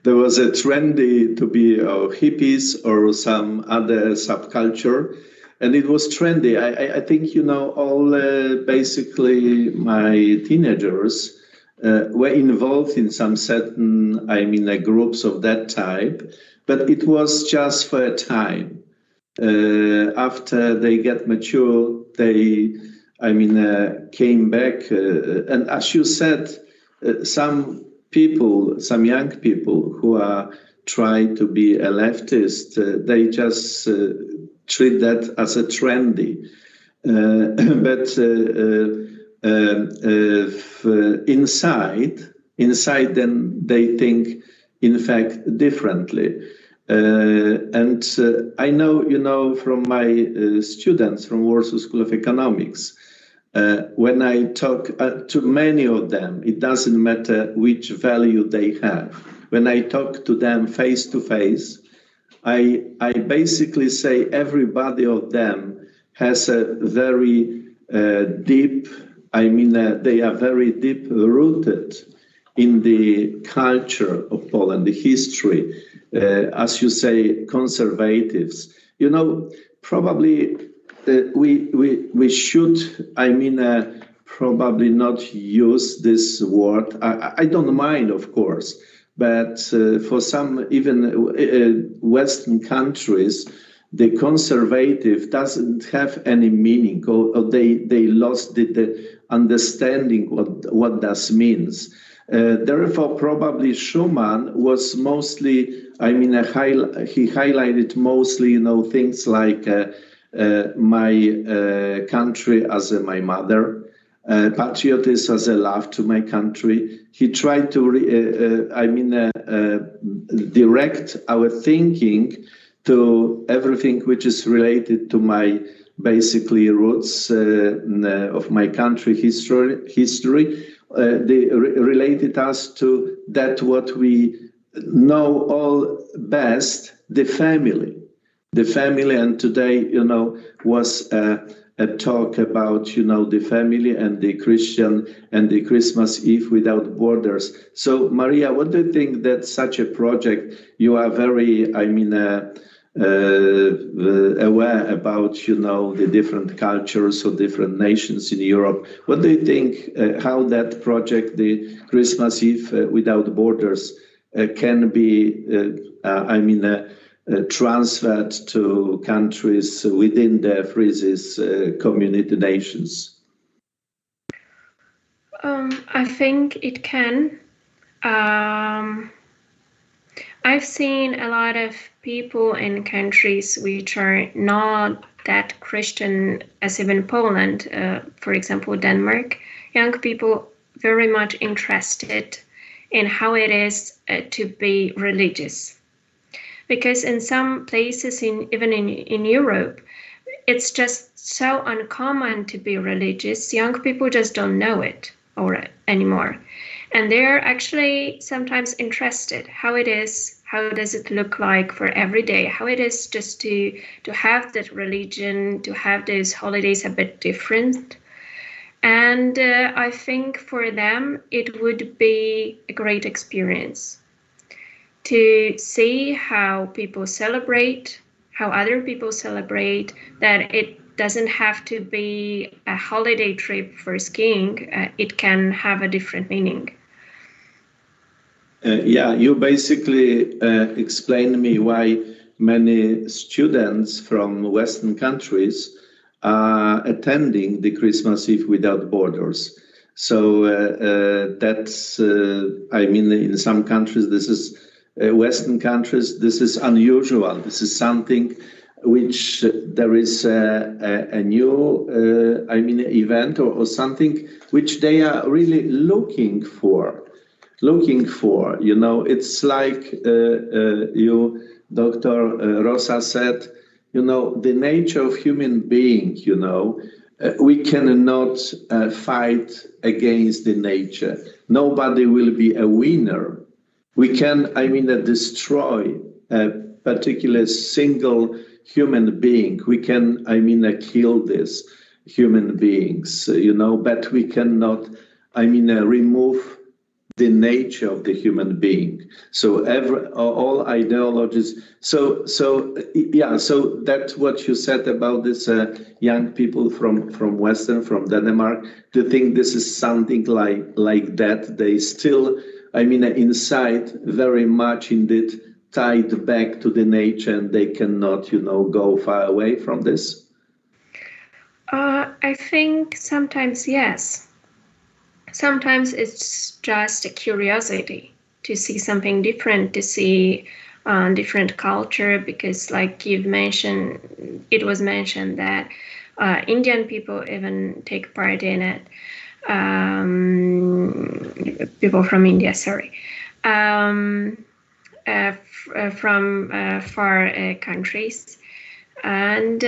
there was a trendy to be hippies or some other subculture. And it was trendy. I think, you know, all basically my teenagers were involved in some certain, groups of that type, but it was just for a time. After they get mature, they, came back. And as you said, some people, some young people who are trying to be a leftist, they just treat that as a trendy. But inside then they think, in fact, differently. And I know, you know, from my students from Warsaw School of Economics, when I talk to many of them, it doesn't matter which value they have. When I talk to them face to face, I basically say everybody of them has a very deep, they are very deep rooted in the culture of Poland, the history, as you say, conservatives. You know, probably we should, probably not use this word. I don't mind, of course. But for some, even Western countries, the conservative doesn't have any meaning, or they lost the understanding what that means. Therefore, probably Schuman was mostly, he highlighted mostly, you know, things like my country as my mother, patriotism as a love to my country. He tried to direct our thinking to everything which is related to my basically roots of my country history. They related us to that what we know all best, the family. The family, and today, you know, was a talk about, you know, the family and the Christian and the Christmas Eve without borders. So, Maria, what do you think that such a project, you are very, aware about, you know, the different cultures or different nations in Europe. What do you think, how that project, the Christmas Eve without borders, can be, transferred to countries within the Freezes community nations? I think it can. I've seen a lot of people in countries which are not that Christian as even Poland, for example, Denmark, young people very much interested in how it is to be religious. Because in some places, even in Europe, it's just so uncommon to be religious. Young people just don't know it anymore. And they're actually sometimes interested how it is, how does it look like for every day, how it is just to have that religion, to have those holidays a bit different. And I think for them, it would be a great experience to see how people celebrate, how other people celebrate, that it doesn't have to be a holiday trip for skiing. It can have a different meaning. Yeah, you basically explained me why many students from Western countries are attending the Christmas Eve without borders. So that's, in some countries, this is Western countries, this is unusual. This is something which there is a new, event or something which they are really looking for. It's like you, Dr. Rosa said, the nature of human being, we cannot fight against the nature. Nobody will be a winner. We can, destroy a particular single human being. We can, kill these human beings, but we cannot, remove the nature of the human being. So all ideologies. So that's what you said about this young people from from Denmark. To think this is something like that. They still, inside very much indeed tied back to the nature, and they cannot, go far away from this. I think sometimes yes. Sometimes it's just a curiosity to see something different, to see different culture, because like you've mentioned, it was mentioned that Indian people even take part in it. People from India, sorry. From far countries. And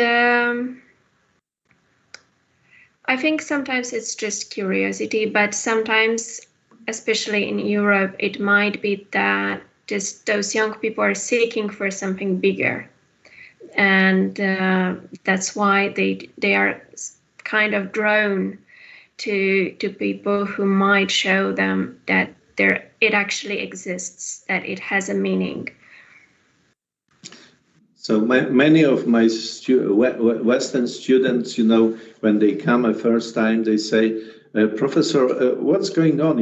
I think sometimes it's just curiosity, but sometimes, especially in Europe, it might be that just those young people are seeking for something bigger. And that's why they are kind of drawn to people who might show them that it actually exists, that it has a meaning. So many of my Western students, when they come a first time, they say, Professor, what's going on?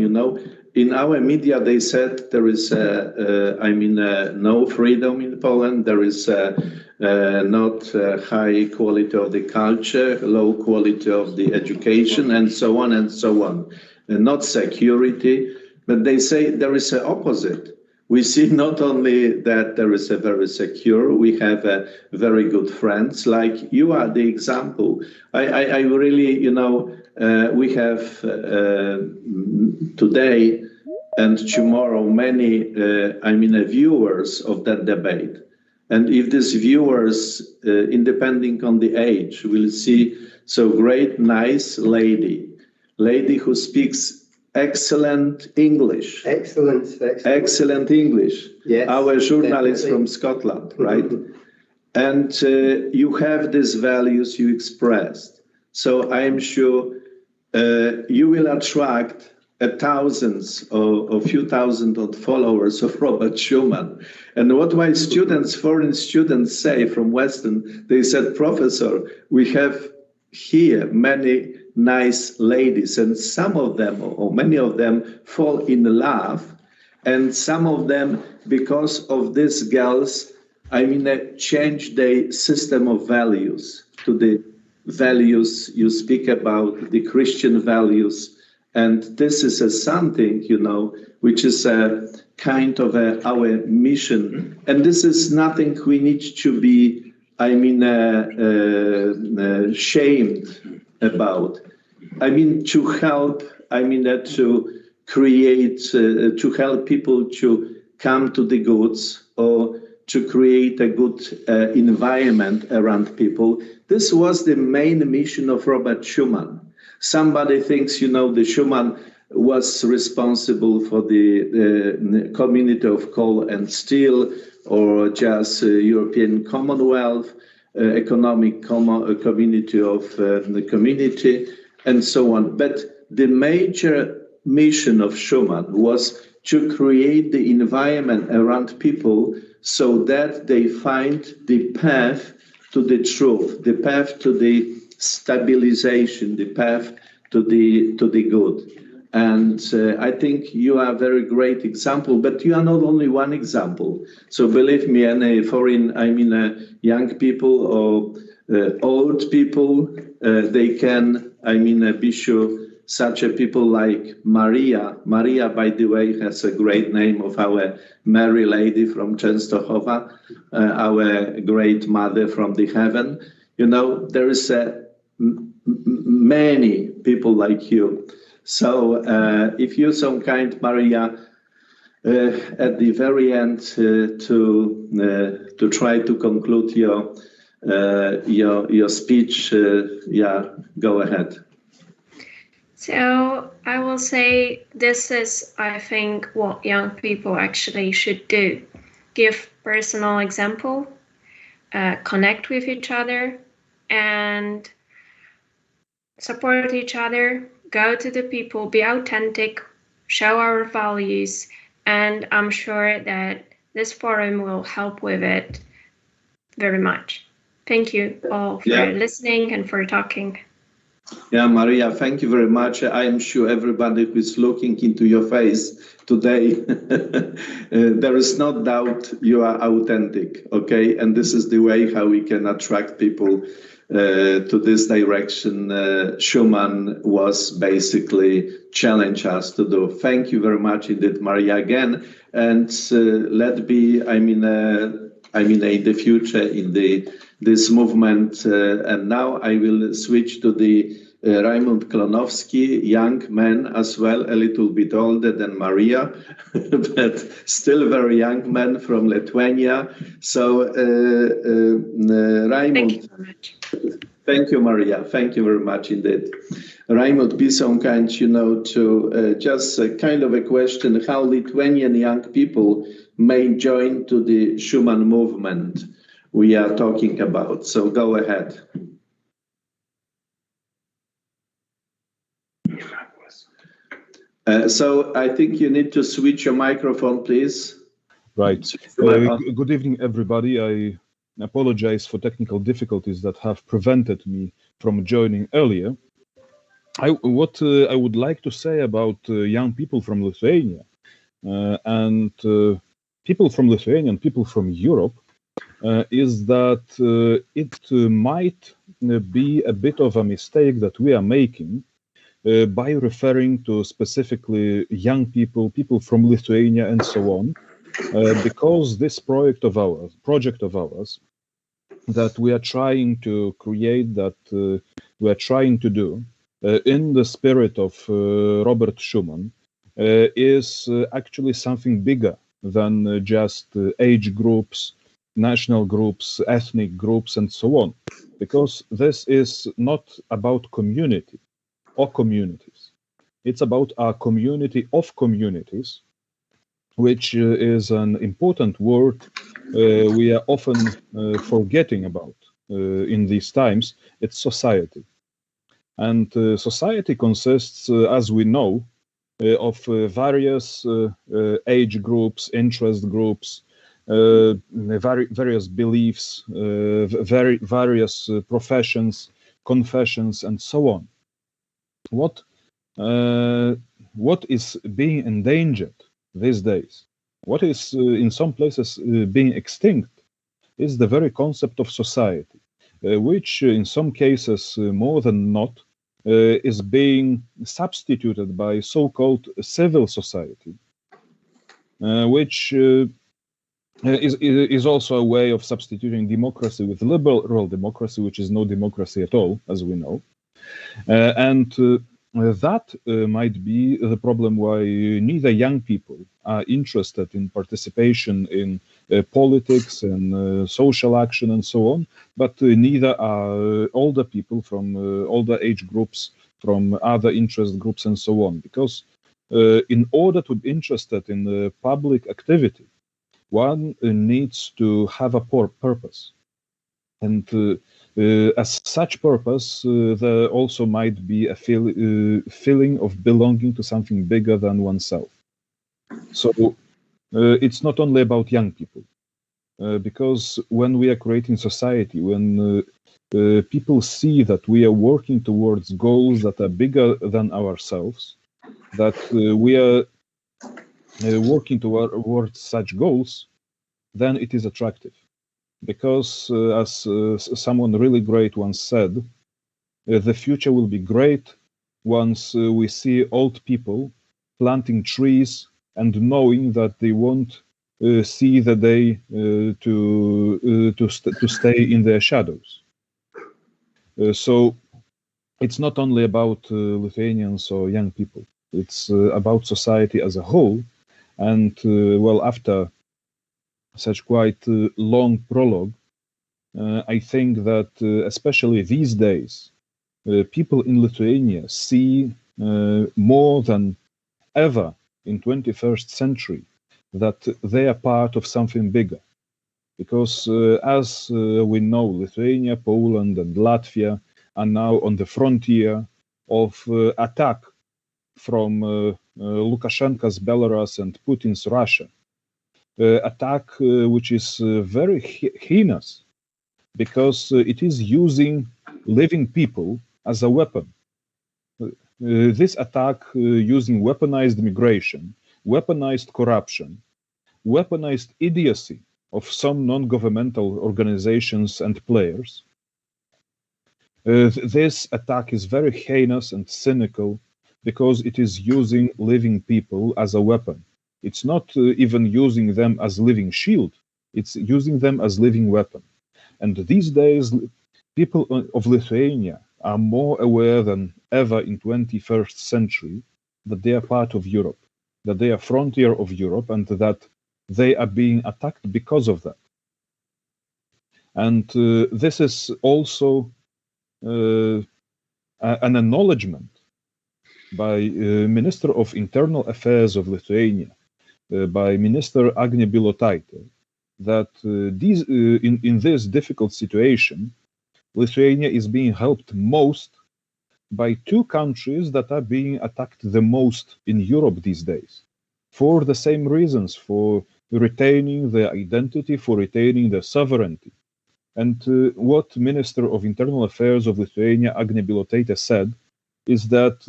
In our media, they said there is, no freedom in Poland. There is not high quality of the culture, low quality of the education, and so on and so on. And not security, but they say there is an opposite. We see not only that there is a very secure, we have very good friends, like you are the example. I really, we have today and tomorrow many, viewers of that debate. And if these viewers, depending on the age, will see so great, nice lady who speaks excellent English. Excellent English. Yes, our journalist definitely. From Scotland, right? And you have these values you expressed. So I am sure you will attract thousands or a few thousand of followers of Robert Schuman. And what my students, foreign students say from Western, they said, Professor, we have here many nice ladies, and some of them or many of them fall in love, and some of them, because of these girls, change their system of values to the values you speak about, the Christian values. And this is something, which is a kind of our mission. And this is nothing we need to be, shamed about. To help, to create, to help people to come to the goods, or to create a good environment around people. This was the main mission of Robert Schuman. Somebody thinks, the Schuman was responsible for the community of coal and steel, or just European Commonwealth, economic community of the community, and so on. But the major mission of Schuman was to create the environment around people so that they find the path to the truth, the path to the stabilization, the path to the good. And I think you are a very great example, but you are not only one example. So believe me, any foreign, young people or old people, they can, be sure, such a people like Maria. Maria, by the way, has a great name of our Mary Lady from Częstochowa, our great mother from the heaven. You know, there is many people like you. So if you some kind, Maria, at the very end to try to conclude your speech, yeah, go ahead. So I will say this is, I think, what young people actually should do. Give personal example, connect with each other, and support each other, go to the people, be authentic, show our values, and I'm sure that this forum will help with it very much. Thank you all for listening and for talking. Yeah, Maria, thank you very much. I am sure everybody who is looking into your face today, there is no doubt you are authentic, okay? And this is the way how we can attract people to this direction. Schuman was basically challenge us to do. Thank you very much indeed, Maria, again. And let be, in the future in this movement. And now I will switch to the Raimund Klonowski, young man as well, a little bit older than Maria, but still very young man from Lithuania. So Raimund. Thank you very much. Thank you, Maria. Thank you very much indeed. Raimund, be so kind, to just kind of a question, how Lithuanian young people may join to the Schuman movement we are talking about. So go ahead. So I think you need to switch your microphone, please. Right. Good evening, everybody. I apologize for technical difficulties that have prevented me from joining earlier. What I would like to say about young people from Lithuania and people from Lithuania and people from Europe is that it might be a bit of a mistake that we are making by referring to specifically young people, people from Lithuania and so on, because this project of ours that we are trying to create, that we are trying to do in the spirit of Robert Schuman is actually something bigger than just age groups, national groups, ethnic groups, and so on, because this is not about community or communities. It's about our community of communities, which is an important word we are often forgetting about in these times. It's society. And society consists, as we know, of various age groups, interest groups, various beliefs, various professions, confessions, and so on. What is being endangered these days, what is in some places being extinct, is the very concept of society, which in some cases more than not is being substituted by so-called civil society, which is also a way of substituting democracy with liberal democracy, which is no democracy at all, as we know. And that might be the problem why neither young people are interested in participation in politics and social action and so on, but neither are older people from older age groups, from other interest groups and so on. Because in order to be interested in public activity, one needs to have a purpose. And as such purpose, there also might be a feeling of belonging to something bigger than oneself. So it's not only about young people, because when we are creating society, when people see that we are working towards goals that are bigger than ourselves, that we are working towards such goals, then it is attractive. Because as someone really great once said, the future will be great once we see old people planting trees and knowing that they won't see the day to stay in their shadows. So it's not only about Lithuanians or young people. It's about society as a whole. And well, after such quite long prologue, I think that especially these days, people in Lithuania see more than ever in 21st century that they are part of something bigger. Because as we know, Lithuania, Poland and Latvia are now on the frontier of attack from Lukashenko's Belarus and Putin's Russia. Attack which is very heinous because it is using living people as a weapon. This attack using weaponized migration, weaponized corruption, weaponized idiocy of some non-governmental organizations and players. This attack is very heinous and cynical because it is using living people as a weapon. It's not even using them as living shield, it's using them as living weapon. And these days, people of Lithuania are more aware than ever in 21st century that they are part of Europe, that they are frontier of Europe, and that they are being attacked because of that. And this is also an acknowledgement by Minister of Internal Affairs of Lithuania, by Minister Agnė Bilotaitė, that in this difficult situation, Lithuania is being helped most by two countries that are being attacked the most in Europe these days, for the same reasons, for retaining their identity, for retaining their sovereignty. And what Minister of Internal Affairs of Lithuania, Agnė Bilotaitė, said is that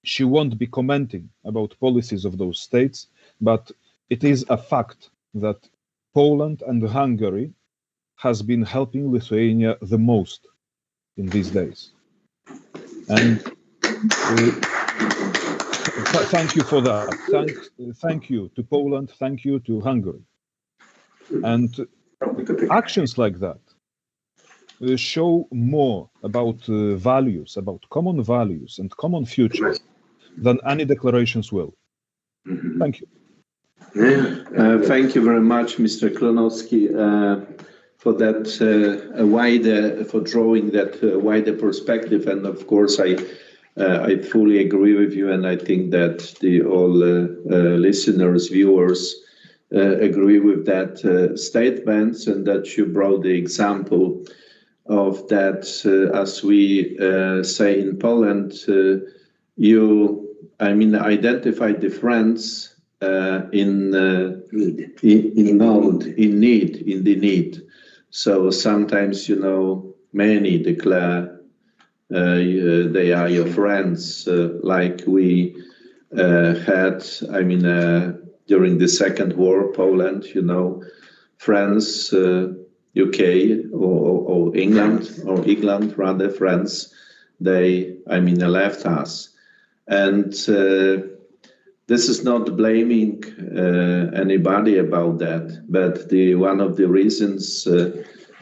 she won't be commenting about policies of those states, but it is a fact that Poland and Hungary has been helping Lithuania the most in these days. And thank you for that. Thank you to Poland, thank you to Hungary. And actions like that show more about values, about common values and common future than any declarations will. Thank you. Thank you very much, Mr. Klonowski, for that for drawing that wider perspective. And of course, I fully agree with you, and I think that all listeners, viewers, agree with that statements, and that you brought the example of that, as we say in Poland, you, identify the friends in need. So sometimes, many declare they are your friends, like we had, during the Second War, Poland, France, UK or England rather, France, they left us. And this is not blaming anybody about that, but one of the reasons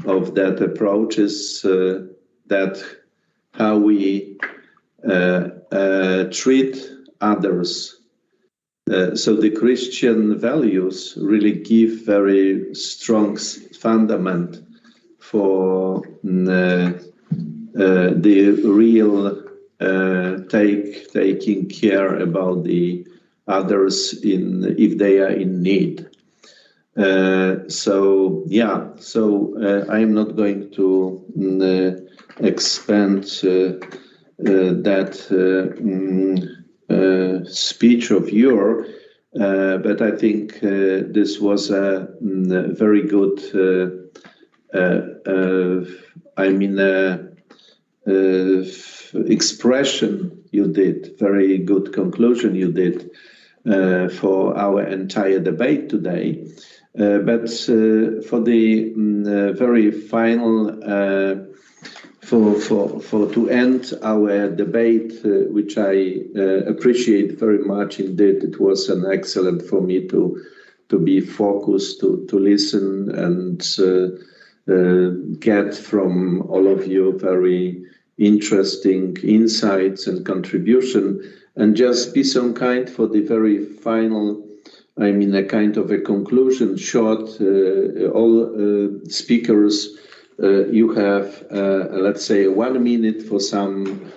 of that approach is that how we treat others. So the Christian values really give very strong fundament for the real taking care about the others if they are in need. I'm not going to expand that speech of yours, but I think this was a very good expression you did, very good conclusion you did for our entire debate today. But for the very final to end our debate, which I appreciate very much indeed. It was an excellent for me to be focused, to listen and get from all of you very interesting insights and contribution, and just be some kind for the very final, I mean, a kind of a conclusion, short, all speakers, you have, let's say, 1 minute for some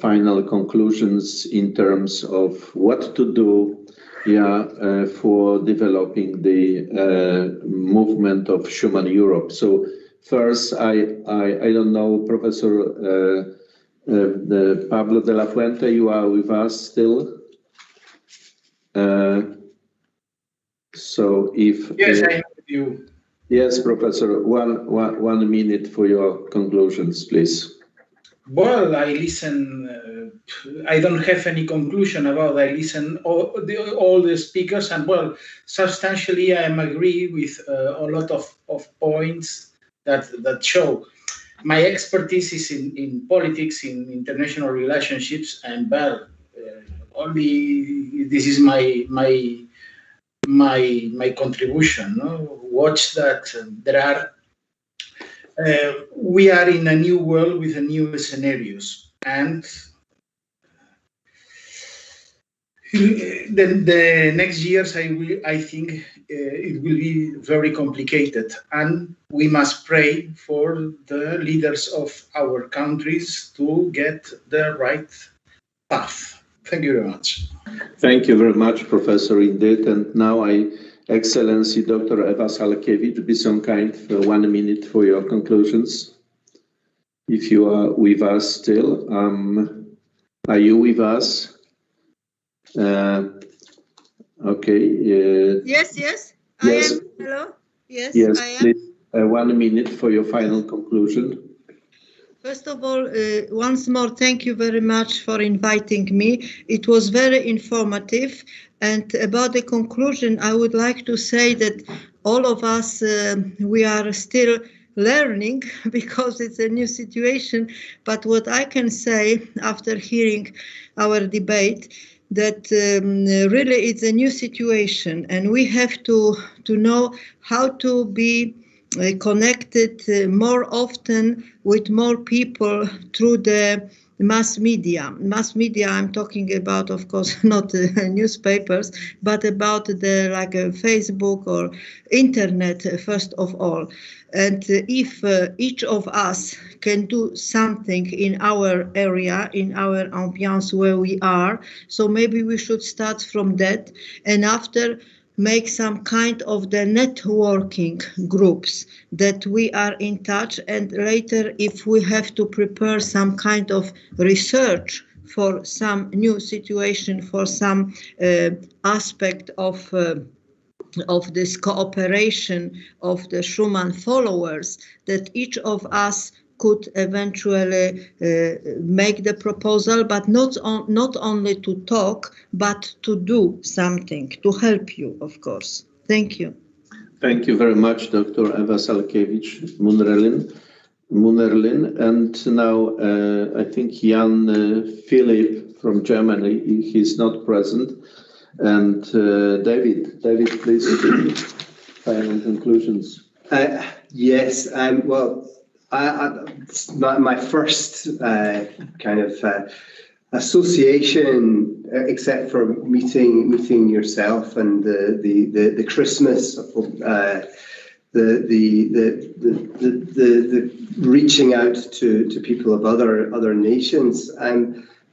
final conclusions in terms of what to do, for developing the movement of Schuman Europe. So first, I don't know, Professor Pablo de la Fuente, you are with us still? So if yes, I am with you. Yes, Professor, one minute for your conclusions, please. Well, I listen. I don't have any conclusion about. I listen all the speakers, and well, substantially, I am agree with a lot of points that show. My expertise is in politics, in international relationships, and well, only this is my contribution. No? Watch that there are. We are in a new world with a new scenarios, and the next years, I think it will be very complicated, and we must pray for the leaders of our countries to get the right path. Thank you very much. Thank you very much, Professor, indeed. And now Excellency Dr. Eva Salkiewicz, be some kind for 1 minute for your conclusions. If you are with us still, are you with us? Okay. Yes. Yes. I am. Hello. Yes. Yes. I am. Please, 1 minute for your final conclusion. First of all, once more, thank you very much for inviting me. It was very informative. And about the conclusion, I would like to say that all of us, we are still learning because it's a new situation. But what I can say after hearing our debate, that really it's a new situation, and we have to know how to be connected more often with more people through the mass media. Mass media, I'm talking about, of course, not newspapers, but about the Facebook or internet, first of all. And if each of us can do something in our area, in our ambiance where we are, so maybe we should start from that, and after make some kind of the networking groups that we are in touch, and later if we have to prepare some kind of research for some new situation, for some aspect of this cooperation of the Schuman followers, that each of us could eventually make the proposal, but not only to talk, but to do something, to help you, of course. Thank you. Thank you very much, Dr. Eva Salkiewicz Munerlin. And now I think Jan Philip from Germany, he's not present. And David, please, final conclusions. Yes, well, my first kind of association, except for meeting yourself and the Christmas, the reaching out to people of other nations.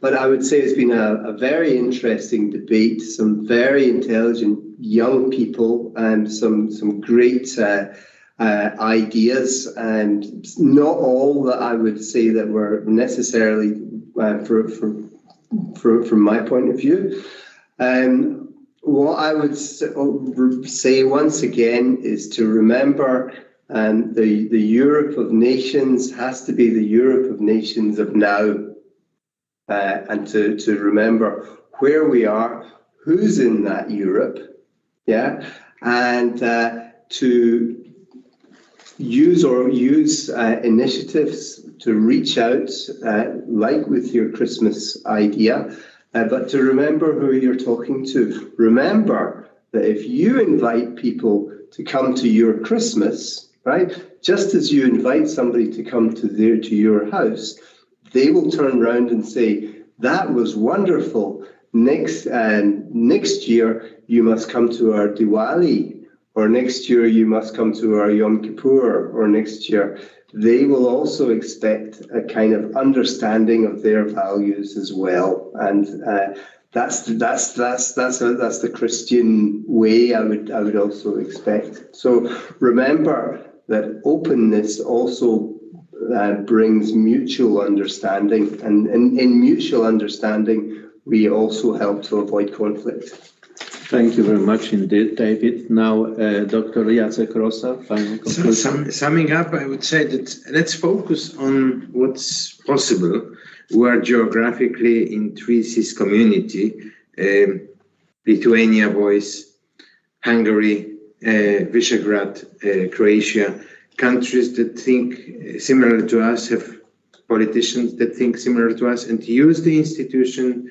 But I would say it's been a very interesting debate, some very intelligent young people, and some great ideas, and not all that I would say that were necessarily from my point of view. What I would say once again is to remember the Europe of nations has to be the Europe of nations of now, and to remember where we are, who's in that Europe, and to use initiatives to reach out, like with your Christmas idea, but to remember who you're talking to. Remember that if you invite people to come to your Christmas, right, just as you invite somebody to come to your house, they will turn around and say, that was wonderful. Next year, you must come to our Diwali, or next year you must come to our Yom Kippur, or next year. They will also expect a kind of understanding of their values as well, and that's the Christian way. I would also expect. So remember that openness also brings mutual understanding, and in mutual understanding, we also help to avoid conflict. Thank you very much indeed, David. Now, Dr. Jacek Rosa, final conclusion. Summing up, I would say that let's focus on what's possible. We are geographically in three CIS community, Lithuania, voice, Hungary, Visegrad, Croatia, countries that think similar to us, have politicians that think similar to us, and use the institution,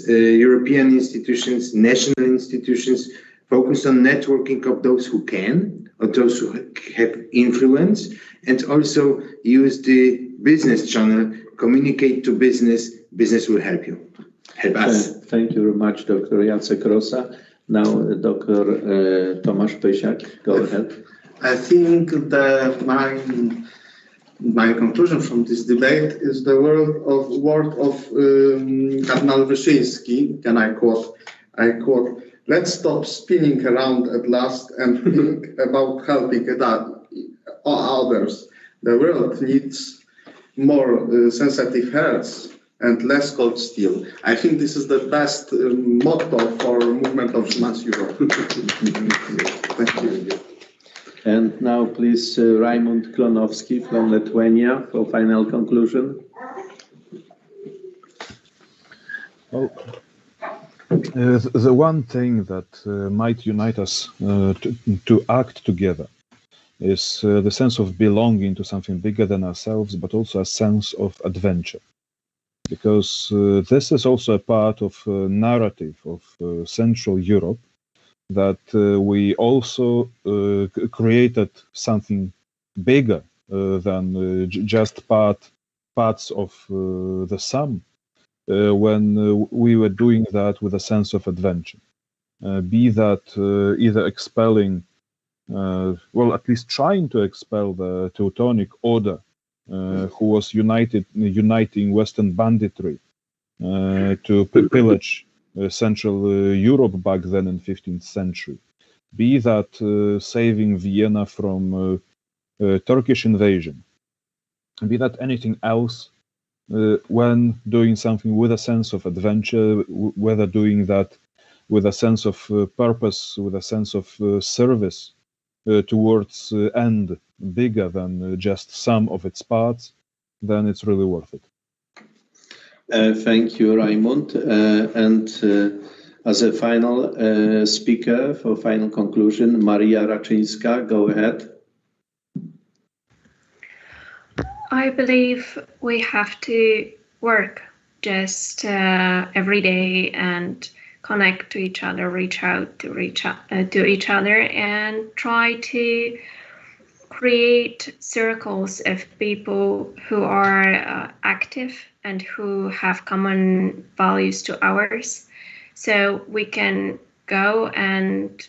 European institutions, national institutions, focus on networking of those who can, or those who have influence, and also use the business channel, communicate to business, business will help you, help us. Thank you very much, Dr. Jacek Rosa. Now, Dr. Tomasz Pysiak, go ahead. I think that my conclusion from this debate is the word of Cardinal Wyszyński, and I quote, let's stop spinning around at last and think about helping others. The world needs more sensitive hearts and less cold steel. I think this is the best motto for movement of Schuman Europe. Thank you. And now, please, Raimund Klonowski from Lithuania for final conclusion. Well, the one thing that might unite us to act together is the sense of belonging to something bigger than ourselves, but also a sense of adventure. Because this is also a part of a narrative of Central Europe, that we also created something bigger than just parts of the sum when we were doing that with a sense of adventure. Be that either expelling, well, at least trying to expel the Teutonic Order, who was uniting Western banditry to pillage Central Europe back then in 15th century. Be that saving Vienna from Turkish invasion. Be that anything else, when doing something with a sense of adventure, whether doing that with a sense of purpose, with a sense of service towards end bigger than just some of its parts, then it's really worth it. Thank you, Raimund. And as a final speaker for final conclusion, Maria Raczyńska, go ahead. I believe we have to work just every day and connect to each other, reach out to each other, and try to create circles of people who are active and who have common values to ours, so we can go and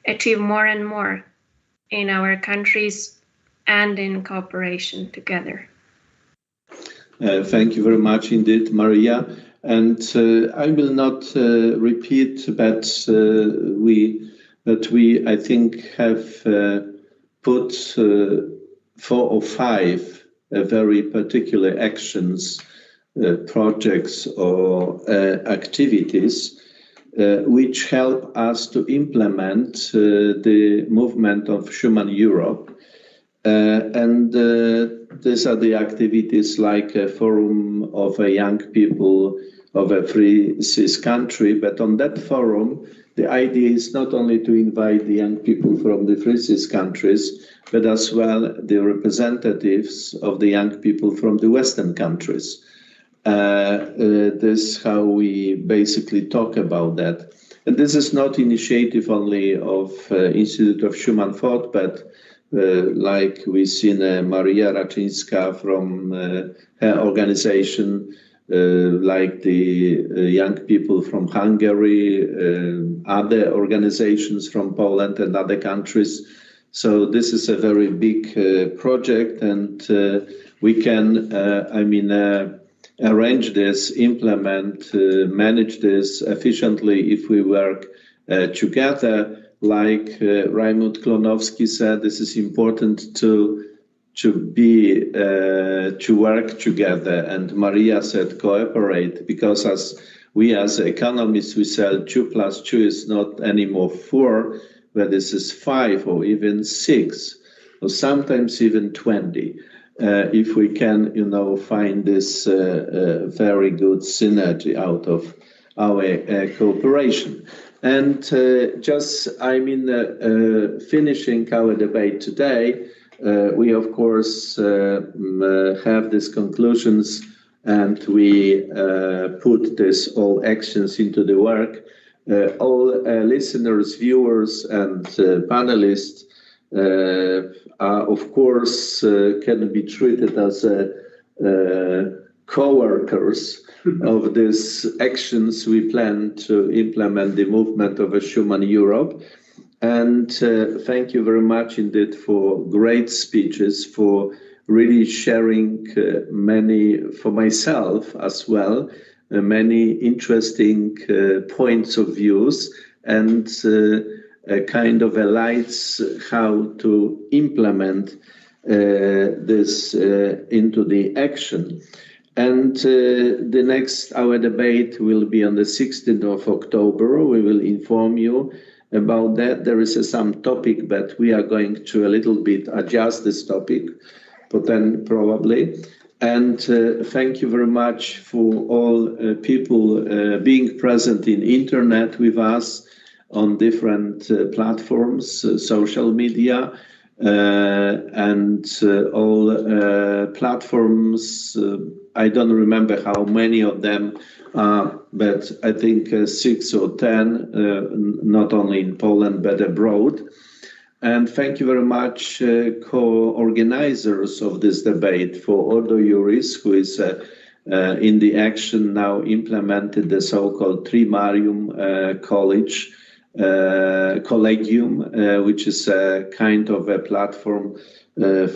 achieve more and more in our countries and in cooperation together. Thank you very much indeed, Maria. And I will not repeat, but we I think have put 4 or 5 very particular actions, projects or activities which help us to implement the movement of Schuman Europe. And these are the activities like a forum of young people of a free CIS country. But on that forum, the idea is not only to invite the young people from the freest countries, but as well the representatives of the young people from the Western countries. This is how we basically talk about that. And this is not initiative only of Institute of Schuman Thought, but like we've seen Maria Raczyńska from her organization, like the young people from Hungary, other organizations from Poland and other countries. So this is a very big project, and we can, arrange this, implement, manage this efficiently if we work together. Like Raimund Klonowski said, this is important to work together, and Maria said cooperate, because as economists we say 2 + 2 is not anymore 4, but this is 5 or even 6, or sometimes even 20. If we can, find this very good synergy out of our cooperation. And finishing our debate today, we of course have these conclusions, and we put this all actions into the work. All listeners, viewers, and panelists are, of course, can be treated as co-workers of these actions we plan to implement the movement of a Schuman Europe. And thank you very much indeed for great speeches, for really sharing many, for myself as well, many interesting points of views, and kind of lights how to implement this into the action. And the next, our debate will be on the 16th of October. We will inform you about that. There is some topic, but we are going to a little bit adjust this topic, but then probably. And thank you very much for all people being present in internet with us on different platforms, social media, and all platforms. I don't remember how many of them are, but I think 6 or 10, not only in Poland, but abroad. And thank you very much, co-organizers of this debate, for Ordo Iuris, who is in the action now implemented the so-called Trimarium College, Collegium, which is a kind of a platform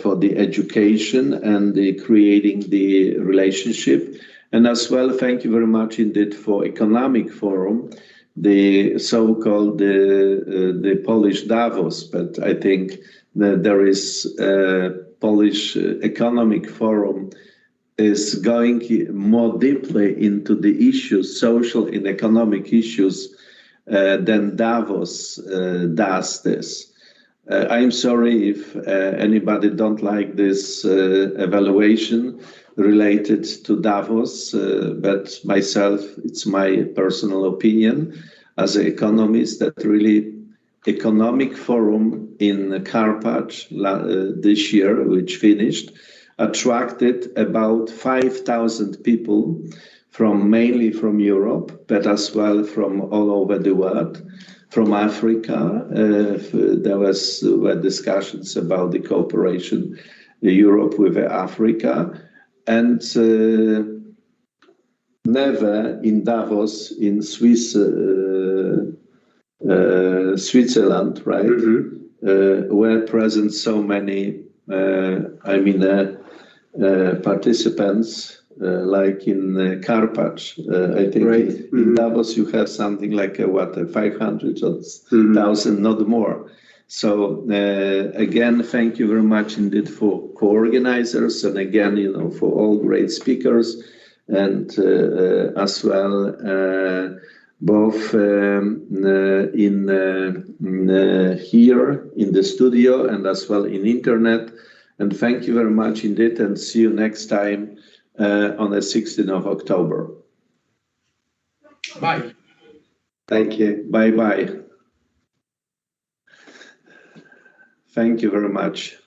for the education and the creating the relationship. And as well, thank you very much indeed for Economic Forum, the so-called the Polish Davos, but I think that there is Polish Economic Forum is going more deeply into the issues, social and economic issues, than Davos does this. I'm sorry if anybody don't like this evaluation related to Davos, but myself, it's my personal opinion as an economist that really Economic Forum in Karpacz this year, which finished, attracted about 5,000 people mainly from Europe, but as well from all over the world. From Africa, there were discussions about the cooperation Europe with Africa, and never in Davos in Switzerland, right? Mm-hmm. Were present so many, participants. Like in Karpacz, I think right. In Davos you have something like 500 or 1,000, not more. So again, thank you very much indeed for co-organizers, and again, for all great speakers, and as well both in here in the studio and as well in internet. And thank you very much indeed, and see you next time. On the 16th of October. Bye. Thank you. Bye-bye. Thank you very much.